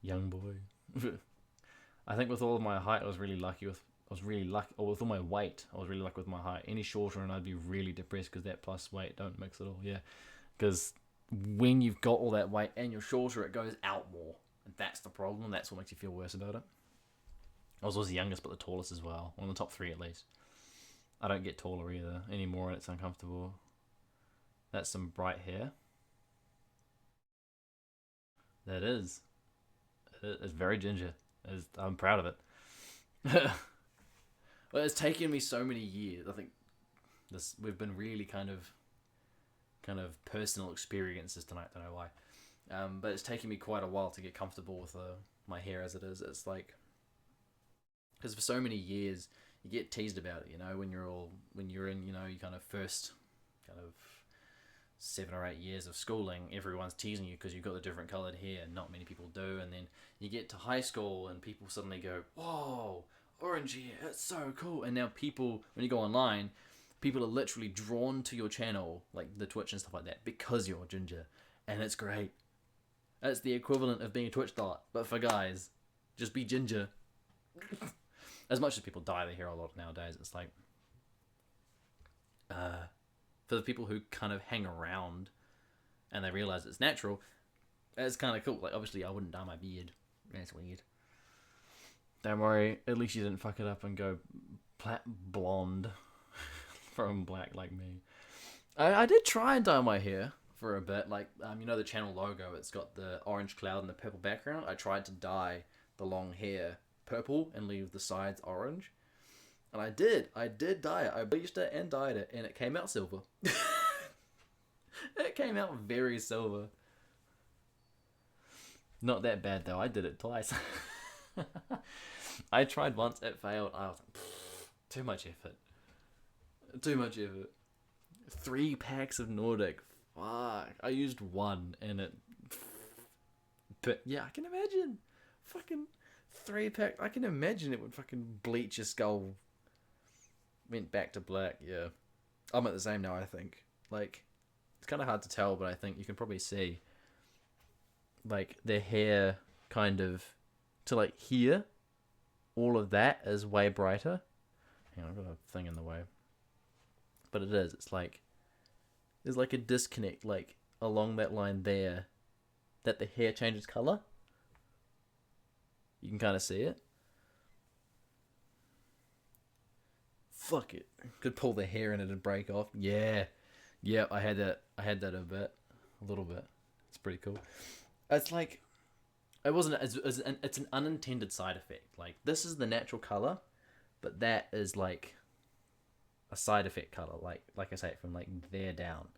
Young boy. I think with all of my height, I was really lucky with all my weight, I was really lucky with my height. Any shorter and I'd be really depressed because that plus weight don't mix at all. Yeah, because when you've got all that weight and you're shorter, it goes out more. And that's the problem. That's what makes you feel worse about it. I was always the youngest, but the tallest as well. One of the top 3 at least. I don't get taller either anymore, and it's uncomfortable. That's some bright hair. That is. It's very ginger. I'm proud of it. Well, it's taken me so many years. I think we've been really kind of personal experiences tonight. Don't know why, but it's taken me quite a while to get comfortable with my hair as it is. It's like, because for so many years you get teased about it. You know, when you're in, you know, you kind of first kind of 7 or 8 years of schooling, everyone's teasing you because you've got the different coloured hair. Not many people do, and then you get to high school and people suddenly go, "Whoa, orange hair, it's so cool." And now people, when you go online, people are literally drawn to your channel, like the Twitch and stuff like that, because you're ginger, and it's great. It's the equivalent of being a Twitch dot, but for guys. Just be ginger. As much as people dye their hair a lot nowadays, it's like, for the people who kind of hang around and they realize it's natural, it's kind of cool. Like, obviously I wouldn't dye my beard. That's weird. Don't worry, at least you didn't fuck it up and go blonde from black like me. I did try and dye my hair for a bit. Like, you know the channel logo, it's got the orange cloud and the purple background. I tried to dye the long hair purple and leave the sides orange. And I did dye it. I bleached it and dyed it, and it came out silver. It came out very silver. Not that bad though, I did it twice. I tried once, it failed. I was like, too much effort. Too much effort. 3 packs of Nordic. Fuck. I used 1 and it... But yeah, I can imagine. Fucking 3 pack. I can imagine it would fucking bleach your skull. Went back to black, yeah. I'm at the same now, I think. Like, it's kind of hard to tell, but I think you can probably see, like, the hair kind of to, like, here. All of that is way brighter. Hang on, I've got a thing in the way. But it is. It's like, there's like a disconnect, like, along that line there, that the hair changes color. You can kind of see it. Fuck it. Could pull the hair and it'd break off. Yeah. Yeah, I had that a bit. A little bit. It's pretty cool. It's like, it wasn't, it's an unintended side effect. Like, this is the natural color, but that is like a side effect color. Like I say, from like there down.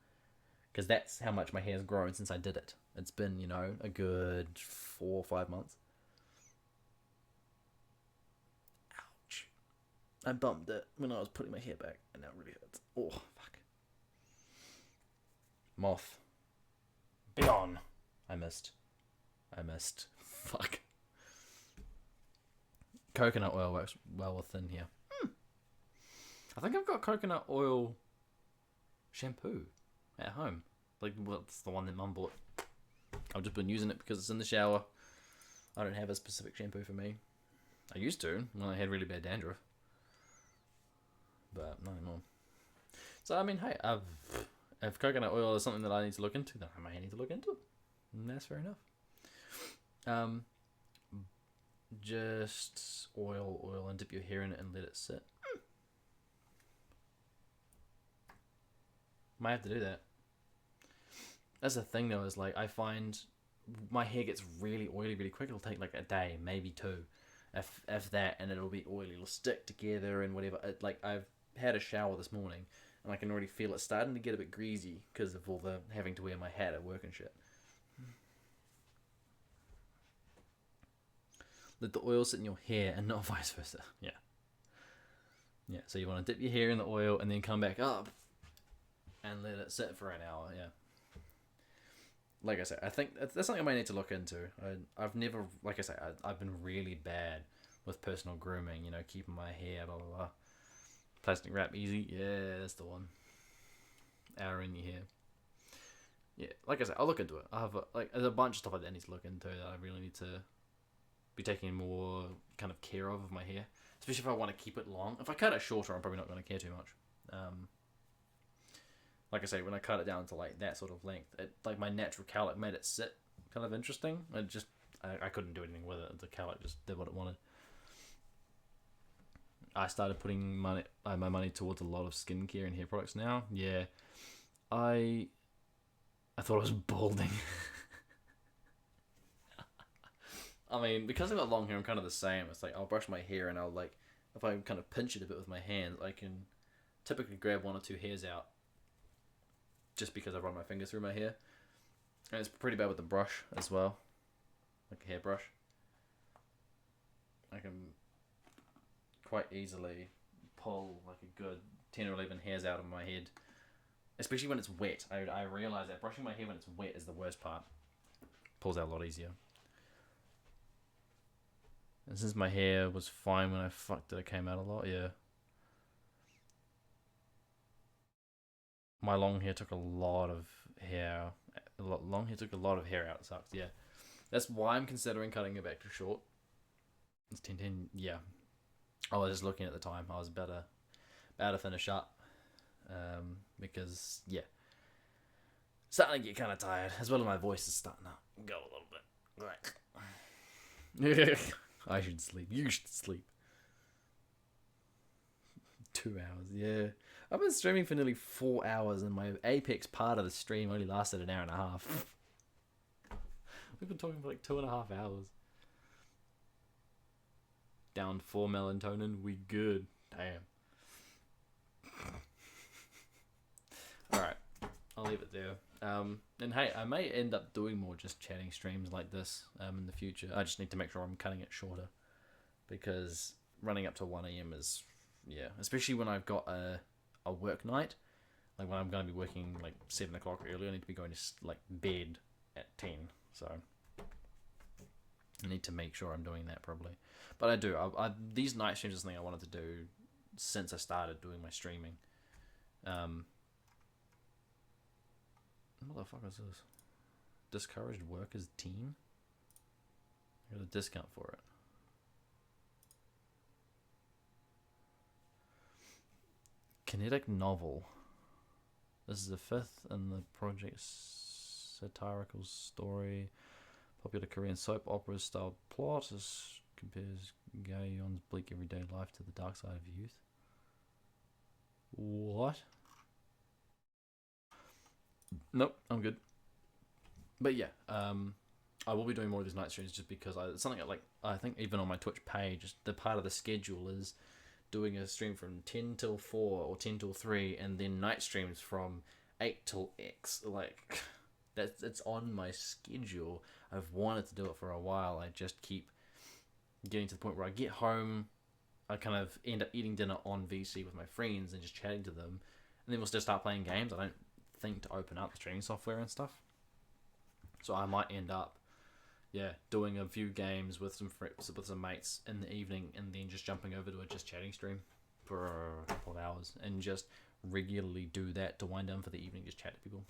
Because that's how much my hair's grown since I did it. It's been, you know, a good 4 or 5 months. Ouch. I bumped it when I was putting my hair back, and that really hurts. Oh, fuck. Moth. Be on. I missed. Fuck. Coconut oil works well with thin hair. I think I've got coconut oil shampoo at home. Like, well, it's the one that Mum bought. I've just been using it because it's in the shower. I don't have a specific shampoo for me. I used to when I had really bad dandruff, but not anymore. So I mean, hey, if coconut oil is something that I need to look into, then I may need to look into it. And that's fair enough. Just oil and dip your hair in it and let it sit. Might have to do that. That's the thing though, is like, I find my hair gets really oily really quick. It'll take like a day, maybe 2, if that, and it'll be oily. It'll stick together and whatever. Like, I've had a shower this morning and I can already feel it starting to get a bit greasy because of all the having to wear my hat at work and shit. Let the oil sit in your hair and not vice versa. Yeah. Yeah, so you want to dip your hair in the oil and then come back up and let it sit for an hour, yeah. Like I said, I think that's something I might need to look into. I've never, like I say, I've been really bad with personal grooming, you know, keeping my hair, blah, blah, blah. Plastic wrap easy. Yeah, that's the one. Hour in your hair. Yeah, like I said, I'll look into it. I have there's a bunch of stuff like that I need to look into that I really need to be taking more kind of care of my hair, especially if I want to keep it long. If I cut it shorter, I'm probably not going to care too much. Like I say, when I cut it down to like that sort of length, it, like my natural cowlick made it sit kind of interesting. I couldn't do anything with it. The cowlick just did what it wanted. I started putting my money towards a lot of skincare and hair products now. Yeah, I thought I was balding. I mean, because I've got long hair, I'm kind of the same. It's like I'll brush my hair and I'll like, if I kind of pinch it a bit with my hands, I can typically grab 1 or 2 hairs out just because I run my fingers through my hair. And it's pretty bad with the brush as well, like a hairbrush. I can quite easily pull like a good 10 or 11 hairs out of my head, especially when it's wet. I realise that brushing my hair when it's wet is the worst part. Pulls out a lot easier. And since my hair was fine when I fucked it, it came out a lot, yeah. My long hair took a lot of hair. Long hair took a lot of hair out. It sucks, yeah. That's why I'm considering cutting it back to short. It's 10, yeah. I was just looking at the time. I was about to finish up. Because, yeah. Starting to get kind of tired. As well as my voice is starting to go a little bit. Right. I should sleep. You should sleep. 2 hours, yeah. I've been streaming for nearly 4 hours, and my Apex part of the stream only lasted an hour and a half. We've been talking for like 2.5 hours. Down 4 melatonin, we good. Damn. Alright, I'll leave it there. And hey, I may end up doing more just chatting streams like this in the future. I just need to make sure I'm cutting it shorter, because running up to 1 AM is, yeah, especially when I've got a work night, like when I'm going to be working like 7 o'clock early, I need to be going to like bed at 10, so I need to make sure I'm doing that probably. But I do, these night streams is something I wanted to do since I started doing my streaming. What the fuck is this? Discouraged workers team? I got a discount for it. Kinetic novel. This is the 5th in the project's satirical story. Popular Korean soap opera style plot. This compares Gaeon's bleak everyday life to the dark side of youth. What? Nope, I'm good. But yeah, I will be doing more of these night streams just because it's something I think even on my Twitch page, the part of the schedule is doing a stream from 10 till 4 or 10 till 3, and then night streams from 8 till X. Like, it's on my schedule. I've wanted to do it for a while. I just keep getting to the point where I get home, I kind of end up eating dinner on VC with my friends and just chatting to them, and then we'll just start playing games. I don't think to open up the streaming software and stuff. So I might end up, yeah, doing a few games with some mates in the evening, and then just jumping over to a just chatting stream for a couple of hours, and just regularly do that to wind down for the evening, just chat to people.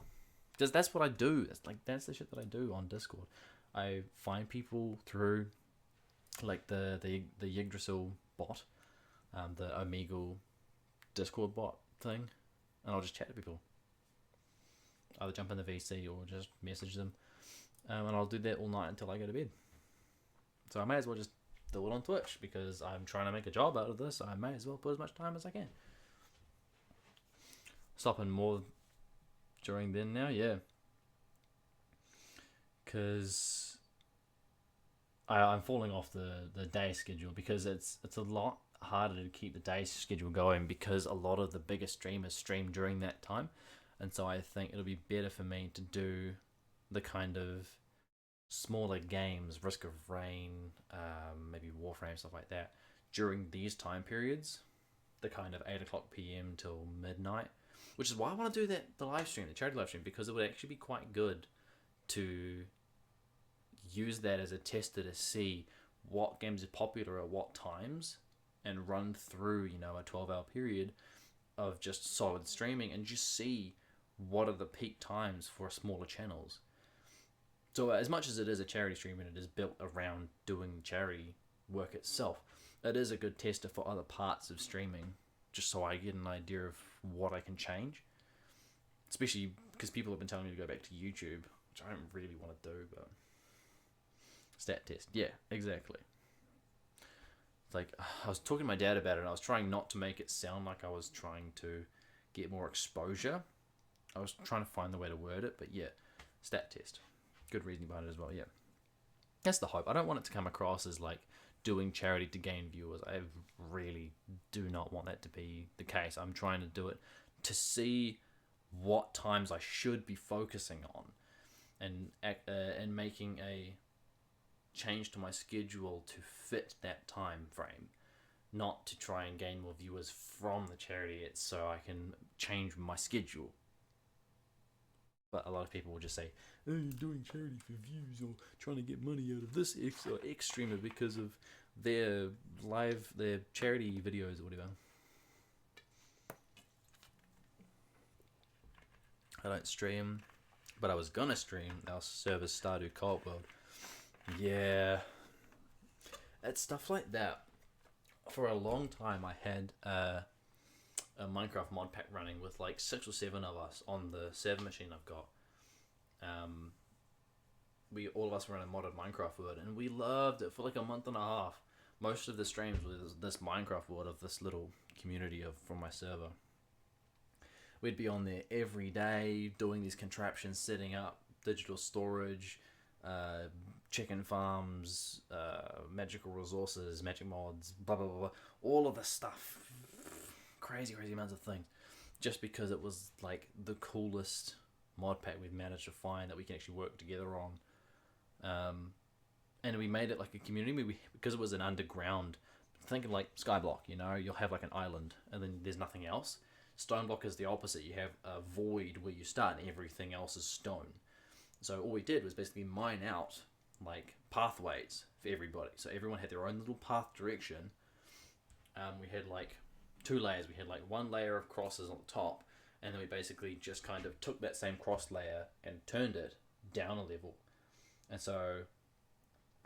Because that's what I do. That's the shit that I do on Discord. I find people through like the Yggdrasil bot, the Omegle Discord bot thing, and I'll just chat to people. Either jump in the VC or just message them. And I'll do that all night until I go to bed. So I may as well just do it on Twitch, because I'm trying to make a job out of this. So I may as well put as much time as I can. Stopping more during then now, yeah. Because I'm falling off the day schedule, because it's a lot harder to keep the day schedule going, because a lot of the biggest streamers stream during that time. And so I think it'll be better for me to do the kind of smaller games, Risk of Rain, maybe Warframe, stuff like that, during these time periods, the kind of 8 o'clock PM till midnight, which is why I want to do the live stream, the charity live stream, because it would actually be quite good to use that as a tester to see what games are popular at what times, and run through, you know, a 12-hour period of just solid streaming and just see what are the peak times for smaller channels. So as much as it is a charity stream and it is built around doing charity work itself, it is a good tester for other parts of streaming, just so I get an idea of what I can change. Especially because people have been telling me to go back to YouTube, which I don't really want to do, but... Stat test. Yeah, exactly. Like, I was talking to my dad about it, and I was trying not to make it sound like I was trying to get more exposure. I was trying to find the way to word it, but yeah, stat test. Good reasoning behind it as well, yeah. That's the hope. I don't want it to come across as like doing charity to gain viewers. I really do not want that to be the case. I'm trying to do it to see what times I should be focusing on, and making a change to my schedule to fit that time frame, not to try and gain more viewers from the charity. It's so I can change my schedule. But a lot of people will just say, oh, you're doing charity for views, or trying to get money out of this X or X streamer because of their charity videos or whatever. I don't stream, but I was gonna stream our server Stardew Co-op World. Yeah, it's stuff like that. For a long time, I had a Minecraft mod pack running with like 6 or 7 of us on the server machine I've got. All of us were in a modded Minecraft world, and we loved it for like a month and a half. Most of the streams was this Minecraft world of this little community from my server. We'd be on there every day doing these contraptions, setting up digital storage, chicken farms, magical resources, magic mods, blah blah blah, all of this stuff. Crazy amounts of things, just because it was like the coolest mod pack we've managed to find that we can actually work together on. And we made it like a community. Because it was an underground, thinking like Skyblock, you know, you'll have like an island and then there's nothing else. Stoneblock is the opposite. You have a void where you start and everything else is stone. So all we did was basically mine out like pathways for everybody. So everyone had their own little path direction. We had like 2 layers. We had like 1 layer of crosses on the top, and then we basically just kind of took that same cross layer and turned it down a level. And so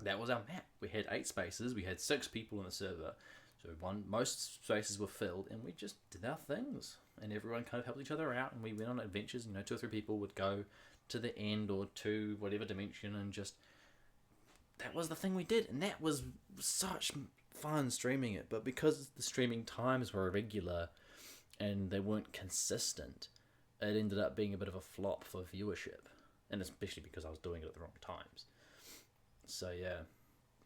that was our map. We had 8 spaces. We had 6 people in the server. So most spaces were filled, and we just did our things. And everyone kind of helped each other out, and we went on adventures. You know, 2 or 3 people would go to the end or to whatever dimension, and just... that was the thing we did. And that was such fun streaming it. But because the streaming times were irregular and they weren't consistent, it ended up being a bit of a flop for viewership. And especially because I was doing it at the wrong times. So yeah,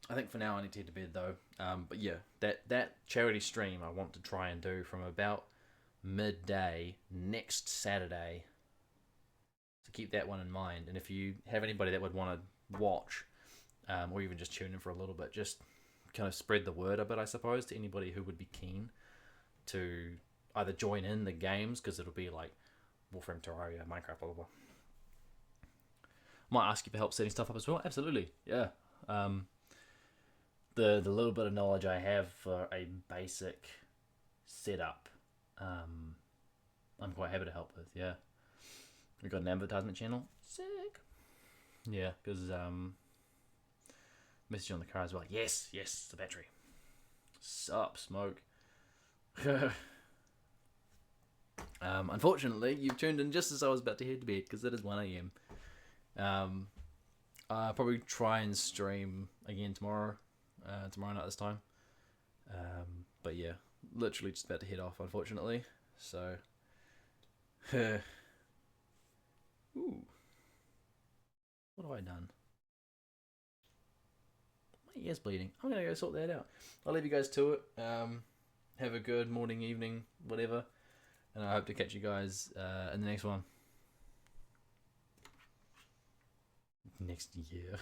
I think for now I need to head to bed though. But yeah, that charity stream I want to try and do from about midday next Saturday. So keep that one in mind. And if you have anybody that would want to watch, or even just tune in for a little bit, just kind of spread the word a bit, I suppose, to anybody who would be keen to either join in the games, because it'll be like Warframe, Terraria, Minecraft, blah blah blah. Might ask you for help setting stuff up as well. Absolutely, yeah. The little bit of knowledge I have for a basic setup, I'm quite happy to help with. Yeah, we got an advertisement channel. Sick. Yeah, because message on the car as well. Yes, the battery. Sup, smoke. Unfortunately, you've tuned in just as I was about to head to bed, because it is 1 a.m. I'll probably try and stream again tomorrow night this time. But yeah, literally just about to head off, unfortunately. So, ooh, what have I done? My ear's bleeding. I'm gonna go sort that out. I'll leave you guys to it. Have a good morning, evening, whatever, and I hope to catch you guys in the next one. Next year.